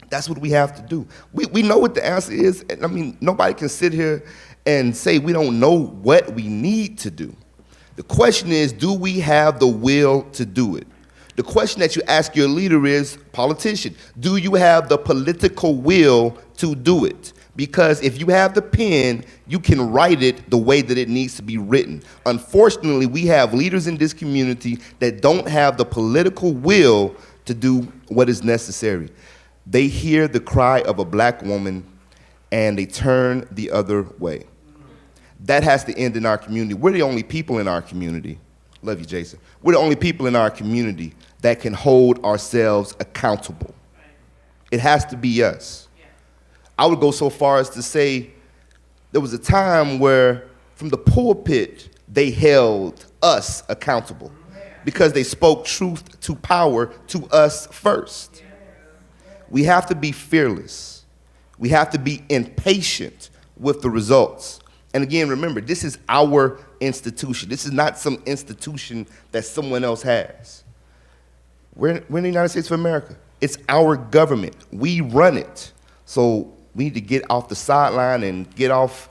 that's what we have to do. We know what the answer is. I mean, nobody can sit here and say we don't know what we need to do. The question is, do we have the will to do it? The question that you ask your leader is, politician, do you have the political will to do it? Because if you have the pen, you can write it the way that it needs to be written. Unfortunately, we have leaders in this community that don't have the political will to do what is necessary. They hear the cry of a black woman and they turn the other way. That has to end in our community. We're the only people in our community. Love you, Jason. We're the only people in our community that can hold ourselves accountable. It has to be us. I would go so far as to say there was a time where from the pulpit they held us accountable because they spoke truth to power to us first. We have to be fearless. We have to be impatient with the results. And again, remember, this is our institution. This is not some institution that someone else has. We're in the United States of America. It's our government. We run it. So we need to get off the sideline and get off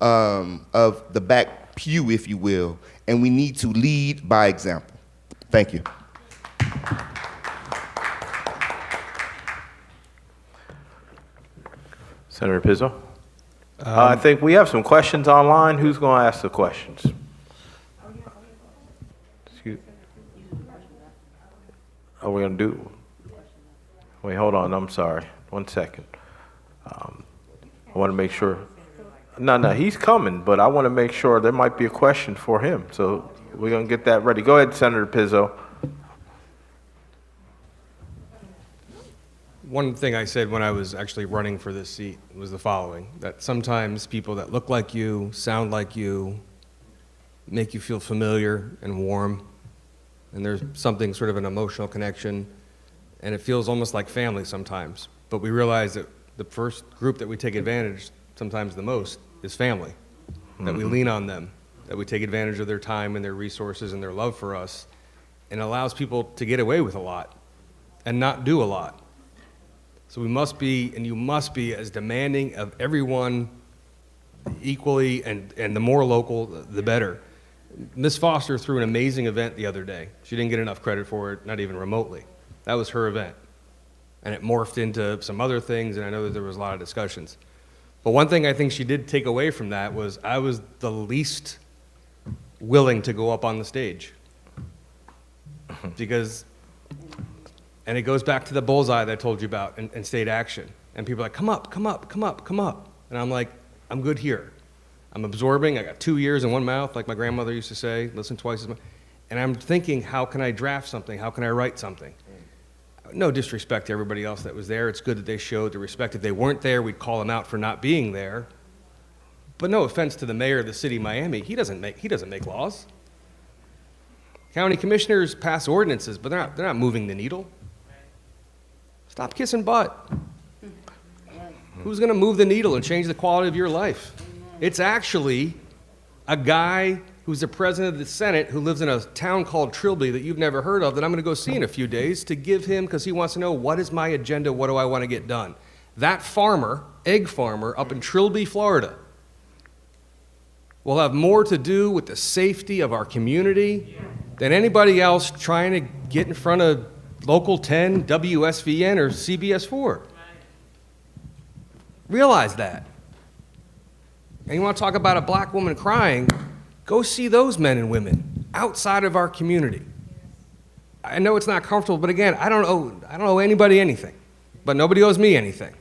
of the back pew, if you will, and we need to lead by example. Thank you. Senator Pizzo? I think we have some questions online. Who's going to ask the questions? Are we going to do? Wait, hold on. I'm sorry. 1 second. I want to make sure. No, he's coming, but I want to make sure there might be a question for him. So we're going to get that ready. Go ahead, Senator Pizzo. One thing I said when I was actually running for this seat was the following, that sometimes people that look like you, sound like you, make you feel familiar and warm, and there's something sort of an emotional connection, and it feels almost like family sometimes. But we realize that the first group that we take advantage sometimes the most is family, that we lean on them, that we take advantage of their time and their resources and their love for us, and it allows people to get away with a lot and not do a lot. So we must be, and you must be, as demanding of everyone equally, and the more local, the better. Ms. Foster threw an amazing event the other day. She didn't get enough credit for it, not even remotely. That was her event. And it morphed into some other things, and I know that there was a lot of discussions. But one thing I think she did take away from that was I was the least willing to go up on the stage. Because, and it goes back to the bullseye that I told you about in state action. And people are like, come up, come up, come up, come up. And I'm like, I'm good here. I'm absorbing. I got 2 ears and one mouth, like my grandmother used to say, listen twice as much. And I'm thinking, how can I draft something? How can I write something? No disrespect to everybody else that was there. It's good that they showed the respect. If they weren't there, we'd call them out for not being there. But no offense to the mayor of the city of Miami, he doesn't make laws. County commissioners pass ordinances, but they're not moving the needle. Stop kissing butt. Who's going to move the needle and change the quality of your life? It's actually a guy who's the president of the Senate who lives in a town called Trilby that you've never heard of that I'm going to go see in a few days to give him, because he wants to know, what is my agenda, what do I want to get done? That farmer, egg farmer, up in Trilby, Florida, will have more to do with the safety of our community than anybody else trying to get in front of Local 10, WSVN, or CBS 4. Realize that. And you want to talk about a black woman crying, go see those men and women outside of our community. I know it's not comfortable, but again, I don't owe anybody anything, but nobody owes me anything.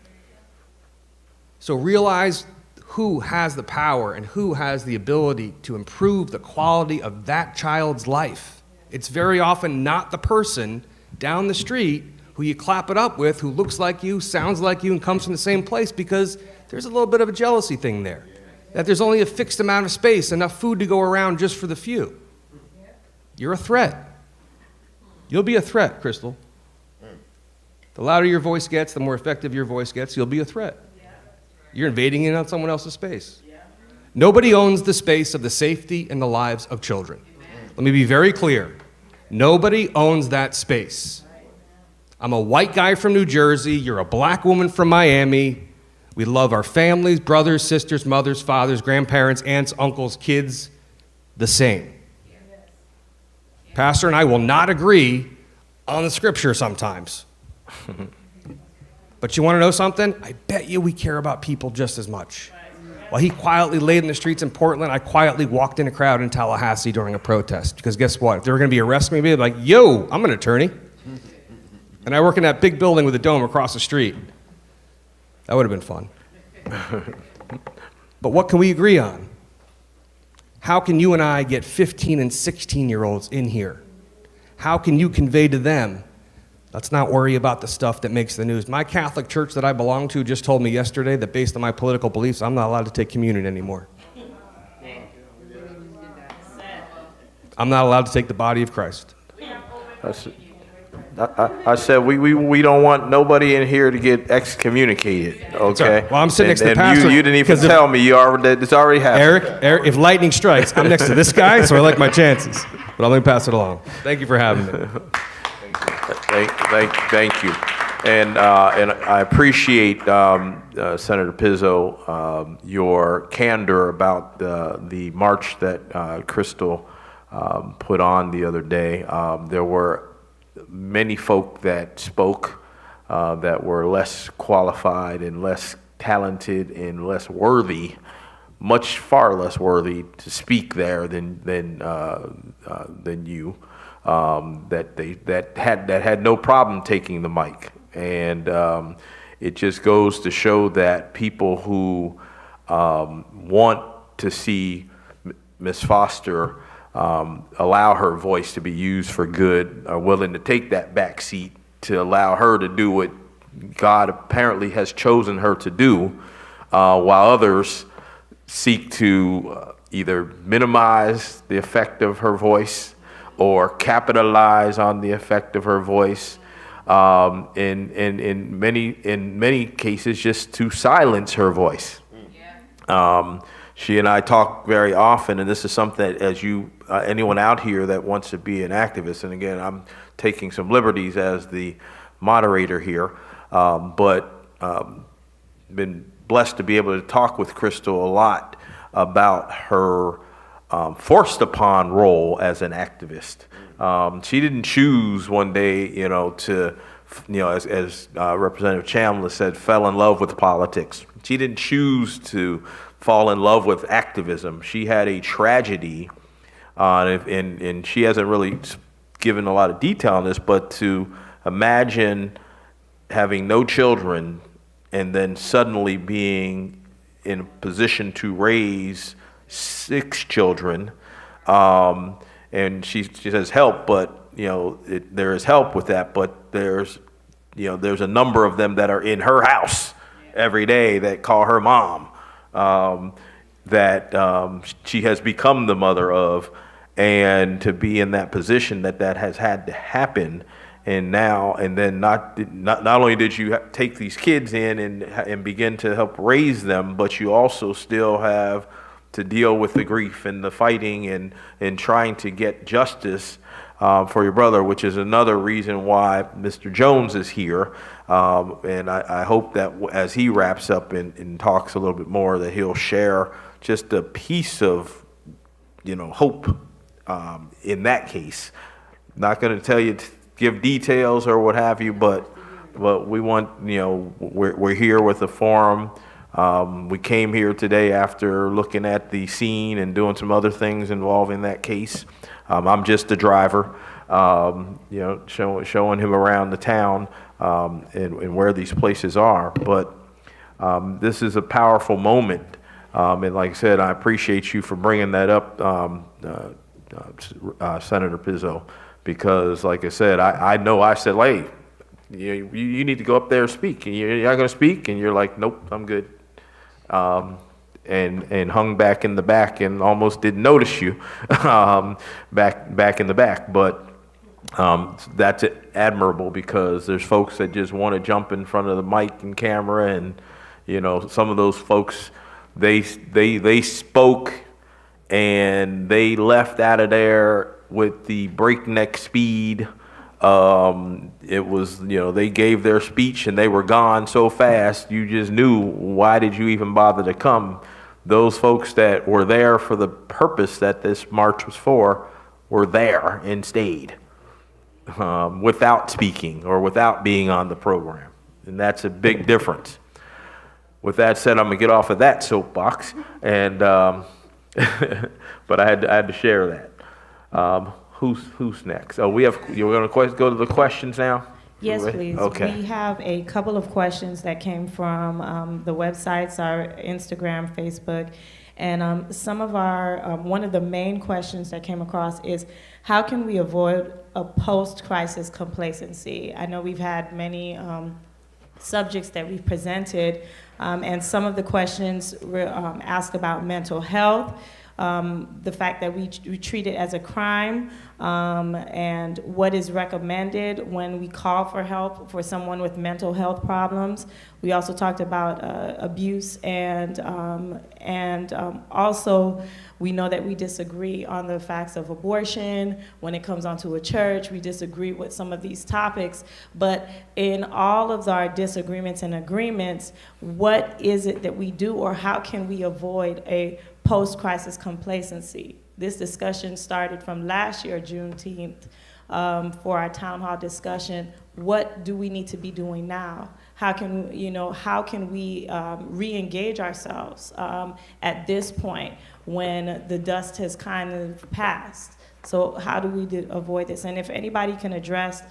So realize who has the power and who has the ability to improve the quality of that child's life. It's very often not the person down the street who you clap it up with, who looks like you, sounds like you, and comes from the same place, because there's a little bit of a jealousy thing there. That there's only a fixed amount of space, enough food to go around just for the few. You're a threat. You'll be a threat, Crystal. The louder your voice gets, the more effective your voice gets, you'll be a threat. You're invading in on someone else's space. Nobody owns the space of the safety and the lives of children. Let me be very clear. Nobody owns that space. I'm a white guy from New Jersey. You're a black woman from Miami. We love our families, brothers, sisters, mothers, fathers, grandparents, aunts, uncles, kids, the same. Pastor and I will not agree on the scripture sometimes. But you want to know something? I bet you we care about people just as much. While he quietly laid in the streets in Portland, I quietly walked in a crowd in Tallahassee during a protest. Because guess what? If they were going to be arresting me, they'd be like, yo, I'm an attorney. And I work in that big building with a dome across the street. That would have been fun. But what can we agree on? How can you and I get 15 and 16-year-olds in here? How can you convey to them Let's not worry about the stuff that makes the news. My Catholic church that I belong to just told me yesterday that based on my political beliefs, I'm not allowed to take communion anymore. I'm not allowed to take the body of Christ. I said we don't want nobody in here to get excommunicated. Okay. Well, I'm sitting next to the and pastor. you didn't even tell me it's already happened. Eric, if lightning strikes, I'm next to this guy, so I like my chances. But I'll let me pass it along. Thank you for having me. Thank you. And I appreciate, Senator Pizzo, your candor about the march that Crystal put on the other day. There were many folk that spoke that were less qualified and less talented and less worthy, far less worthy to speak there than you. That had no problem taking the mic, and it just goes to show that people who want to see Ms. Foster allow her voice to be used for good are willing to take that back seat to allow her to do what God apparently has chosen her to do, while others seek to either minimize the effect of her voice or capitalize on the effect of her voice, in many cases just to silence her voice. She and I talk very often, and this is something that, as anyone out here that wants to be an activist, and again, I'm taking some liberties as the moderator here, but been blessed to be able to talk with Crystal a lot about her forced upon role as an activist. She didn't choose one day, to, as Representative Chambliss said, fell in love with politics. She didn't choose to fall in love with activism. She had a tragedy, and she hasn't really given a lot of detail on this, but to imagine having no children and then suddenly being in a position to raise 6 children, and she says help, but there is help with that, but there's a number of them that are in her house every day that call her mom, that she has become the mother of, and to be in that position that has had to happen. And now, and then not only did you take these kids in and begin to help raise them, but you also still have to deal with the grief and the fighting and trying to get justice for your brother, which is another reason why Mr. Jones is here. And I hope that as he wraps up and talks a little bit more, that he'll share just a piece of, hope in that case. Not going to tell you give details or what have you, but we want, we're here with the forum. We came here today after looking at the scene and doing some other things involving that case. I'm just a driver, showing him around the town and where these places are. But this is a powerful moment. And like I said, I appreciate you for bringing that up, Senator Pizzo. Because, like I said, I know I said, hey, you need to go up there and speak. And you're not going to speak? And you're like, nope, I'm good. And hung back in the back and almost didn't notice you back in the back. But that's admirable, because there's folks that just want to jump in front of the mic and camera. And, some of those folks, they spoke and they left out of there with the breakneck speed. It was, they gave their speech and they were gone so fast, you just knew, why did you even bother to come? Those folks that were there for the purpose that this march was for were there and stayed without speaking or without being on the program. And that's a big difference. With that said, I'm going to get off of that soapbox, and but I had to share that. Who's next? Oh, you're going to go to the questions now? Yes, please. Okay. We have a couple of questions that came from the websites, our Instagram, Facebook, And some of our, one of the main questions that came across is, how can we avoid a post-crisis complacency? I know we've had many subjects that we've presented, and some of the questions were asked about mental health, the fact that we treat it as a crime, and what is recommended when we call for help for someone with mental health problems. We also talked about abuse, and also we know that we disagree on the facts of abortion. When it comes onto a church, we disagree with some of these topics. But in all of our disagreements and agreements, what is it that we do, or how can we avoid a post-crisis complacency? This discussion started from last year, Juneteenth, for our town hall discussion. What do we need to be doing now? How can, how can we re-engage ourselves at this point when the dust has kind of passed? So how do we avoid this? And if anybody can address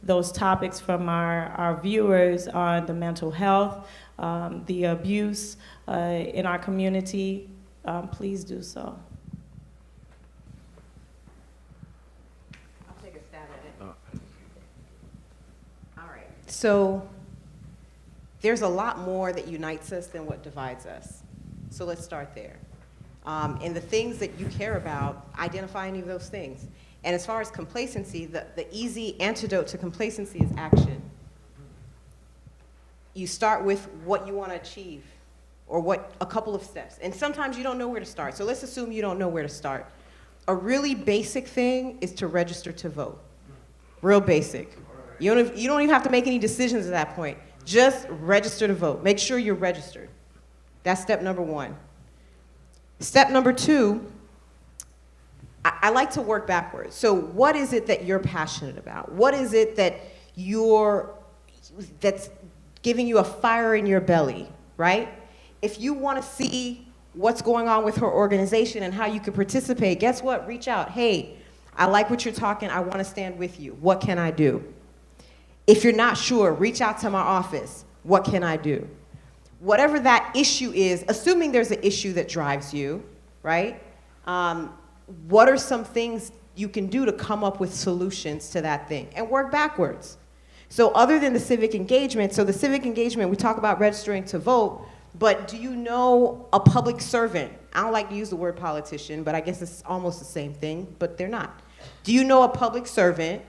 those topics from our viewers on the mental health, the abuse in our community, please do so. I'll take a stab at it. All right. So there's a lot more that unites us than what divides us. So let's start there. And the things that you care about, identify any of those things. And as far as complacency, the easy antidote to complacency is action. You start with what you want to achieve, or a couple of steps. And sometimes you don't know where to start. So let's assume you don't know where to start. A really basic thing is to register to vote. Real basic. You don't even have to make any decisions at that point. Just register to vote. Make sure you're registered. That's step number one. Step number two, I like to work backwards. So what is it that you're passionate about? What is it that that's giving you a fire in your belly, right? If you want to see what's going on with her organization and how you can participate, guess what? Reach out. Hey, I like what you're talking. I want to stand with you. What can I do? If you're not sure, reach out to my office. What can I do? Whatever that issue is, assuming there's an issue that drives you, right? What are some things you can do to come up with solutions to that thing? And work backwards. So other than the civic engagement, so the civic engagement, we talk about registering to vote, but do you know a public servant? I don't like to use the word politician, but I guess it's almost the same thing, but they're not. Do you know a public servant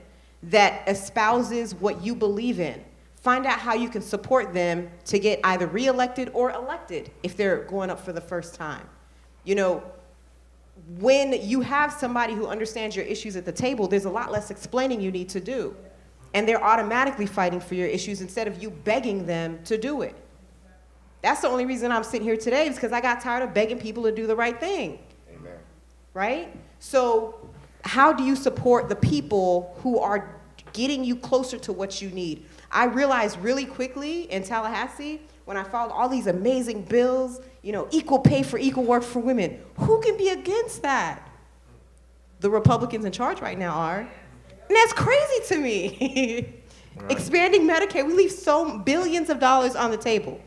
that espouses what you believe in? Find out how you can support them to get either reelected or elected if they're going up for the first time. When you have somebody who understands your issues at the table, there's a lot less explaining you need to do. And they're automatically fighting for your issues instead of you begging them to do it. That's the only reason I'm sitting here today, is because I got tired of begging people to do the right thing. Amen. Right? So how do you support the people who are getting you closer to what you need? I realized really quickly in Tallahassee, when I followed all these amazing bills, equal pay for equal work for women. Who can be against that? The Republicans in charge right now are. And that's crazy to me. Right. Expanding Medicaid, we leave billions of dollars on the table.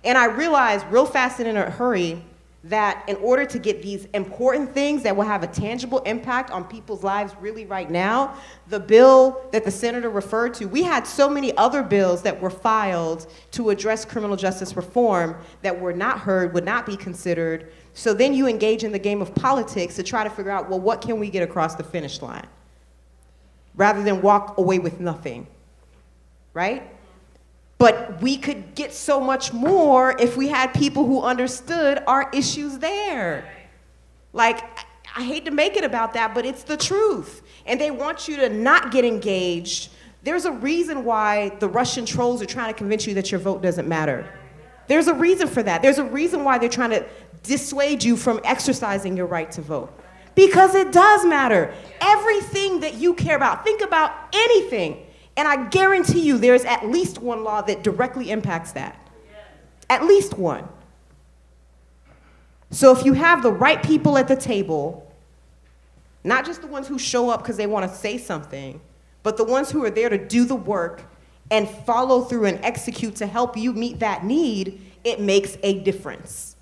And I realized real fast and in a hurry that in order to get these important things that will have a tangible impact on people's lives really right now, the bill that the senator referred to, we had so many other bills that were filed to address criminal justice reform that were not heard, would not be considered. So then you engage in the game of politics to try to figure out, well, what can we get across the finish line? Rather than walk away with nothing, right? But we could get so much more if we had people who understood our issues there. Like, I hate to make it about that, but it's the truth. And they want you to not get engaged. There's a reason why the Russian trolls are trying to convince you that your vote doesn't matter. There's a reason for that. There's a reason why they're trying to dissuade you from exercising your right to vote. Because it does matter. Everything that you care about, think about anything. And I guarantee you there's at least one law that directly impacts that. At least one. So if you have the right people at the table, not just the ones who show up because they want to say something, but the ones who are there to do the work and follow through and execute to help you meet that need, it makes a difference.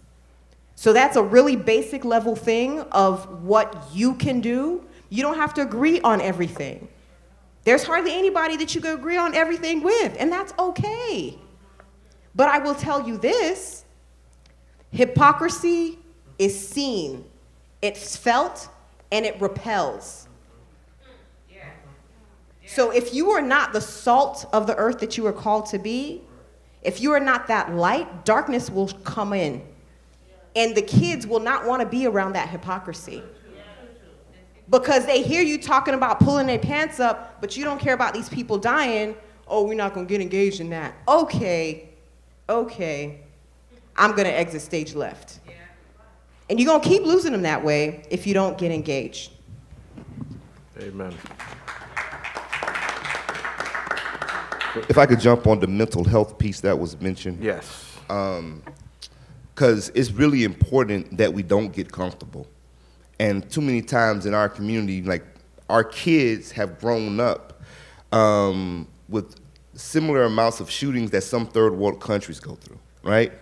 So that's a really basic level thing of what you can do. You don't have to agree on everything. There's hardly anybody that you can agree on everything with, and that's okay. But I will tell you this, hypocrisy is seen, it's felt, and it repels. So if you are not the salt of the earth that you are called to be, if you are not that light, darkness will come in. And the kids will not want to be around that hypocrisy. Because they hear you talking about pulling their pants up, but you don't care about these people dying. Oh, we're not going to get engaged in that. Okay, I'm going to exit stage left. And you're going to keep losing them that way if you don't get engaged. Amen. If I could jump on the mental health piece that was mentioned. Yes. Because it's really important that we don't get comfortable. And too many times in our community, like, our kids have grown up with similar amounts of shootings that some third world countries go through, right?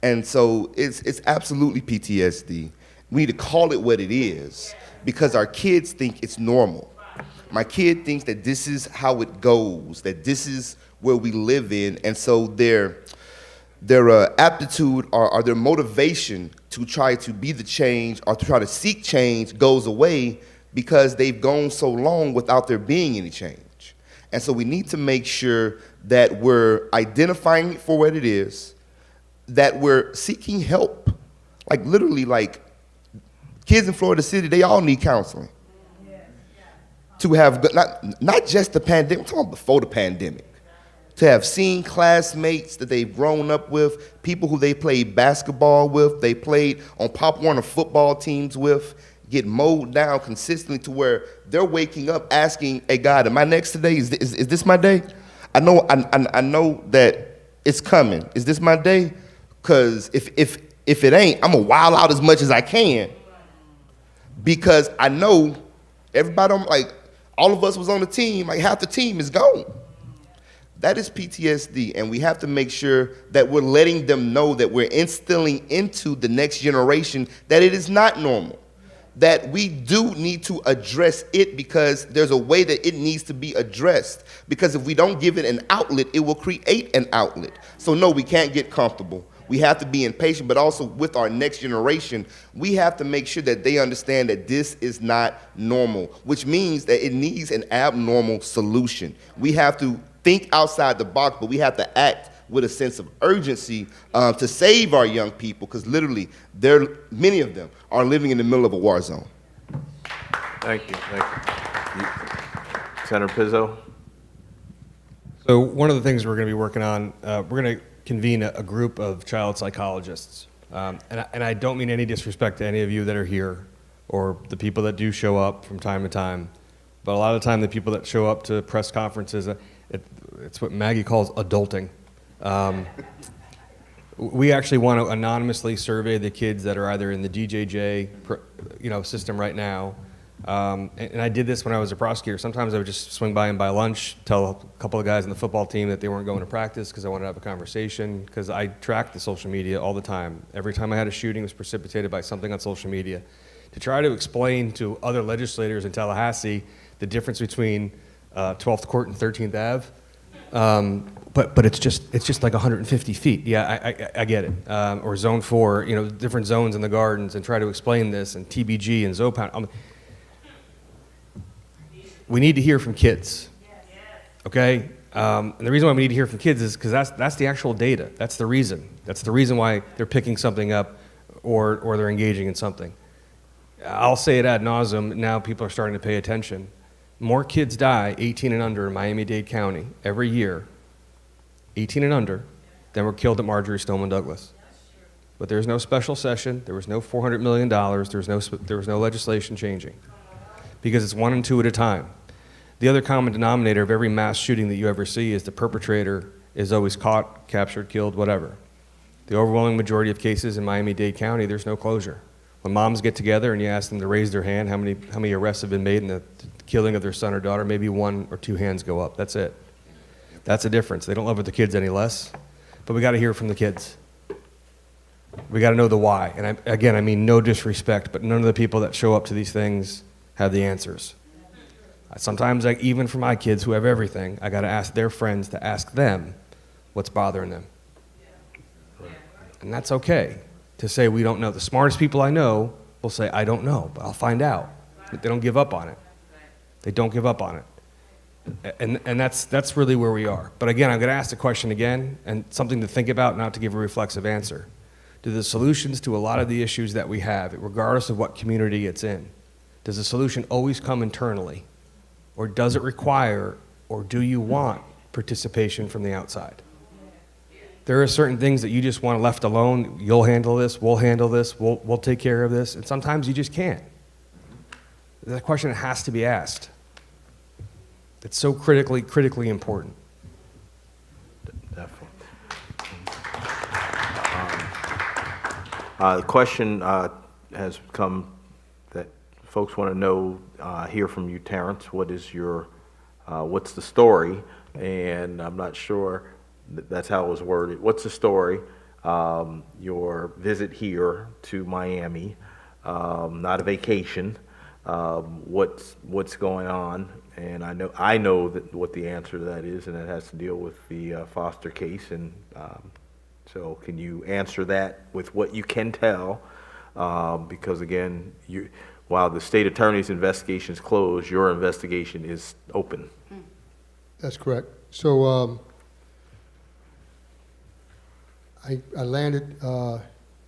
And so it's absolutely PTSD. We need to call it what it is because our kids think it's normal. My kid thinks that this is how it goes, that this is where we live in, and so their aptitude or their motivation to try to be the change or to try to seek change goes away because they've gone so long without there being any change. And so we need to make sure that we're identifying it for what it is, that we're seeking help. Like literally, like kids in Florida City, they all need counseling. To have, not just the pandemic, I'm talking about before the pandemic. To have seen classmates that they've grown up with, people who they played basketball with, they played on Pop Warner football teams with, get mowed down consistently to where they're waking up asking, hey God, am I next today? Is this my day? I know that it's coming. Is this my day? Because if it ain't, I'm gonna wild out as much as I can. Because I know everybody, like all of us was on the team, like half the team is gone. That is PTSD, and we have to make sure that we're letting them know that we're instilling into the next generation that it is not normal, that we do need to address it because there's a way that it needs to be addressed, because if we don't give it an outlet, it will create an outlet. So no, we can't get comfortable. We have to be impatient, but also with our next generation, we have to make sure that they understand that this is not normal, which means that it needs an abnormal solution. We have to think outside the box, but we have to act with a sense of urgency to save our young people, because literally, many of them are living in the middle of a war zone. Thank you. Senator Pizzo. So one of the things we're going to be working on, we're going to convene a group of child psychologists. And I don't mean any disrespect to any of you that are here or the people that do show up from time to time. But a lot of the time, the people that show up to press conferences, it's what Maggie calls adulting. We actually want to anonymously survey the kids that are either in the DJJ system right now. And I did this when I was a prosecutor. Sometimes I would just swing by and buy lunch, tell a couple of guys on the football team that they weren't going to practice because I wanted to have a conversation, because I tracked the social media all the time. Every time I had a shooting, it was precipitated by something on social media. To try to explain to other legislators in Tallahassee the difference between 12th Court and 13th Ave. But it's just like 150 feet. Yeah, I get it. Or Zone 4, different zones in the gardens, and try to explain this, and TBG and Zopan. We need to hear from kids, okay? And the reason why we need to hear from kids is because that's the actual data. That's the reason. That's the reason why they're picking something up or they're engaging in something. I'll say it ad nauseum. Now people are starting to pay attention. More kids die 18 and under in Miami-Dade County every year, 18 and under, than were killed at Marjorie Stoneman Douglas. But there's no special session. There was no $400 million. There was no legislation changing, because it's 1 and 2 at a time. The other common denominator of every mass shooting that you ever see is the perpetrator is always caught, captured, killed, whatever. The overwhelming majority of cases in Miami-Dade County, there's no closure. When moms get together and you ask them to raise their hand, how many arrests have been made in the killing of their son or daughter, maybe 1 or 2 hands go up. That's it. That's the difference. They don't love the kids any less, but we got to hear from the kids. We got to know the why. And again, I mean no disrespect, but none of the people that show up to these things have the answers. Sometimes, even for my kids who have everything, I got to ask their friends to ask them what's bothering them. And that's okay to say we don't know. The smartest people I know will say, I don't know, but I'll find out. But they don't give up on it. They don't give up on it. And that's really where we are. But again, I'm going to ask the question again, and something to think about, not to give a reflexive answer. Do the solutions to a lot of the issues that we have, regardless of what community it's in, does the solution always come internally? Or does it require, or do you want participation from the outside? There are certain things that you just want left alone. You'll handle this, we'll handle this, we'll take care of this, and sometimes you just can't. That question has to be asked. It's so critically important. Definitely. The question has come that folks want to know, hear from you, Terrence. What is your, what's the story? And I'm not sure that's how it was worded. What's the story? Your visit here to Miami, not a vacation. What's going on? And I know that what the answer to that is, and it has to deal with the Foster case. And so, can you answer that with what you can tell? Because again, while the state attorney's investigation is closed, your investigation is open. That's correct. So I landed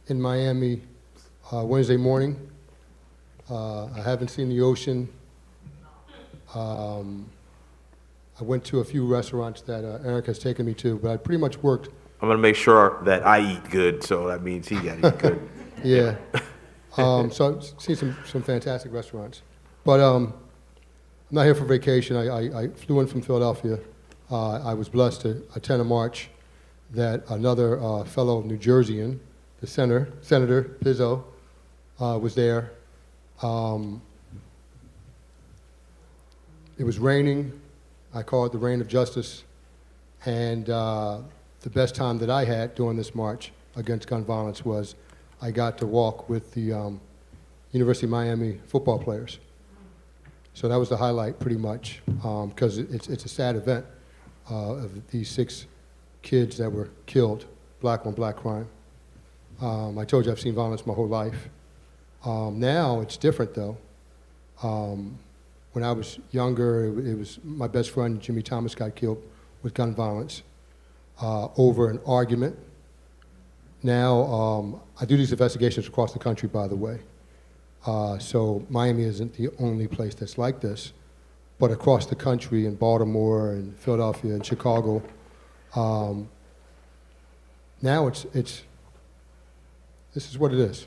in Miami Wednesday morning. I haven't seen the ocean. I went to a few restaurants that Eric has taken me to, but I pretty much worked. I'm going to make sure that I eat good, so that means he got to eat good. Yeah. So I've seen some fantastic restaurants. But I'm not here for vacation. I flew in from Philadelphia. I was blessed to attend a march that another fellow New Jerseyan, the Senator Pizzo, was there. It was raining. I call it the rain of justice. And the best time that I had during this march against gun violence was I got to walk with the University of Miami football players. So that was the highlight pretty much, because it's a sad event of these 6 kids that were killed, black on black crime. I told you I've seen violence my whole life. Now it's different though. When I was younger, it was my best friend Jimmy Thomas got killed with gun violence over an argument. Now I do these investigations across the country, by the way. So Miami isn't the only place that's like this, but across the country in Baltimore and Philadelphia and Chicago, now this is what it is.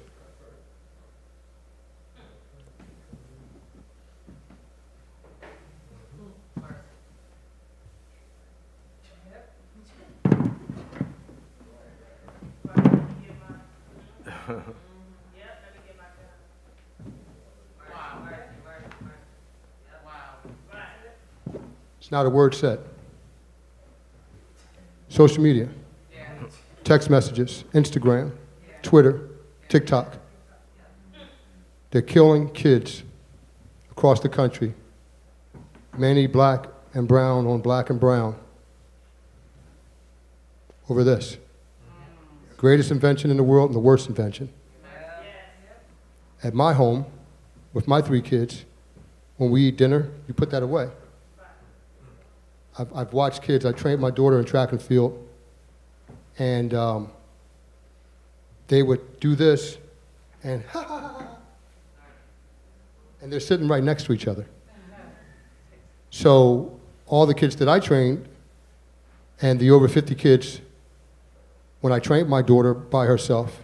It's not a word said. Social media, text messages, Instagram, Twitter, TikTok. They're killing kids across the country, many black and brown on black and brown, over this. Greatest invention in the world and the worst invention. At my home, with my 3 kids, when we eat dinner, you put that away. I've watched kids. I trained my daughter in track and field, and they would do this, and and they're sitting right next to each other. So all the kids that I trained, and the over 50 kids, when I trained my daughter by herself,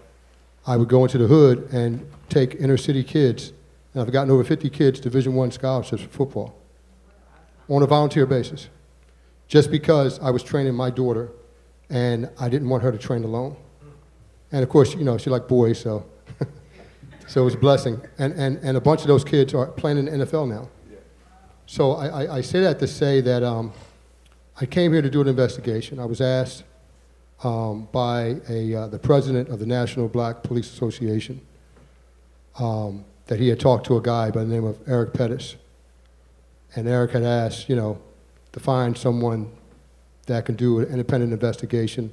I would go into the hood and take inner city kids, and I've gotten over 50 kids Division I scholarships for football on a volunteer basis, just because I was training my daughter and I didn't want her to train alone. And of course, you know, she liked boys, so so it was a blessing. And a bunch of those kids are playing in the NFL now. So I say that to say that I came here to do an investigation. I was asked by the president of the National Black Police Association, that he had talked to a guy by the name of Eric Pettis. And Eric had asked, to find someone that can do an independent investigation,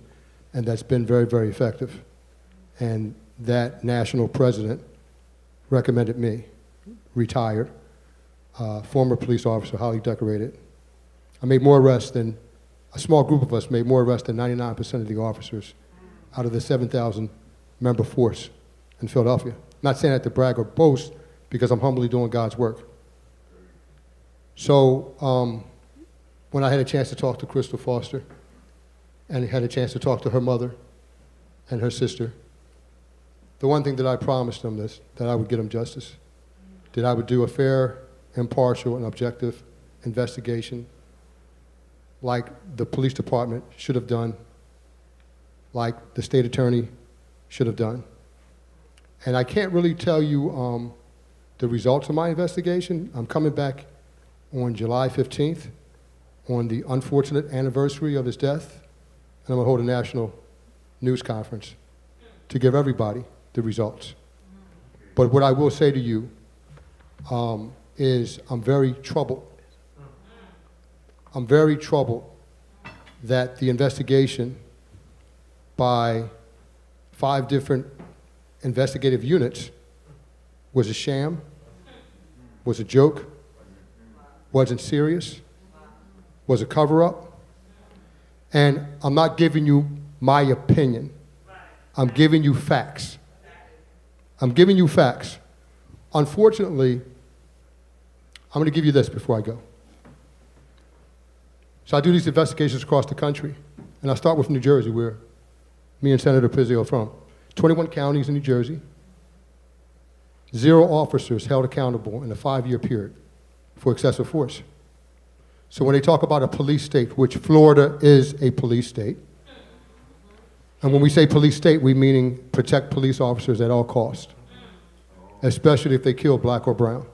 and that's been very, very effective. And that national president recommended me, retired, former police officer, highly decorated. I made more arrests than, a small group of us made more arrests than 99% of the officers out of the 7,000 member force in Philadelphia. Not saying that to brag or boast, because I'm humbly doing God's work. So when I had a chance to talk to Crystal Foster, and had a chance to talk to her mother and her sister, the one thing that I promised them is that I would get them justice, that I would do a fair, impartial, and objective investigation like the police department should have done, like the state attorney should have done. And I can't really tell you the results of my investigation. I'm coming back on July 15th, on the unfortunate anniversary of his death, and I'm gonna hold a national news conference to give everybody the results. But what I will say to you is I'm very troubled. I'm very troubled that the investigation by 5 different investigative units was a sham, was a joke, wasn't serious, was a cover-up. And I'm not giving you my opinion. I'm giving you facts. I'm giving you facts. Unfortunately, I'm going to give you this before I go. So I do these investigations across the country, and I start with New Jersey, where me and Senator Pizzio are from. 21 counties in New Jersey, 0 officers held accountable in a 5-year period for excessive force. So when they talk about a police state, which Florida is a police state, and when we say police state, we meaning protect police officers at all costs, especially if they kill black or brown.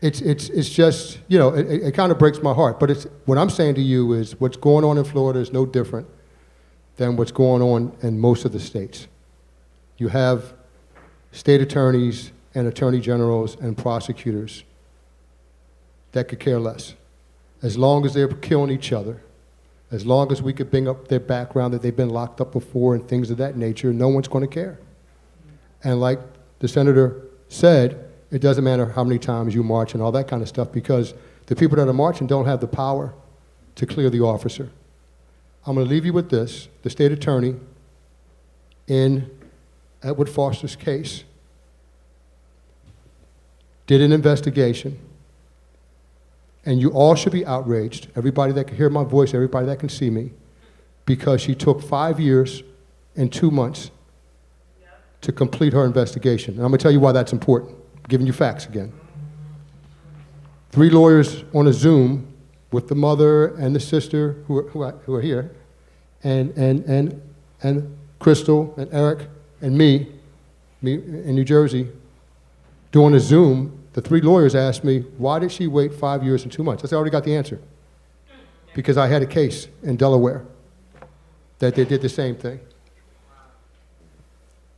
It's just, it kind of breaks my heart. But what I'm saying to you is what's going on in Florida is no different than what's going on in most of the states. You have state attorneys and attorney generals and prosecutors that could care less. As long as they're killing each other, as long as we could bring up their background, that they've been locked up before and things of that nature, no one's going to care. And like the senator said, it doesn't matter how many times you march and all that kind of stuff, because the people that are marching don't have the power to clear the officer. I'm going to leave you with this. The state attorney in Edward Foster's case did an investigation, and you all should be outraged, everybody that can hear my voice, everybody that can see me, because she took 5 years and 2 months to complete her investigation. And I'm going to tell you why that's important. I'm giving you facts again. 3 lawyers on a Zoom with the mother and the sister who are here, and Crystal and Eric and me in New Jersey, doing a Zoom. The 3 lawyers asked me, why did she wait 5 years and 2 months? I said, I already got the answer. Because I had a case in Delaware that they did the same thing.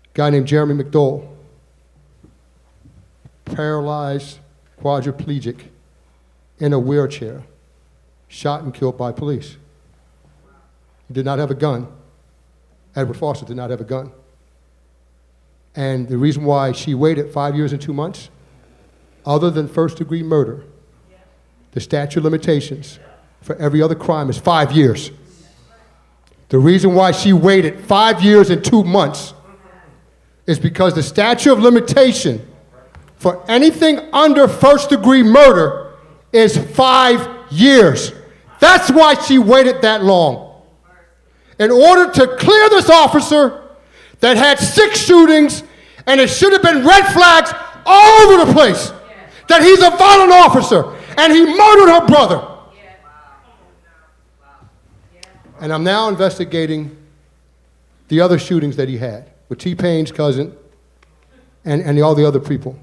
A guy named Jeremy McDowell, paralyzed, quadriplegic, in a wheelchair, shot and killed by police. He did not have a gun. Edward Foster did not have a gun. And the reason why she waited 5 years and 2 months, other than first-degree murder, the statute of limitations for every other crime is 5 years. The reason why she waited 5 years and 2 months is because the statute of limitation for anything under first-degree murder is 5 years. That's why she waited that long. In order to clear this officer that had 6 shootings, and it should have been red flags all over the place, that he's a violent officer, and he murdered her brother. And I'm now investigating the other shootings that he had with T-Pain's cousin and all the other people.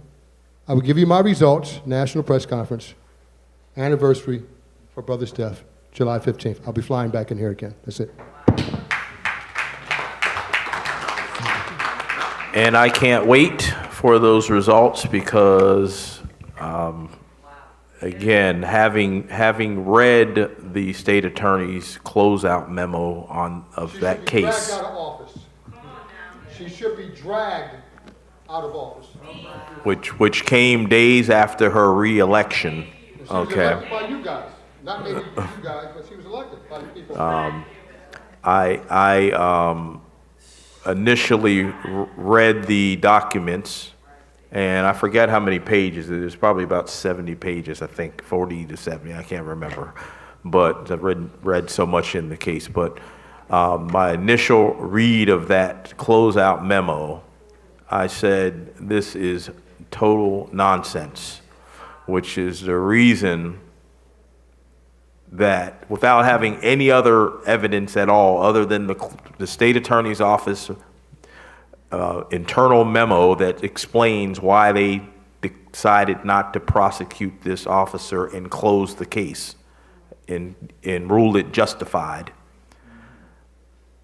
I will give you my results, national press conference, anniversary for brother's death, July 15th. I'll be flying back in here again. That's it. And I can't wait for those results because, again, having read the state attorney's closeout memo of that case. Dragged out of office. She should be dragged out of office. Which came days after her re-election. She was Okay. elected by you guys. Not maybe you guys, but she was elected by the people. I initially read the documents, and I forget how many pages. It was probably about 70 pages, I think, 40 to 70. I can't remember, but I've read so much in the case. But my initial read of that closeout memo, I said, this is total nonsense, which is the reason that without having any other evidence at all other than the state attorney's office internal memo that explains why they decided not to prosecute this officer and close the case and ruled it justified.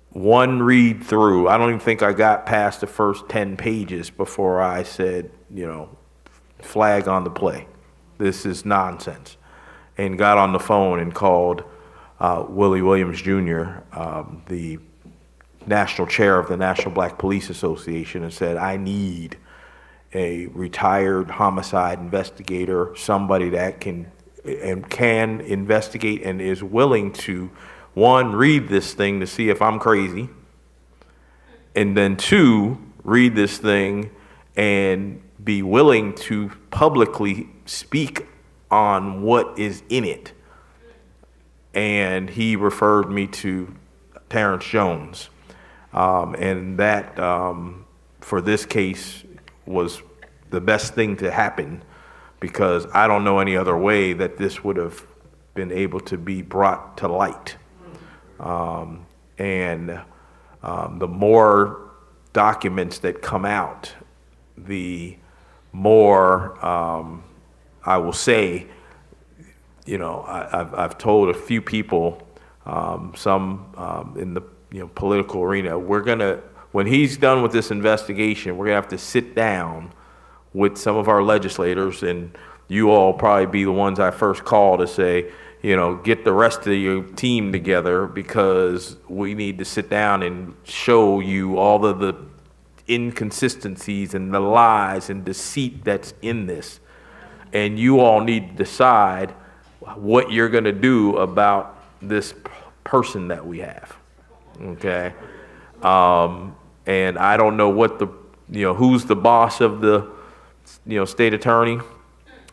One read through, I don't even think I got past the first 10 pages before I said, flag on the play. This is nonsense. And got on the phone and called Willie Williams Jr., the national chair of the National Black Police Association, and said, I need a retired homicide investigator, somebody that can investigate and is willing to, one, read this thing to see if I'm crazy, and then two, read this thing and be willing to publicly speak on what is in it. And he referred me to Terrence Jones. And that, for this case, was the best thing to happen, because I don't know any other way that this would have been able to be brought to light. The more documents that come out, the more I will say, I've told a few people, some in the political arena, when he's done with this investigation, we're gonna have to sit down with some of our legislators, and you all probably be the ones I first call to say, get the rest of your team together, because we need to sit down and show you all of the inconsistencies and the lies and deceit that's in this. And you all need to decide what you're going to do about this person that we have. Okay? And I don't know what who's the boss of the, state attorney.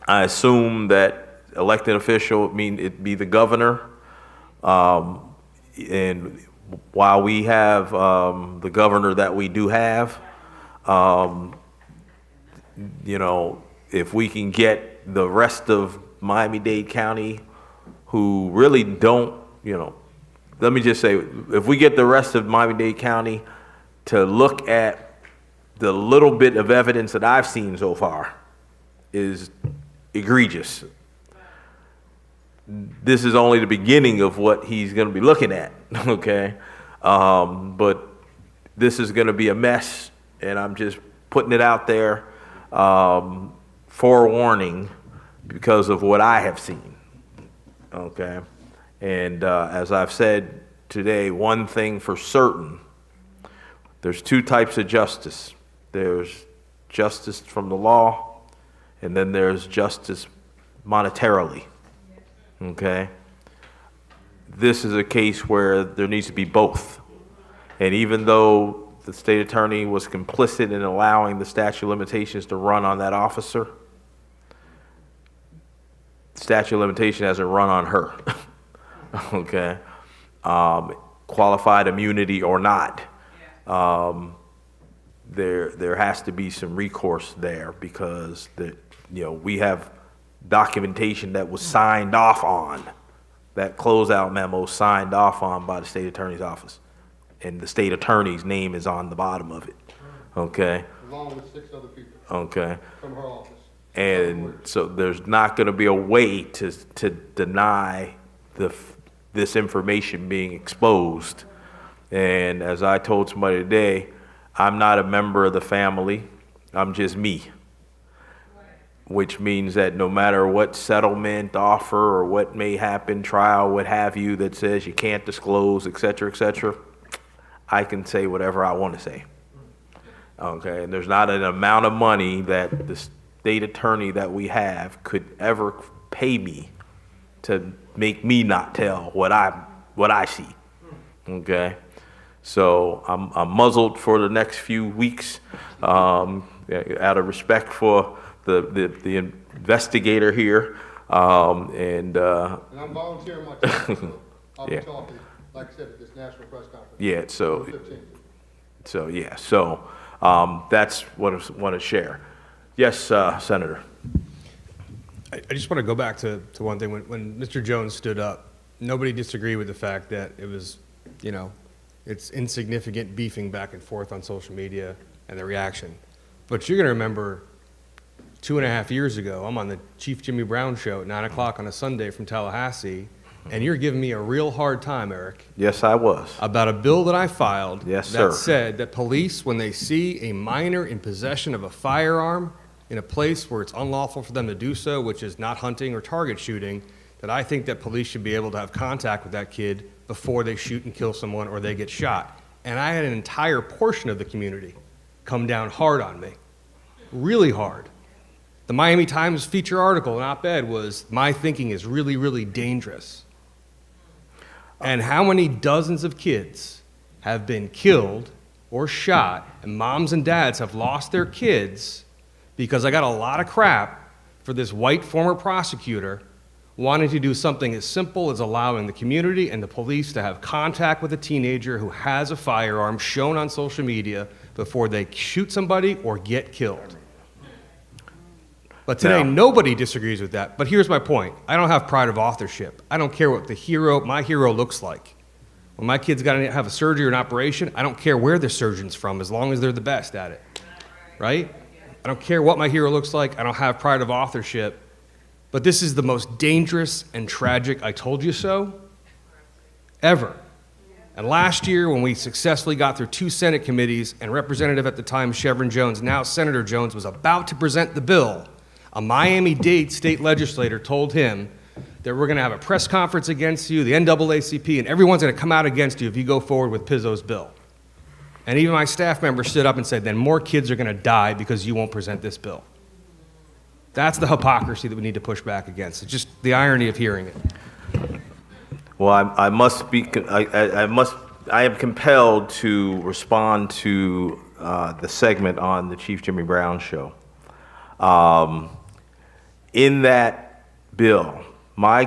I assume that elected official, it'd be the governor. And while we have the governor that we do have, if we can get the rest of Miami-Dade County who really don't, let me just say, if we get the rest of Miami-Dade County to look at the little bit of evidence that I've seen so far is egregious. This is only the beginning of what he's going to be looking at, okay? But this is going to be a mess, and I'm just putting it out there, forewarning, because of what I have seen, okay? And as I've said today, one thing for certain, there's two types of justice. There's justice from the law, and then there's justice monetarily, okay? This is a case where there needs to be both. And even though the state attorney was complicit in allowing the statute of limitations to run on that officer, the statute of limitation hasn't run on her, okay? Qualified immunity or not, there has to be some recourse there, because we have documentation that was signed off on, that closeout memo signed off on by the state attorney's office, and the state attorney's name is on the bottom of it, okay? Along with 6 other people. Okay. From her office. And so there's not going to be a way to deny this information being exposed. And as I told somebody today, I'm not a member of the family, I'm just me. Which means that no matter what settlement offer or what may happen, trial, what have you, that says you can't disclose, et cetera, I can say whatever I want to say. Okay, and there's not an amount of money that the state attorney that we have could ever pay me to make me not tell what I see. Okay, so I'm muzzled for the next few weeks, out of respect for the investigator here, and I'm volunteering my time, so I'll be talking, like I said, at this national press conference. Yeah, so that's what I want to share. Yes, Senator. I just want to go back to one thing. When Mr. Jones stood up, nobody disagreed with the fact that it was, it's insignificant beefing back and forth on social media and the reaction. But you're going to remember 2.5 years ago, I'm on the Chief Jimmy Brown show at 9 o'clock on a Sunday from Tallahassee, and you're giving me a real hard time, Eric. Yes, I was. About a bill that I filed Yes, sir. that said that police, when they see a minor in possession of a firearm in a place where it's unlawful for them to do so, which is not hunting or target shooting, that I think that police should be able to have contact with that kid before they shoot and kill someone or they get shot. And I had an entire portion of the community come down hard on me, really hard. The Miami Times feature article, an op-ed, was, "My thinking is really, really dangerous." And how many dozens of kids have been killed or shot, and moms and dads have lost their kids because I got a lot of crap for this white former prosecutor wanting to do something as simple as allowing the community and the police to have contact with a teenager who has a firearm shown on social media before they shoot somebody or get killed. But today, nobody disagrees with that. But here's my point. I don't have pride of authorship. I don't care what my hero looks like. When my kid's got to have a surgery or an operation, I don't care where the surgeon's from, as long as they're the best at it, right? I don't care what my hero looks like. I don't have pride of authorship. But this is the most dangerous and tragic I told you so ever. And last year, when we successfully got through 2 Senate committees, and Representative at the time, Chevron Jones, now Senator Jones, was about to present the bill, a Miami-Dade state legislator told him that we're going to have a press conference against you, the NAACP, and everyone's going to come out against you if you go forward with Pizzo's bill. And even my staff member stood up and said, then more kids are going to die because you won't present this bill. That's the hypocrisy that we need to push back against. It's just the irony of hearing it. Well, I am compelled to respond to the segment on the Chief Jimmy Brown show. In that bill, my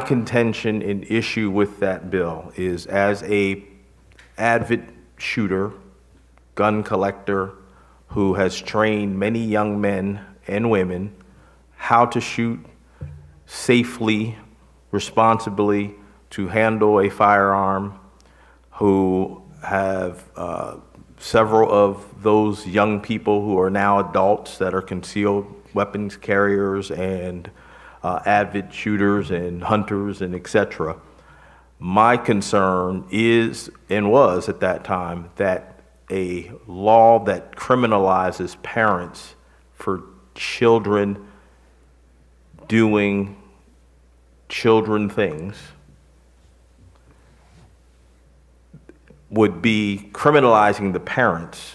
contention and issue with that bill is, as a avid shooter, gun collector, who has trained many young men and women how to shoot safely, responsibly, to handle a firearm, who have several of those young people who are now adults that are concealed weapons carriers and avid shooters and hunters and etc. My concern is, and was at that time, that a law that criminalizes parents for children doing children things would be criminalizing the parents,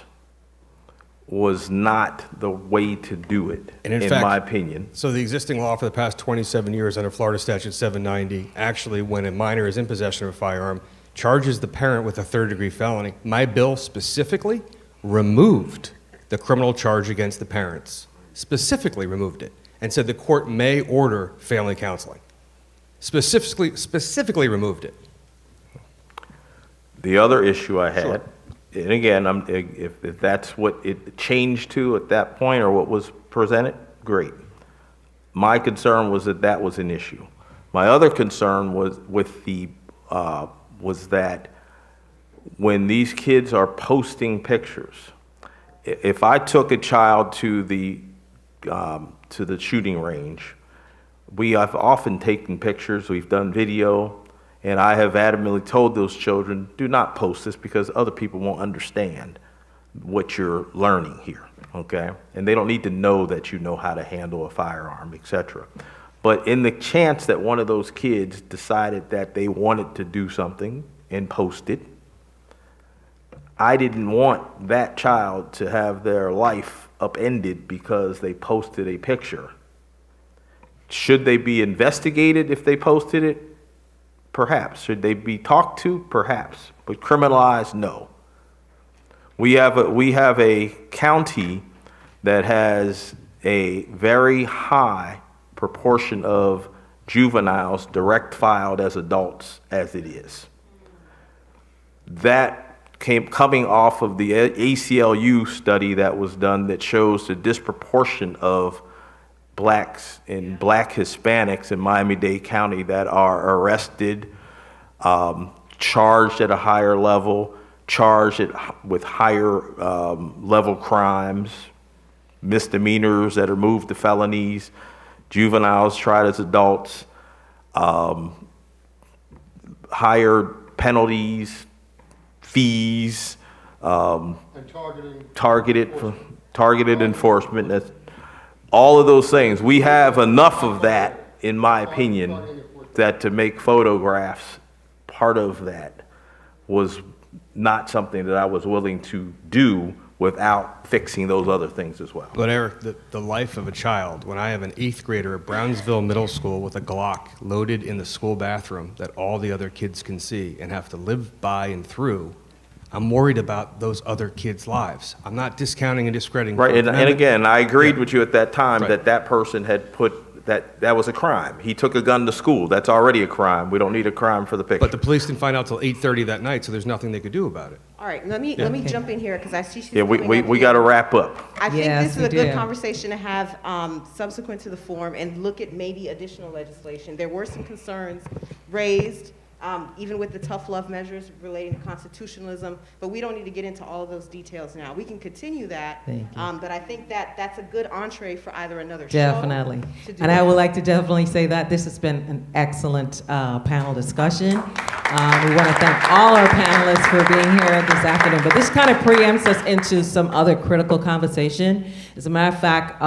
was not the way to do it, And in fact, my opinion. So the existing law for the past 27 years under Florida Statute 790, actually, when a minor is in possession of a firearm, charges the parent with a third-degree felony. My bill specifically removed the criminal charge against the parents, specifically removed it, and said the court may order family counseling. Specifically removed it. The other issue I had, Sure. and again, if that's what it changed to at that point or what was presented, great. My concern was that that was an issue. My other concern was was that when these kids are posting pictures, if I took a child to the shooting range, we have often taken pictures, we've done video, And I have adamantly told those children, do not post this because other people won't understand what you're learning here, okay? And they don't need to know that you know how to handle a firearm, etc. But in the chance that one of those kids decided that they wanted to do something and post it, I didn't want that child to have their life upended because they posted a picture. Should they be investigated if they posted it? Perhaps. Should they be talked to? Perhaps. But criminalized? No. We have a county that has a very high proportion of juveniles direct filed as adults as it is. That coming off of the ACLU study that was done that shows the disproportion of blacks and black Hispanics in Miami-Dade County that are arrested, charged at a higher level, charged with higher level crimes, misdemeanors that are moved to felonies, juveniles tried as adults, higher penalties, fees, targeted enforcement. That's all of those things. We have enough of that, in my opinion, that to make photographs part of that was not something that I was willing to do without fixing those other things as well. But Eric, the life of a child, when I have an 8th grader at Brownsville Middle School with a Glock loaded in the school bathroom that all the other kids can see and have to live by and through, I'm worried about those other kids' lives. I'm not discounting and discrediting. Right, and again, I agreed with you at that time Right. that that person had put, that was a crime. He took a gun to school. That's already a crime. We don't need a crime for the picture. But the police didn't find out till 8:30 that night, so there's nothing they could do about it. All right, let me jump in here because I see she's Yeah, coming up we here. got to wrap up. I think Yes, this is we a good do. conversation to have subsequent to the forum and look at maybe additional legislation. There were some concerns raised, even with the tough love measures relating to constitutionalism, but we don't need to get into all of those details now. We can continue that, Thank you. but I think that that's a good entree for either another Definitely. show to do And I that. would like to definitely say that this has been an excellent panel discussion. We want to thank all our panelists for being here this afternoon. But this kind of preempts us into some other critical conversation. As a matter of fact,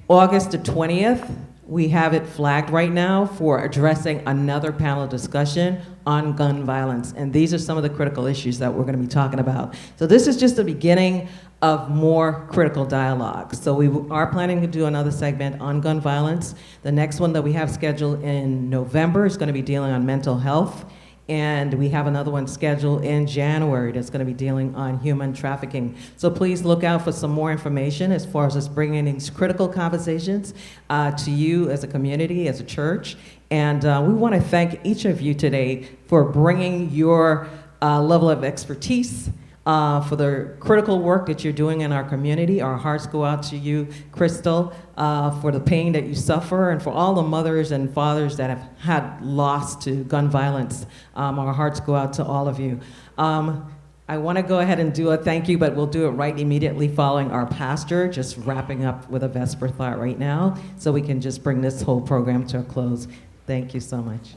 August the 20th, we have it flagged right now for addressing another panel discussion on gun violence. And these are some of the critical issues that we're going to be talking about. So this is just the beginning of more critical dialogue. So we are planning to do another segment on gun violence. The next one that we have scheduled in November is going to be dealing on mental health. And we have another one scheduled in January that's going to be dealing on human trafficking. So please look out for some more information as far as us bringing these critical conversations to you as a community, as a church. And we want to thank each of you today for bringing your level of expertise, for the critical work that you're doing in our community. Our hearts go out to you, Crystal, for the pain that you suffer, and for all the mothers and fathers that have had loss to gun violence. Our hearts go out to all of you. I want to go ahead and do a thank you, but we'll do it right immediately following our pastor, just wrapping up with a Vesper thought right now, so we can just bring this whole program to a close. Thank you so much.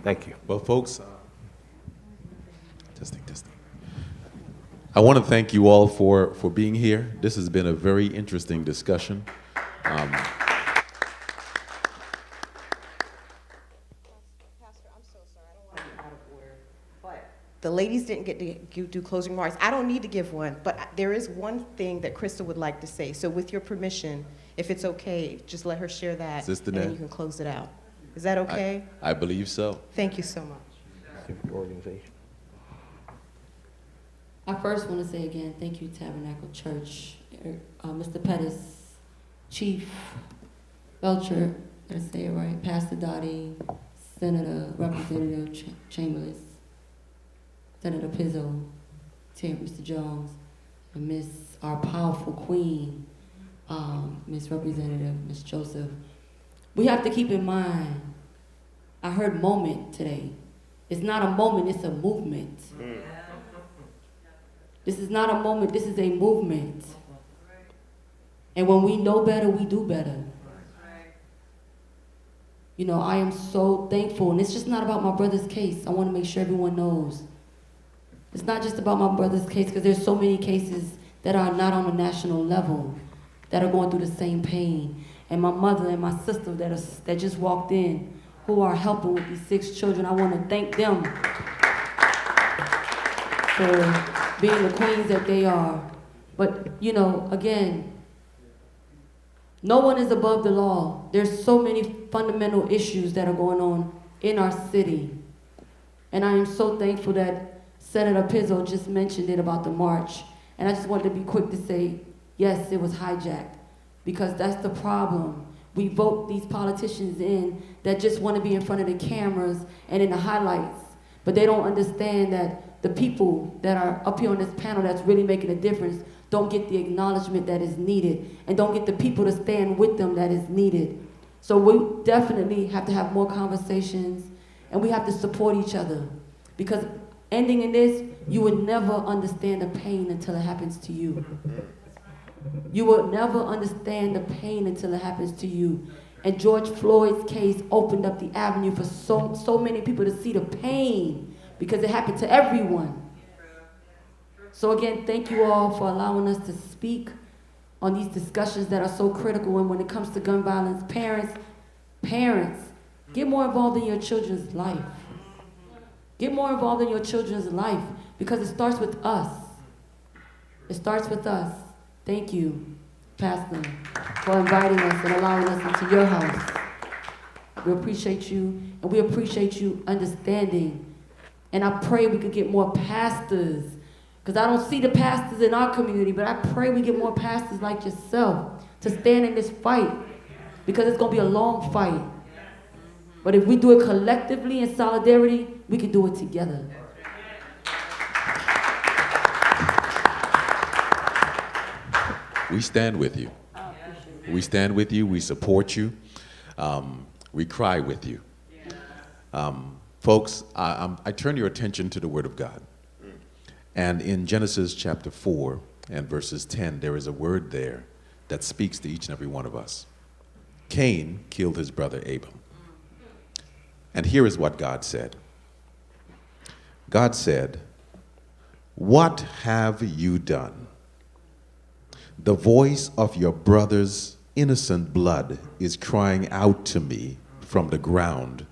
Thank you. Well, folks, testing. I want to thank you all for being here. This has been a very interesting discussion. The ladies didn't get to do closing remarks. I don't need to give one, but there is one thing that Krista would like to say. So with your permission, if it's okay, just let her share that, Sister and then Nat. you can close it out. Is that okay? I believe so. Thank you so much. Organization. I first want to say again, thank you, Tabernacle Church, Mr. Pettis, Chief Belcher, did I say it right, Pastor Dottie, Senator Representative Chamberlain, Senator Pizzo, Mr. Jones, and Miss, our powerful queen, Miss Representative, Miss Joseph. We have to keep in mind, I heard moment today. It's not a moment, it's a movement. This is not a moment, this is a movement. And when we know better, we do better. You know, I am so thankful, and it's just not about my brother's case. I want to make sure everyone knows. It's not just about my brother's case, because there's so many cases that are not on a national level that are going through the same pain. And my mother and my sister that just walked in, who are helping with these 6 children, I want to thank them for being the queens that they are. But, you know, again, no one is above the law. There's so many fundamental issues that are going on in our city. And I am so thankful that Senator Pizzo just mentioned it about the march. And I just wanted to be quick to say, yes, it was hijacked. Because that's the problem. We vote these politicians in that just want to be in front of the cameras and in the highlights. But they don't understand that the people that are up here on this panel that's really making a difference don't get the acknowledgement that is needed and don't get the people to stand with them that is needed. So we definitely have to have more conversations and we have to support each other. Because ending in this, you would never understand the pain until it happens to you. You will never understand the pain until it happens to you. And George Floyd's case opened up the avenue for so many people to see the pain because it happened to everyone. So again, thank you all for allowing us to speak on these discussions that are so critical. And when it comes to gun violence, parents, get more involved in your children's life. Get more involved in your children's life because it starts with us. It starts with us. Thank you, Pastor, for inviting us and allowing us into your house. We appreciate you, and we appreciate you understanding. And I pray we could get more pastors, because I don't see the pastors in our community, but I pray we get more pastors like yourself to stand in this fight, because it's going to be a long fight. But if we do it collectively in solidarity, we can do it together. We stand with you. We stand with you. We support you. We cry with you. Folks, I turn your attention to the Word of God. And in Genesis chapter 4 and verses 10, there is a word there that speaks to each and every one of us. Cain killed his brother Abel. And here is what God said. God said, "What have you done? The voice of your brother's innocent blood is crying out to me from the ground,"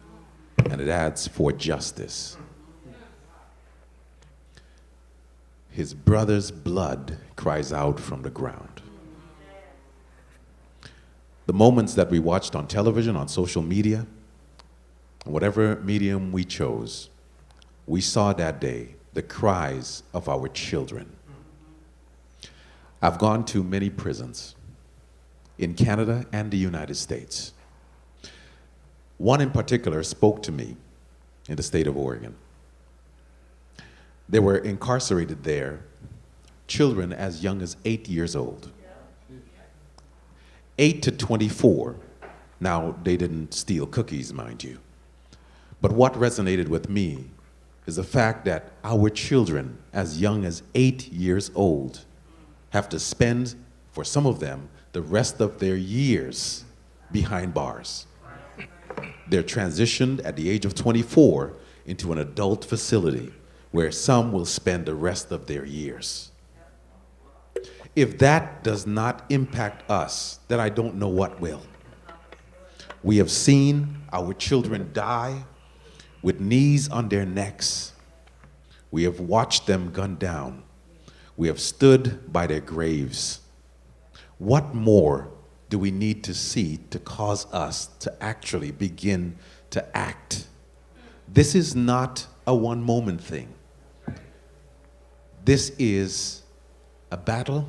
and it adds, "for justice." His brother's blood cries out from the ground. The moments that we watched on television, on social media, whatever medium we chose, we saw that day the cries of our children. I've gone to many prisons in Canada and the United States. One in particular spoke to me in the state of Oregon. They were incarcerated there, children as young as 8 years old. 8 to 24. Now, they didn't steal cookies, mind you. But what resonated with me is the fact that our children as young as 8 years old have to spend, for some of them, the rest of their years behind bars. They're transitioned at the age of 24 into an adult facility where some will spend the rest of their years. If that does not impact us, then I don't know what will. We have seen our children die with knees on their necks. We have watched them gunned down. We have stood by their graves. What more do we need to see to cause us to actually begin to act? This is not a one-moment thing. This is a battle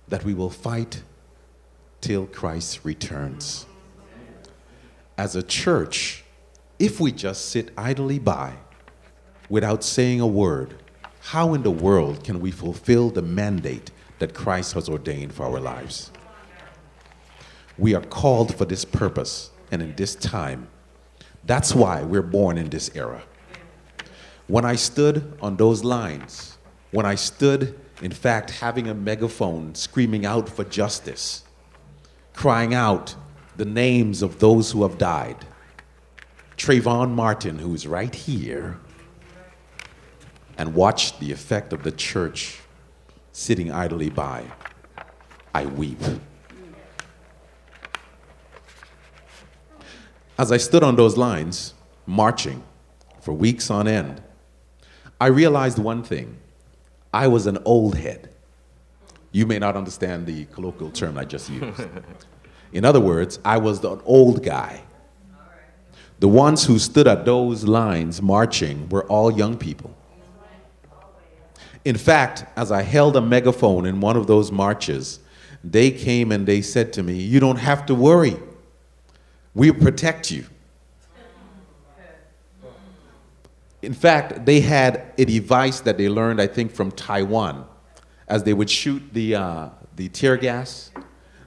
that we will fight till Christ returns. As a church, if we just sit idly by without saying a word, how in the world can we fulfill the mandate that Christ has ordained for our lives? We are called for this purpose and in this time. That's why we're born in this era. When I stood on those lines, when I stood, in fact, having a megaphone screaming out for justice, crying out the names of those who have died. Trayvon Martin, who's right here, and watch the effect of the church sitting idly by, I weep. As I stood on those lines, marching for weeks on end, I realized one thing. I was an old head. You may not understand the colloquial term I just used. In other words, I was an old guy. The ones who stood at those lines marching were all young people. In fact, as I held a megaphone in one of those marches, they came and they said to me, "You don't have to worry. We'll protect you." In fact, they had a device that they learned, I think, from Taiwan. As they would shoot the tear gas,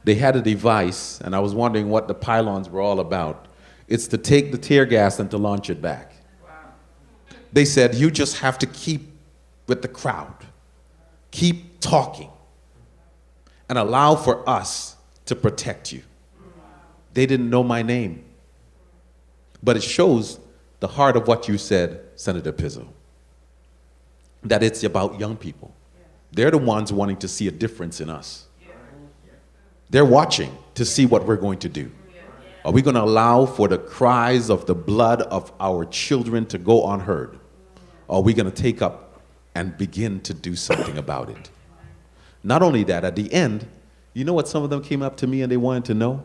they had a device, and I was wondering what the pylons were all about. It's to take the tear gas and to launch it back. They said, "You just have to keep with the crowd. Keep talking and allow for us to protect you." They didn't know my name. But it shows the heart of what you said, Senator Pizzo, that it's about young people. They're the ones wanting to see a difference in us. They're watching to see what we're going to do. Are we going to allow for the cries of the blood of our children to go unheard? Or are we going to take up and begin to do something about it? Not only that, at the end, you know what some of them came up to me and they wanted to know?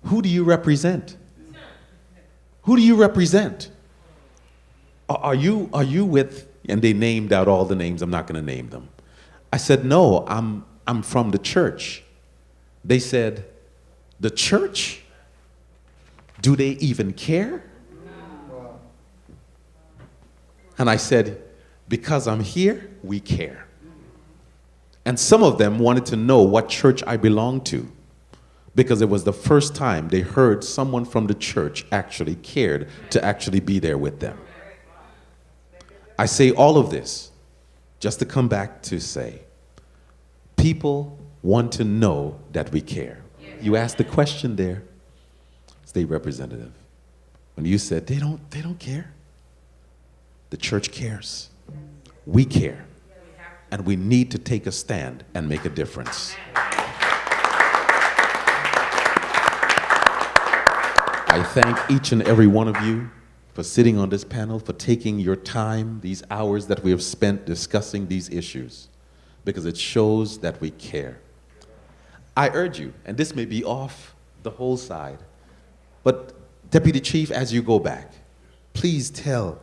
Who do you represent? Who do you represent? Are you with, and they named out all the names, I'm not going to name them. I said, "No, I'm from the church." They said, "The church? Do they even care?" And I said, "Because I'm here, we care." And some of them wanted to know what church I belonged to, because it was the first time they heard someone from the church actually cared to actually be there with them. I say all of this just to come back to say, people want to know that we care. You asked the question there, State Representative, when you said they don't care. The church cares. We care. And we need to take a stand and make a difference. I thank each and every one of you for sitting on this panel, for taking your time, these hours that we have spent discussing these issues, because it shows that we care. I urge you, and this may be off the whole side, but Deputy Chief, as you go back, please tell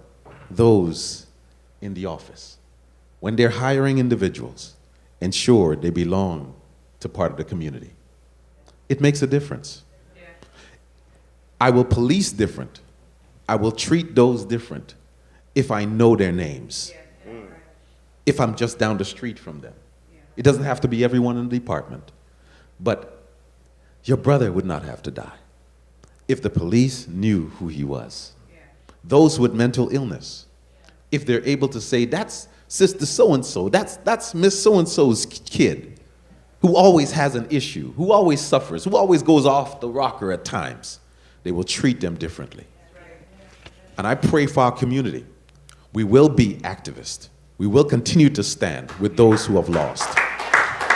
those in the office, when they're hiring individuals, ensure they belong to part of the community. It makes a difference. I will police different. I will treat those different if I know their names. If I'm just down the street from them. It doesn't have to be everyone in the department. But your brother would not have to die if the police knew who he was. Those with mental illness, if they're able to say, "That's Sister so-and-so, that's Miss so-and-so's kid, who always has an issue, who always suffers, who always goes off the rocker at times," they will treat them differently. And I pray for our community. We will be activists. We will continue to stand with those who have lost.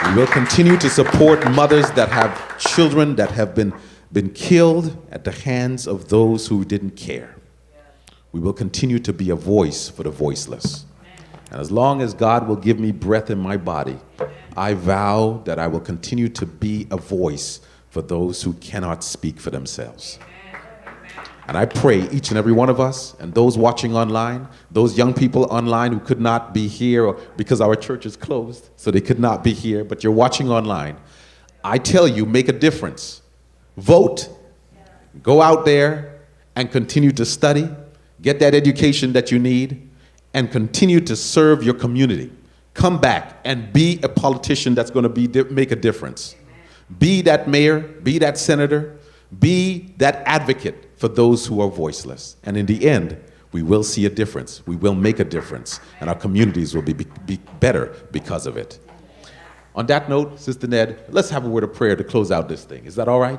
We will continue to support mothers that have children that have been killed at the hands of those who didn't care. We will continue to be a voice for the voiceless. And as long as God will give me breath in my body, I vow that I will continue to be a voice for those who cannot speak for themselves. And I pray each and every one of us, and those watching online, those young people online who could not be here because our church is closed, so they could not be here, but you're watching online, I tell you, make a difference. Vote, go out there and continue to study, get that education that you need, and continue to serve your community. Come back and be a politician that's going to make a difference. Be that mayor, be that senator, be that advocate for those who are voiceless. And in the end, we will see a difference. We will make a difference. And our communities will be better because of it. On that note, Sister Ned, let's have a word of prayer to close out this thing. Is that all right?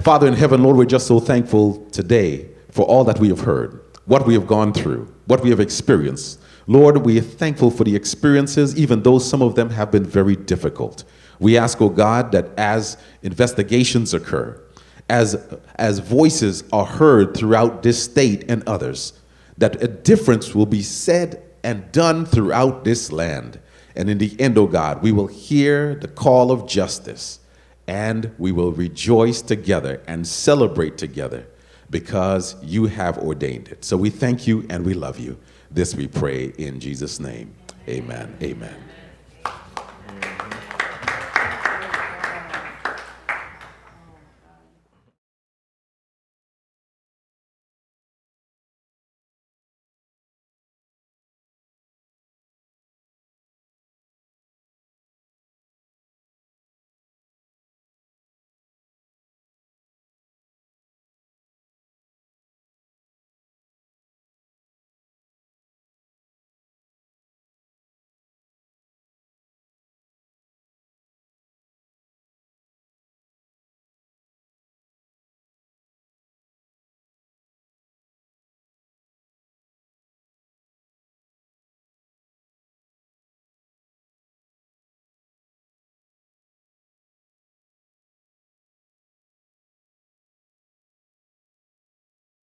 Father in heaven, Lord, we're just so thankful today for all that we have heard, what we have gone through, what we have experienced. Lord, we are thankful for the experiences, even though some of them have been very difficult. We ask, oh God, that as investigations occur, as voices are heard throughout this state and others, that a difference will be said and done throughout this land. And in the end, oh God, we will hear the call of justice, and we will rejoice together and celebrate together because you have ordained it. So we thank you and we love you. This we pray in Jesus' name. Amen. Amen.